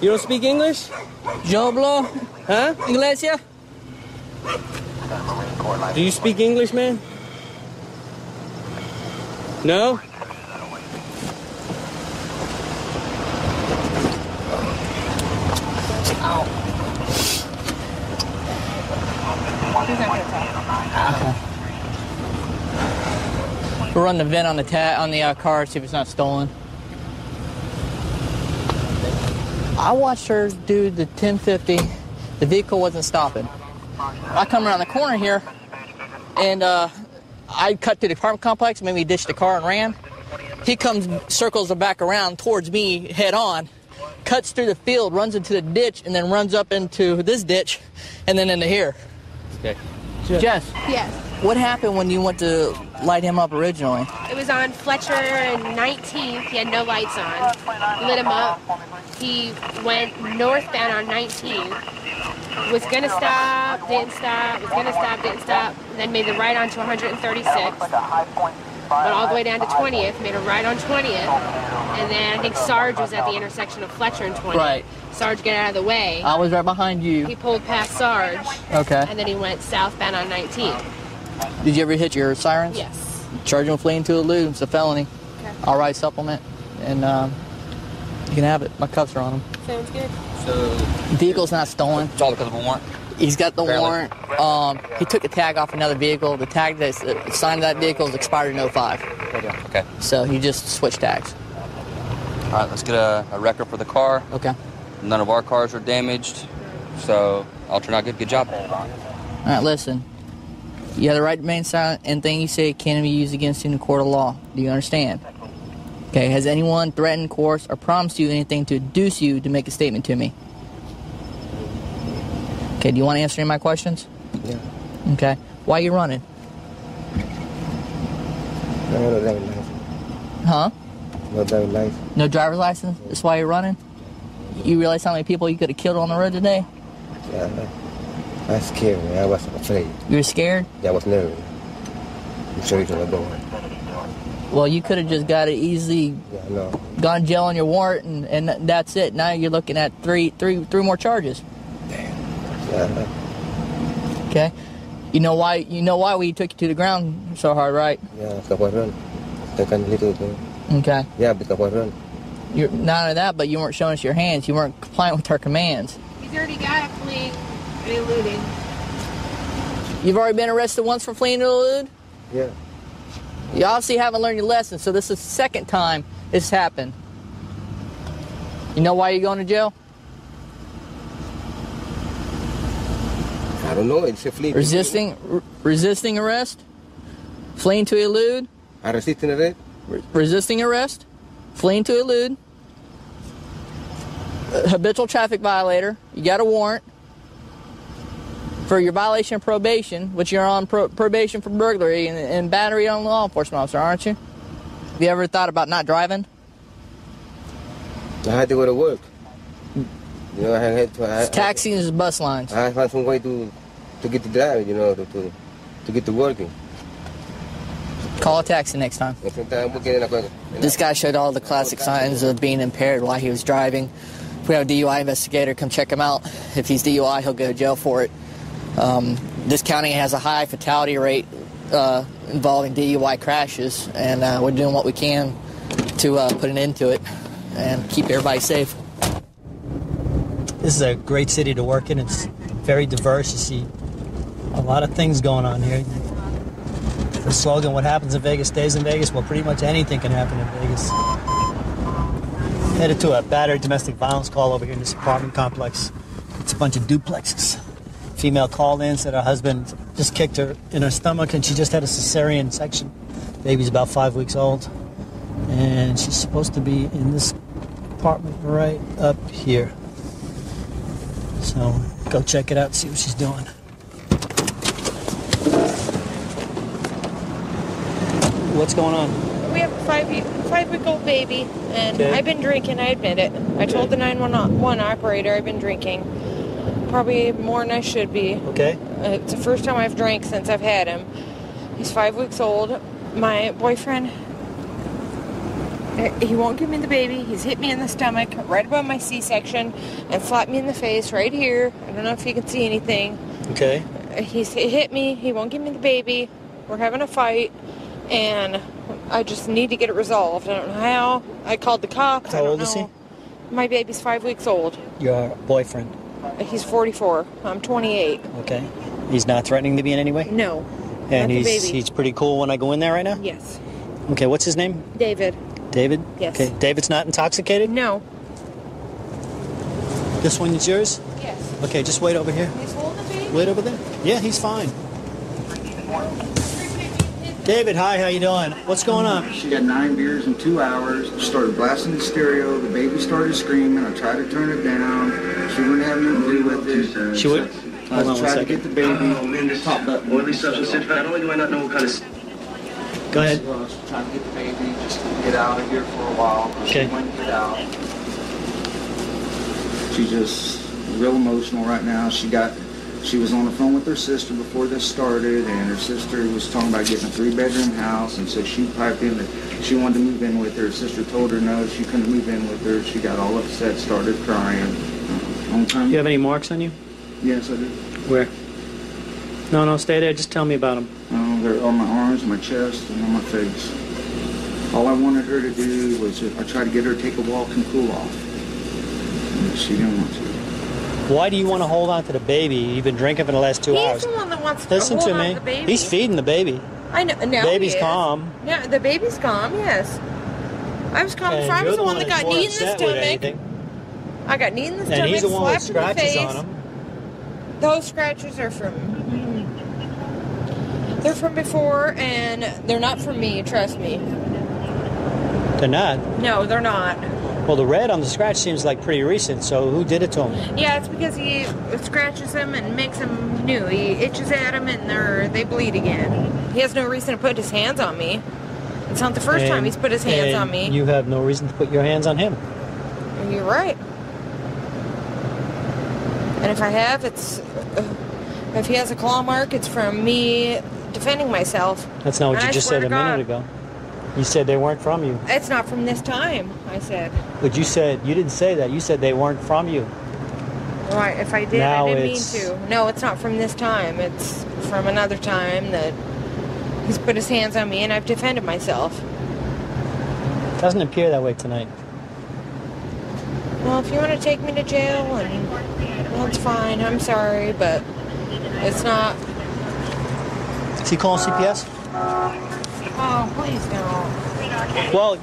You don't speak English? Yo hablo Huh? Iglesia. Do you speak English, man? No? We'll run the VIN on the car, see if it's not stolen. I watched her do the 1050. The vehicle wasn't stopping. I come around the corner here, and I cut through the apartment complex, maybe ditched the car and ran. He comes, circles back around towards me head on, cuts through the field, runs into the ditch, and then runs up into this ditch, and then into here. Okay. Jess, Yes. what happened when you went to light him up originally? It was on Fletcher and 19th. He had no lights on. Lit him up. He went northbound on 19th. Was going to stop, didn't stop, was going to stop, didn't stop. Then made the right onto 136. Went all the way down to 20th, made a right on 20th. And then I think Sarge was at the intersection of Fletcher and 20th. Right. Sarge got out of the way. I was right behind you. He pulled past Sarge. Okay. And then he went southbound on 19th. Did you ever hit your sirens? Yes. Charge him with fleeing to elude. It's a felony. Okay. I'll write supplement, and you can have it. My cuffs are on him. Sounds good. So, Vehicle's not stolen. it's all because of a warrant? He's got the Barely. warrant. He took the tag off another vehicle. The tag that's assigned to that vehicle is expired in 05. Okay. So he just switched tags. All right, let's get a record for the car. Okay. None of our cars are damaged, so all turned out good. Good job. All right, listen. You have the right to remain silent. Anything you say can be used against you in a court of law. Do you understand? Okay, has anyone threatened, coerced, or promised you anything to induce you to make a statement to me? Okay, do you want to answer any of my questions? Yeah. Okay. Why are you running? No driving license. Huh? No driving license. No driver's license? That's why you're running? You realize how many people you could have killed on the road today? Yeah, I'm scared, man. I was afraid. You were scared? Yeah, I was nervous. I'm sure you can go. Well, you could have just got it easily, Yeah, I know. gone jail on your warrant, and that's it. Now you're looking at three more charges. Yeah, I know. Okay? You know why we took you to the ground so hard, right? Yeah, because I run. Take a little bit. Okay. Yeah, because I run. Not only that, but you weren't showing us your hands. You weren't compliant with our commands. He's already got a fleeing and eluding. You've already been arrested once for fleeing and elude? Yeah. You obviously haven't learned your lesson, so this is the second time this happened. You know why you're going to jail? I don't know. It's a fleet. Resisting arrest? fleeing to elude, resisting arrest, resisting arrest, fleeing to elude, habitual traffic violator. You got a warrant for your violation of probation, which you're on probation for burglary and battery on a law enforcement officer, aren't you? Have you ever thought about not driving? I had to go to work. You know, I had to. Taxis and bus lines. I found some way to get to drive. You know, to get to working. Call a taxi next time. This guy showed all the classic signs of being impaired while he was driving. If we have a DUI investigator, come check him out. If he's DUI, he'll go to jail for it. This county has a high fatality rate involving DUI crashes, and we're doing what we can to put an end to it and keep everybody safe. This is a great city to work in. It's very diverse. You see a lot of things going on here. The slogan, what happens in Vegas stays in Vegas. Well, pretty much anything can happen in Vegas. Headed to a battery domestic violence call over here in this apartment complex. It's a bunch of duplexes. Female called in, said her husband just kicked her in her stomach and she just had a cesarean section. Baby's about 5 weeks old. And she's supposed to be in this apartment right up here. So go check it out, see what she's doing. What's going on? We have a five-week-old baby, and Okay. I've been drinking, I admit it. I told the 911 operator I've been drinking. Probably more than I should be. Okay. It's the first time I've drank since I've had him. He's 5 weeks old. My boyfriend, he won't give me the baby. He's hit me in the stomach, right above my C-section, and slapped me in the face right here. I don't know if you can see anything. Okay. He's hit me. He won't give me the baby. We're having a fight, and I just need to get it resolved. I don't know how. I called the cops. How old is he? My baby's 5 weeks old. Your boyfriend. He's 44. I'm 28. Okay. He's not threatening to be in any way? No. And not the baby. he's pretty cool when I go in there right now? Yes. Okay, what's his name? David. David? Yes. Okay. David's not intoxicated? No. This one is yours? Yes. Okay, just wait over here. He's holding the baby? Wait over there. Yeah, he's fine. David, hi, how you doing? What's going on? She had 9 beers in 2 hours. She started blasting the stereo. The baby started screaming. I tried to turn it down. She wouldn't have nothing to do with it. She would? I Hold on one tried to second. get the baby. Top button. Oily substance, not only do I not know what kind of... Go ahead. I was trying to get the baby just to get out of here for a while. Okay. She wouldn't get out. She's just real emotional right now. She was on the phone with her sister before this started, and her sister was talking about getting a 3-bedroom house, and so she piped in that she wanted to move in with her. Her sister told her no, she couldn't move in with her. She got all upset, started crying. You have any marks on you? Yes, I do. Where? No, stay there. Just tell me about them. They're on my arms, my chest, and on my face. All I wanted her to do was I tried to get her to take a walk and cool off. And she didn't want to. Why do you want to hold on to the baby? You've been drinking for the last 2 hours. He's the one that wants to Listen hold to on me. the baby. He's feeding the baby. I know. Now Baby's he is. calm. Yeah, the baby's calm, yes. I was calm before. I was the one that got knee in the stomach. I got knee in the stomach, And he's the one with slapped in the scratches face. on him. Those scratches are they're from before, and they're not from me, trust me. They're not. No, they're not. Well, the red on the scratch seems like pretty recent, so who did it to him? Yeah, it's because he scratches them and makes them new. He itches at them, and they bleed again. He has no reason to put his hands on me. It's not the first time he's put his hands on me. You have no reason to put your hands on him. You're right. And if I have, if he has a claw mark, it's from me defending myself. That's not what And you I just swear said to a minute God, ago. You said they weren't from you. It's not from this time, I said. But you didn't say that. You said they weren't from you. Right, if I did, Now I didn't mean it's- to. No, it's not from this time. It's from another time that he's put his hands on me and I've defended myself. Doesn't appear that way tonight. Well, if you want to take me to jail, well, it's fine. I'm sorry, but it's not. Is he calling CPS? Oh, please don't. Well,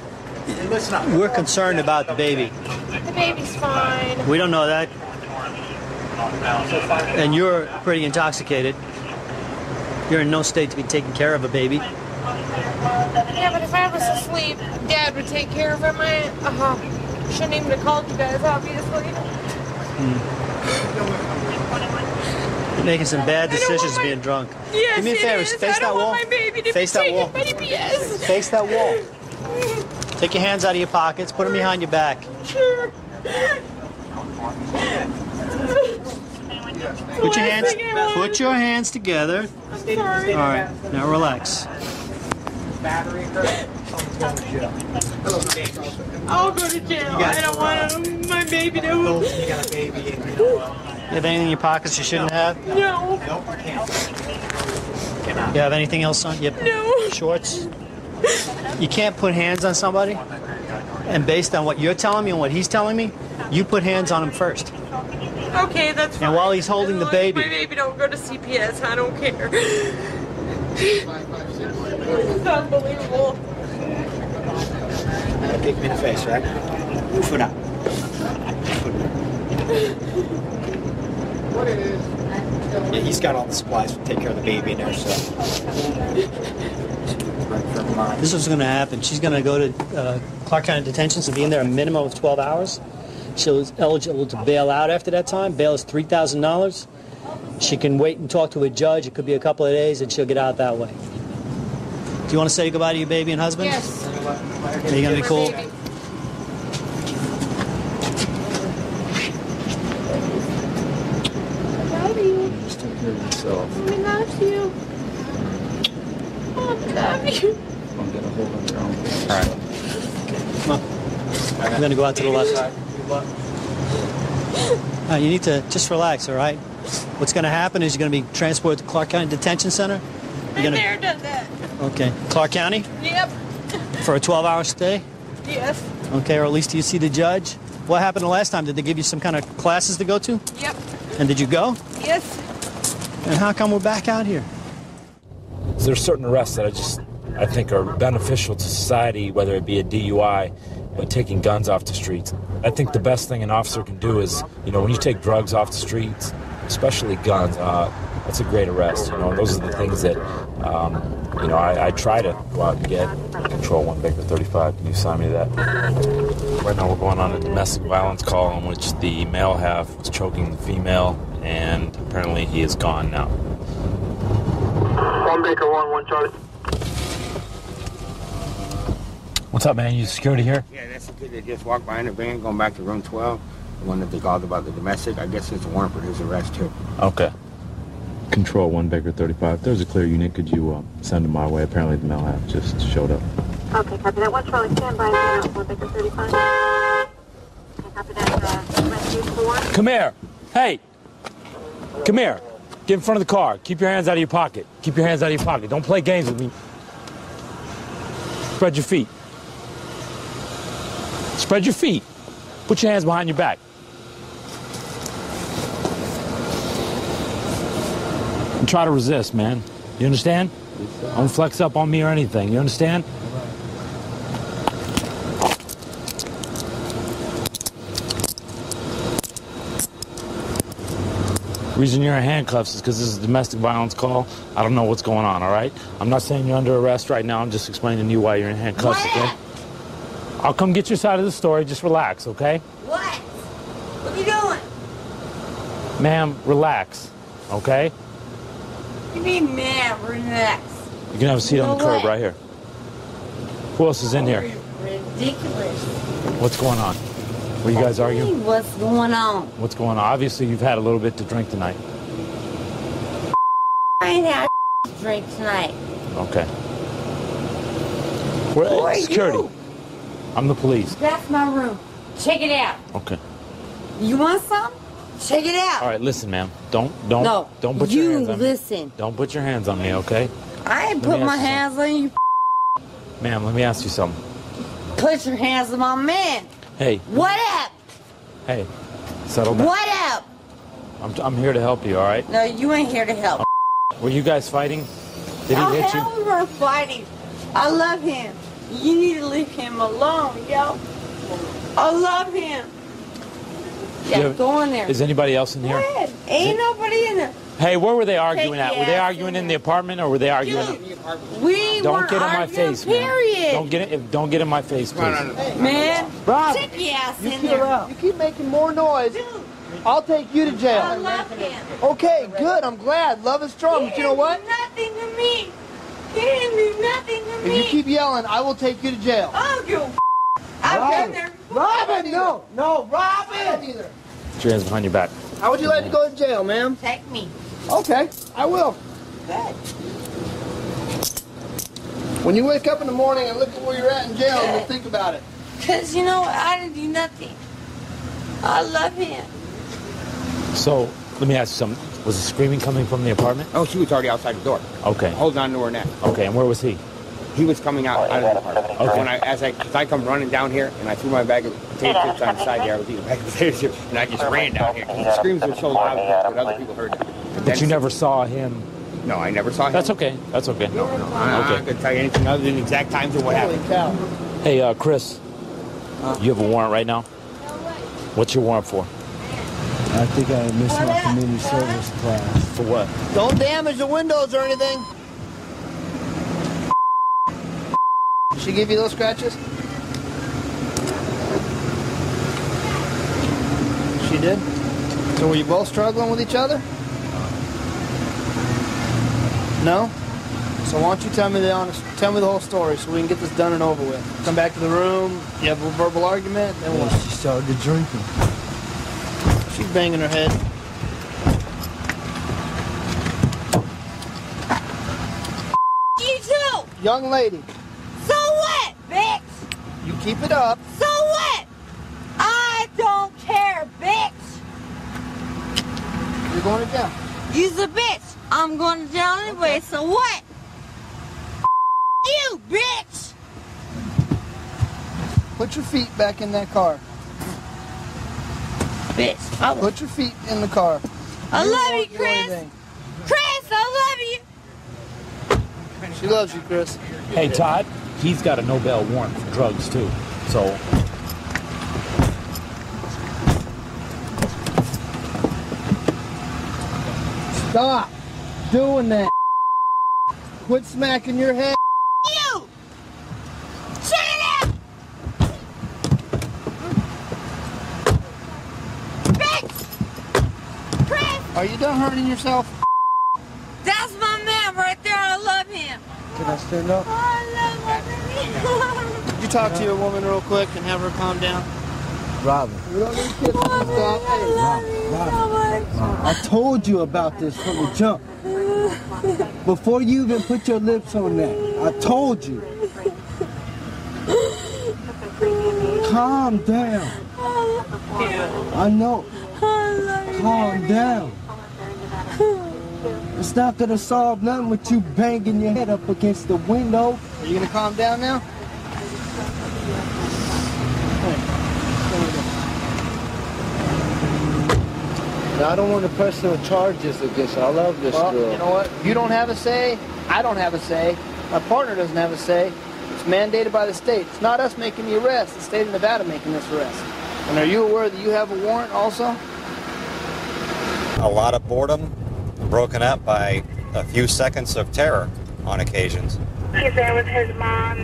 we're concerned about the baby. The baby's fine. We don't know that. And you're pretty intoxicated. You're in no state to be taking care of a baby. Yeah, but if I was asleep, Dad would take care of him. I shouldn't even have called you guys, obviously. You're making some bad decisions being drunk. Yes, Do me a favor, face that wall. My baby to Face be that wall. taken by DPS. Face that wall. Take your hands out of your pockets, put them behind your back. Sure. Put your hands together. I'm sorry. All right, now relax. I'll go to jail. I don't want my baby to. You have anything in your pockets you shouldn't have? No. You have anything else on? Yep. No. Shorts? You can't put hands on somebody, and based on what you're telling me and what he's telling me, you put hands on him first. Okay, that's fine. And while he's holding the baby. My baby don't go to CPS. I don't care. It's unbelievable. Kick me in the face, right? Foot out. Yeah, he's got all the supplies to take care of the baby in there, so. This is what's going to happen. She's going to go to Clark County Detention and be in there a minimum of 12 hours. She's eligible to bail out after that time. Bail is $3,000. She can wait and talk to a judge. It could be a couple of days, and she'll get out that way. Do you want to say goodbye to your baby and husband? Yes. Are you going to be cool? Love you. Just take care of yourself. I love you. I love you. Don't get a hold of your own. All right. Come on. I'm going to go out to the left. You need to just relax, all right? What's going to happen is you're going to be transported to Clark County Detention Center. Been there, done that. Okay. Clark County? Yep. For a 12-hour stay? Yes. Okay, or at least you see the judge? What happened the last time? Did they give you some kind of classes to go to? Yep. And did you go? Yes. And how come we're back out here? There's certain arrests that I think are beneficial to society, whether it be a DUI, but taking guns off the streets. I think the best thing an officer can do is, when you take drugs off the streets, especially guns, that's a great arrest. Those are the things that, I try to go out and get. Control 1 Baker 35. Can you sign me that? Right now we're going on a domestic violence call in which the male half was choking the female, and apparently he is gone now. 1 Baker 1 Charlie. What's up, man? You security here? Yeah, that's the kid that just walked by in the van going back to room 12. The one that they called about the domestic. I guess it's a warrant for his arrest, too. Okay. Control 1 Baker 35. There's a clear unit. Could you send him my way? Apparently the male half just showed up. Okay, copy that. 1 Charlie, stand by. 1 Baker 35. Okay, copy that. Rescue 4. Come here. Hey. Come here. Get in front of the car. Keep your hands out of your pocket. Keep your hands out of your pocket. Don't play games with me. Spread your feet. Spread your feet. Put your hands behind your back. And try to resist, man. You understand? Don't flex up on me or anything. You understand? The reason you're in handcuffs is because this is a domestic violence call. I don't know what's going on, all right? I'm not saying you're under arrest right now. I'm just explaining to you why you're in handcuffs, okay? I'll come get your side of the story. Just relax, okay? What? What are you doing? Ma'am, relax, okay? You mean, man, relax. You can have a seat on the curb right here. Who else is in here? Ridiculous. What's going on? What, you guys arguing? What's going on? What's going on? Obviously, you've had a little bit to drink tonight. I ain't had a drink tonight. Okay. Who are Security. you? I'm the police. That's my room. Check it out. Okay. You want some? Check it out. All right, listen, ma'am. Don't No, put your hands on me. listen. Don't put your hands on me, okay? I ain't Let me put my ask you hands on you. Ma'am, let me ask you something. Put your hands on my man. Hey. What up? Hey. Settle down. What up? I'm here to help you, all right? No, you ain't here to help. Were you guys fighting? Did he hit you? Hell, we weren't fighting. I love him. You need to leave him alone, yo. I love him. Yeah, go in there. Is anybody else in here? Go ahead. Ain't nobody in there. Hey, where were they arguing at? Were they arguing in the apartment or were they arguing? We Don't get in my arguing, face, man. period. Don't get in my face, please. Man, Rob, take your ass you in keep, there. you keep making more noise. I'll take you to jail. I love him. Okay, good. I'm glad. Love is strong. But you know what? Nothing to me. He didn't do nothing to If me. you keep yelling, I will take you to jail. I don't give a I've been there. Robin, no, Robin. Either. Put your hands behind your back. How would you like to go to jail, ma'am? Take me. Okay, I will. Good. When you wake up in the morning and look at where you're at in jail, you'll think about it. Because you know what? I didn't do nothing. I love him. So, let me ask you something. Was the screaming coming from the apartment? Oh, she was already outside the door. Okay. Holding on to her neck. Okay, and where was he? He was coming out of the apartment. Okay. When I come running down here and I threw my bag of potato chips on the side there, I was eating a bag of potato chips, and I just ran down here. The screams were so loud that other people heard them. But you never saw him? No, I never saw him. That's okay. That's okay. I'm not going to tell you anything other than exact times of what happened. Hey, Chris, you have a warrant right now? What's your warrant for? I think I missed my community service class. For what? Don't damage the windows or anything. Did she give you those scratches? She did? So were you both struggling with each other? No? So why don't you tell me the whole story so we can get this done and over with. Come back to the room, you have a verbal argument, then what? She started drinking. She's banging her head. You too. Young lady, So what, bitch? you keep it up. So what? I don't care, bitch. You're going to jail. You's a bitch. I'm going to jail anyway, so what? You, bitch. Put your feet back in that car. Bitch. Put your feet in the car. I You love you, won't do Chris. anything. Chris, I love you. She loves you, Chris. Hey, Todd, he's got a no bail warrant for drugs, too. So, Stop doing that. Quit smacking your head. You. Shut it up. Bitch. Chris. Are you done hurting yourself? That's my man right there. I love him. Can I stand up? I love my baby. Could you talk to your woman real quick and have her calm down? Robin. We don't need kisses. Stop. Hey, Robin. I told you about this from the jump. Before you even put your lips on that, I told you. Calm down. I know. Calm down. It's not gonna solve nothing with you banging your head up against the window. Are you gonna calm down now? Now, I don't want to press no charges against her. I love this girl. You know what? You don't have a say. I don't have a say. My partner doesn't have a say. It's mandated by the state. It's not us making the arrest. It's the state of Nevada making this arrest. And are you aware that you have a warrant also? A lot of boredom, broken up by a few seconds of terror on occasions. He's there with his mom.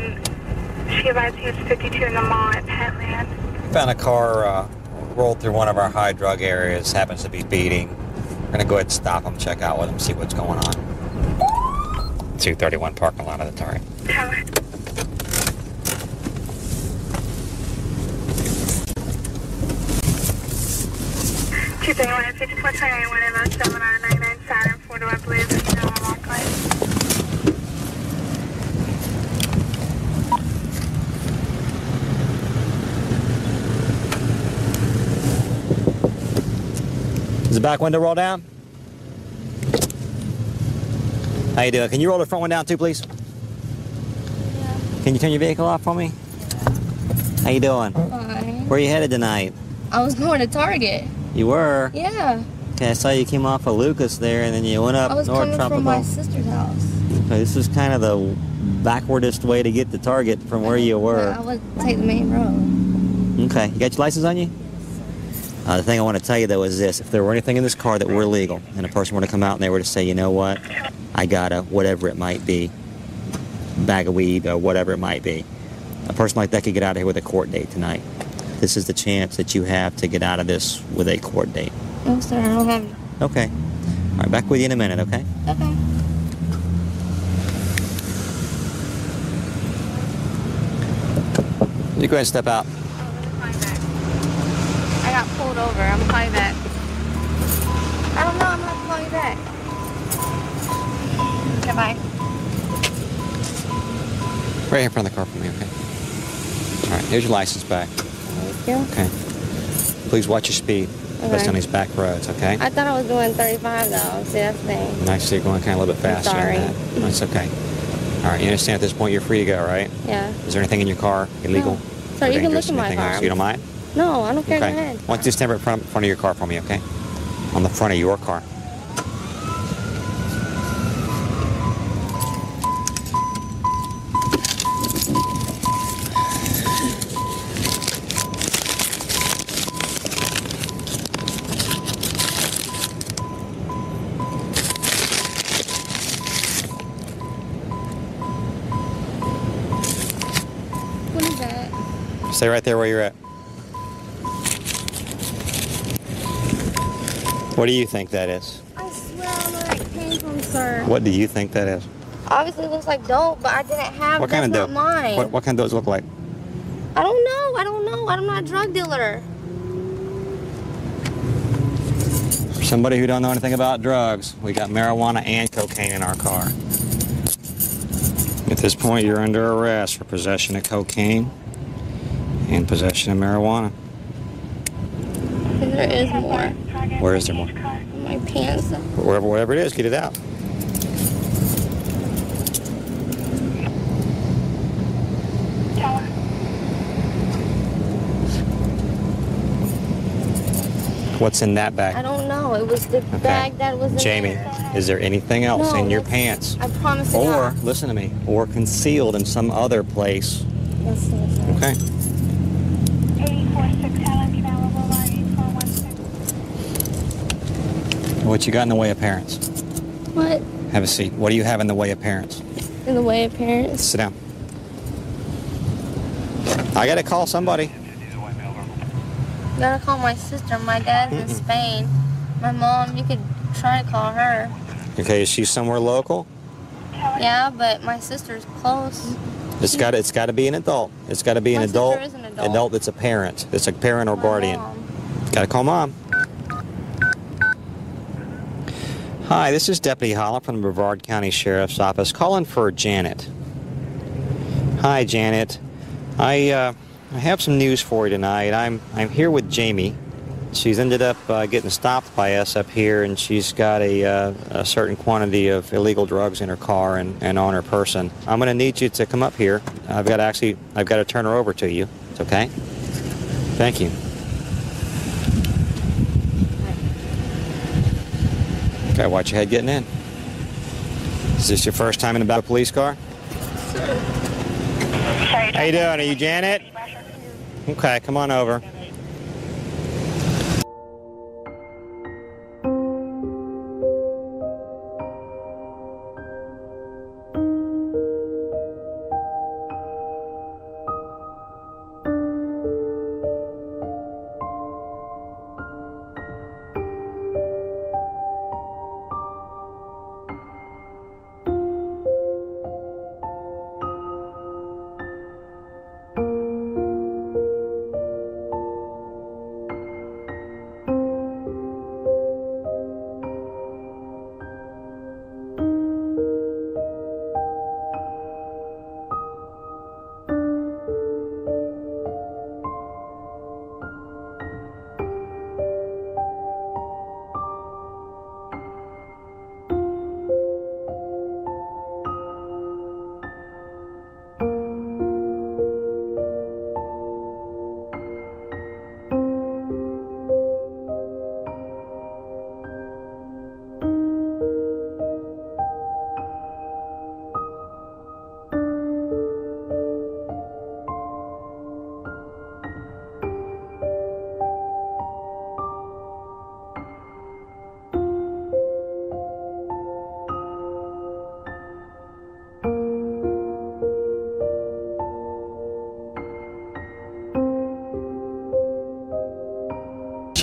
She advised he was 52 in the mall at Petland. We found a car rolled through one of our high drug areas, happens to be speeding. We're going to go ahead and stop him, check out with him, see what's going on. 231 parking lot of the Target. 231 at 5429, 107 on 99 Saturn, 4 to I believe, you know, I'm on play. Is the back window roll down? How you doing? Can you roll the front one down too, please? Yeah. Can you turn your vehicle off for me? How you doing? Fine. Where are you headed tonight? I was going to Target. You were? Yeah. Okay, I saw you came off of Lucas there, and then you went up I was North coming Tropical. from my sister's house. Okay, this is kind of the backwardest way to get to Target from where you were. I would take the main road. Okay, you got your license on you? The thing I want to tell you, though, is this. If there were anything in this car that were illegal, and a person were to come out and they were to say, you know what, I got a whatever it might be, bag of weed or whatever it might be, a person like that could get out of here with a court date tonight. This is the chance that you have to get out of this with a court date. No, sir, I don't have it. Okay. All right, back with you in a minute, okay? Okay. You go ahead and step out. I got pulled over. I'm gonna call you back. I don't know. I'm gonna have to call you back. Okay, bye. Right here in front of the car for me, okay? All right, here's your license back. Thank you. Okay. Please watch your speed, especially on these back roads, okay? I thought I was doing 35 though. See, that's the thing. And I see you're going kind of a little bit faster. Sorry. Than that. That's okay. All right, you understand at this point you're free to go, right? Yeah. Is there anything in your car illegal? No. Sir, you can look in my Anything car. else? You don't mind? No, I don't care. Okay. Go ahead. Why don't you just stand right in front of your car for me, okay? On the front of your car. What is that? Stay right there where you're at. What do you think that is? I swear I know where it came from, sir. What do you think that is? Obviously, it looks like dope, but I didn't have. What kind of that's dope? not mine. What kind of dope does it look like? I don't know. I don't know. I'm not a drug dealer. For somebody who don't know anything about drugs, we got marijuana and cocaine in our car. At this point, you're under arrest for possession of cocaine and possession of marijuana. There is more. Where is there more? My pants. Wherever it is, get it out. What's in that bag? I don't know. It was the bag that was in Jamie, there. is there anything else No, in your that's- pants? I promise you Or, not. listen to me, or concealed in some other place? Yes, yes, yes. Okay. 846 Helen available line 8416. What you got in the way of parents? What? Have a seat. What do you have in the way of parents? In the way of parents? Sit down. I gotta call somebody. Gotta call my sister. My dad's in Spain. My mom, you could try to call her. Okay, is she somewhere local? Yeah, but my sister's close. It's got to be an adult. It's got to be an My adult. sister is an adult. That's a parent. It's a parent or guardian. Got to call mom. Hi, this is Deputy Holla from the Brevard County Sheriff's Office calling for Janet. Hi, Janet. I have some news for you tonight. I'm here with Jamie. She's ended up getting stopped by us up here, and she's got a certain quantity of illegal drugs in her car and on her person. I'm going to need you to come up here. I've got to turn her over to you. It's okay? Thank you. Okay, watch your head getting in. Is this your first time in a police car? How you doing? Are you Janet? Okay, come on over.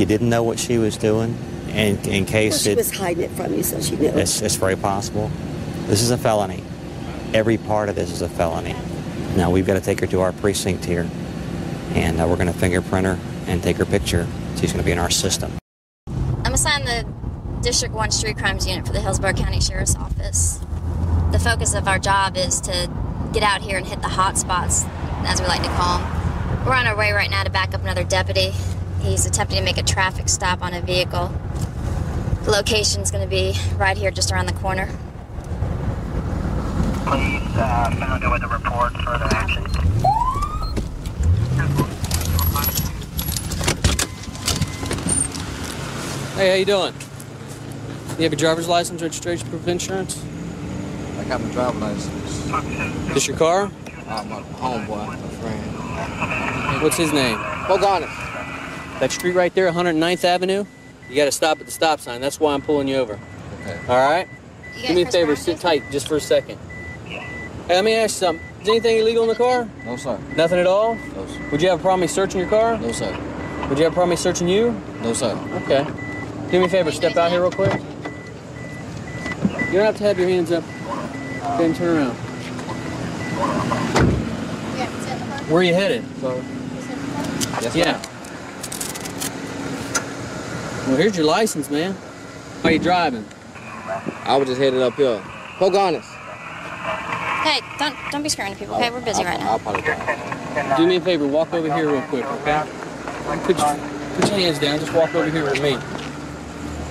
she didn't know what she was doing, and in case Well, she was hiding it from you, so she knew. it's very possible. This is a felony. Every part of this is a felony. Now we've got to take her to our precinct here, and we're going to fingerprint her and take her picture. She's going to be in our system. I'm assigned the District 1 Street Crimes Unit for the Hillsborough County Sheriff's Office. The focus of our job is to get out here and hit the hot spots, as we like to call them. We're on our way right now to back up another deputy. He's attempting to make a traffic stop on a vehicle. The location's going to be right here, just around the corner. Please found with a report for the action. Hey, how you doing? You have your driver's license, registration, proof of insurance? I got my driver's license. This your car? My homeboy, my friend. What's his name? Bogdanovich. That street right there, 109th Avenue, you got to stop at the stop sign. That's why I'm pulling you over. Okay. All right? Do me a favor, sit tight just for a second. Hey, let me ask you something. Is anything illegal in the car? No, sir. Nothing at all? No, sir. Would you have a problem me searching your car? No, sir. Would you have a problem me searching you? No, sir. Okay. Do me a favor, step out here real quick. You don't have to have your hands up. Go ahead and turn around. Where are you headed? Yes, yeah. Well, here's your license, man. How are you driving? I was just headed up here. Pocahontas. Hey, don't be scaring people, okay? We're busy right now. I apologize. Do me a favor, walk over here real quick, okay? Put your hands down, just walk over here with me.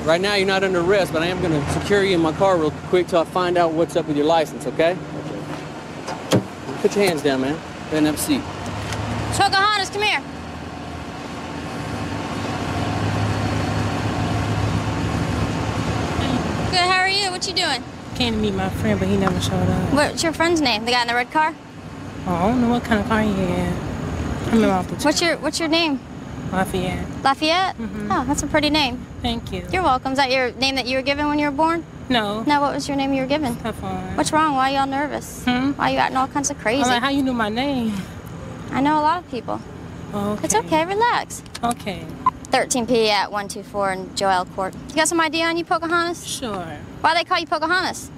Right now, you're not under arrest, but I am going to secure you in my car real quick till I find out what's up with your license, okay? Put your hands down, man. Go ahead and have a seat. Pocahontas, come here. Good, how are you? What you doing? Came to meet my friend, but he never showed up. What's your friend's name? The guy in the red car? Oh, I don't know what kind of car he had. I remember off the What's your name? Lafayette. Lafayette? Oh, that's a pretty name. Thank you. You're welcome. Is that your name that you were given when you were born? No. No, what was your name you were given? Stephon. What's wrong? Why are y'all nervous? Why you acting all kinds of crazy? I'm like, how you knew my name? I know a lot of people. Okay. It's okay, relax. Okay. 13P at 124 in Joel Court. You got some ID on you, Pocahontas? Sure. Why they call you Pocahontas?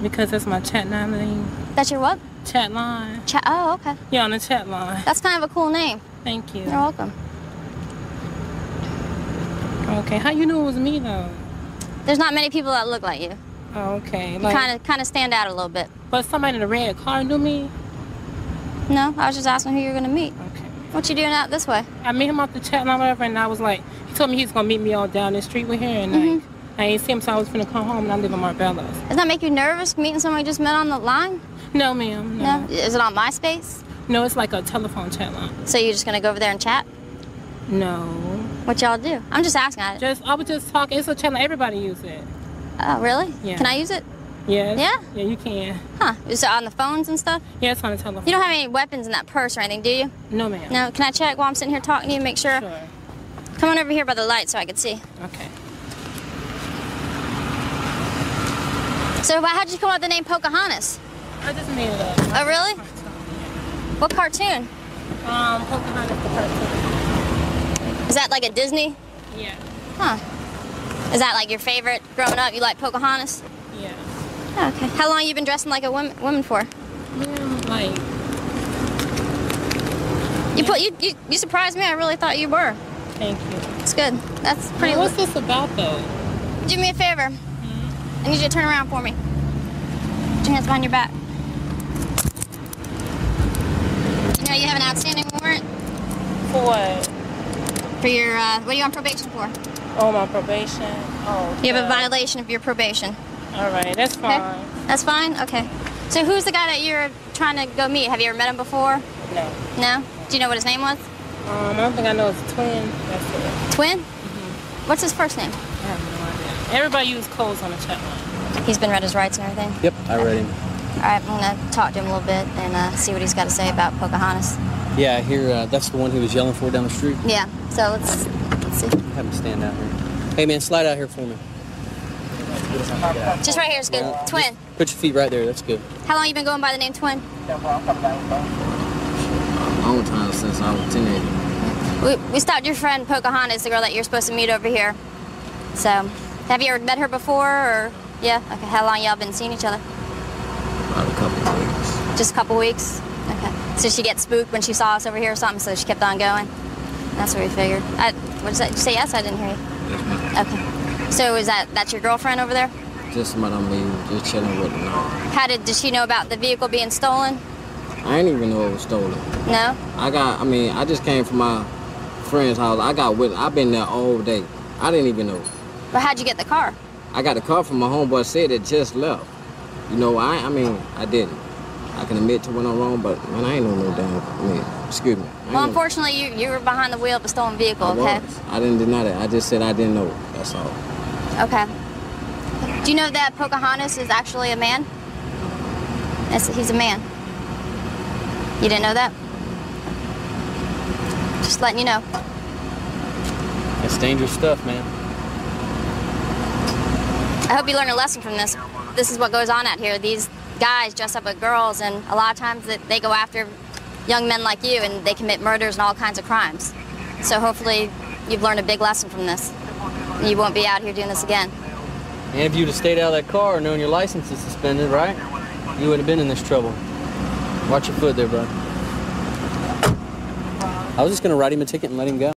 Because that's my chat line name. That's your what? Chat line. Oh, okay. Yeah, on the chat line. That's kind of a cool name. Thank you. You're welcome. Okay, how you knew it was me though? There's not many people that look like you. Oh, okay. You Like, kind of stand out a little bit. but somebody in a red car knew me? No, I was just asking who you were gonna meet. Okay. What you doing out this way? I met him off the chat line, whatever, and I was like, he told me he was gonna meet me all down the street with her, and like, I ain't see him, so I was finna come home, and I live in Marbella. Does that make you nervous meeting someone you just met on the line? No, ma'am. No. Is it on MySpace? No, it's like a telephone chat line. So you're just gonna go over there and chat? No. What y'all do? I'm just asking. I was just talking. It's a channel. Everybody use it. Oh, really? Yeah. Can I use it? Yes. Yeah? Yeah, you can. Huh. Is it on the phones and stuff? Yeah, it's on the telephone. You don't have any weapons in that purse or anything, do you? No, ma'am. No. Can I check while I'm sitting here talking to you and make sure? Sure. Come on over here by the light so I can see. Okay. So how'd you come up with the name Pocahontas? I just made it up. Oh, really? What cartoon? Pocahontas the cartoon. Is that like a Disney? Yeah. Huh. Is that like your favorite growing up? You like Pocahontas? Yeah. Oh, okay. How long you been dressing like a woman for? Like. You surprised me. I really thought you were. Thank you. It's good. That's pretty. What's this about though? Do me a favor. I need you to turn around for me. Put your hands behind your back. You know you have an outstanding warrant? For what? For your, what are you on probation for? Oh, my probation. Oh. You have a violation of your probation. All right, that's fine. Okay. That's fine? Okay. So who's the guy that you're trying to go meet? Have you ever met him before? No. No? Do you know what his name was? I don't think I know his twin. That's it. Twin? Mm-hmm. What's his first name? I have no idea. Everybody uses codes on the chat line. He's been read his rights and everything? Yep, I read him. All right, I'm going to talk to him a little bit and see what he's got to say about Pocahontas. Yeah, I hear that's the one he was yelling for down the street. Yeah, so let's see. Have him stand out here. Hey, man, slide out here for me. Just right here is good. Twin. Put your feet right there. That's good. How long you been going by the name Twin? Long time since I was a teenager. We stopped your friend Pocahontas, the girl that you're supposed to meet over here. So, have you ever met her before, or yeah? Okay, how long y'all been seeing each other? About a couple of weeks. Just a couple weeks. Okay. So she get spooked when she saw us over here or something, so she kept on going. That's what we figured. What did you say? Yes, I didn't hear you. Yes, ma'am. Okay. So is that's your girlfriend over there? Just what I mean, just chilling with her. How did she know about the vehicle being stolen? I ain't even know it was stolen. No? I just came from my friend's house. I've been there all day. I didn't even know. But how'd you get the car? I got the car from my homeboy, said it just left. You know, I didn't. I can admit to when I'm wrong, but man, I ain't know no damn, excuse me. Well, unfortunately, you were behind the wheel of a stolen vehicle, okay? I didn't deny that. I just said I didn't know. That's all. Okay. Do you know that Pocahontas is actually a man? He's a man. You didn't know that? Just letting you know. It's dangerous stuff, man. I hope you learned a lesson from this. This is what goes on out here. These guys dress up with girls, and a lot of times they go after young men like you, and they commit murders and all kinds of crimes. So hopefully you've learned a big lesson from this. And you won't be out here doing this again. And if you'd have stayed out of that car knowing your license is suspended, right? You would have been in this trouble. Watch your foot there, bud. I was just going to write him a ticket and let him go.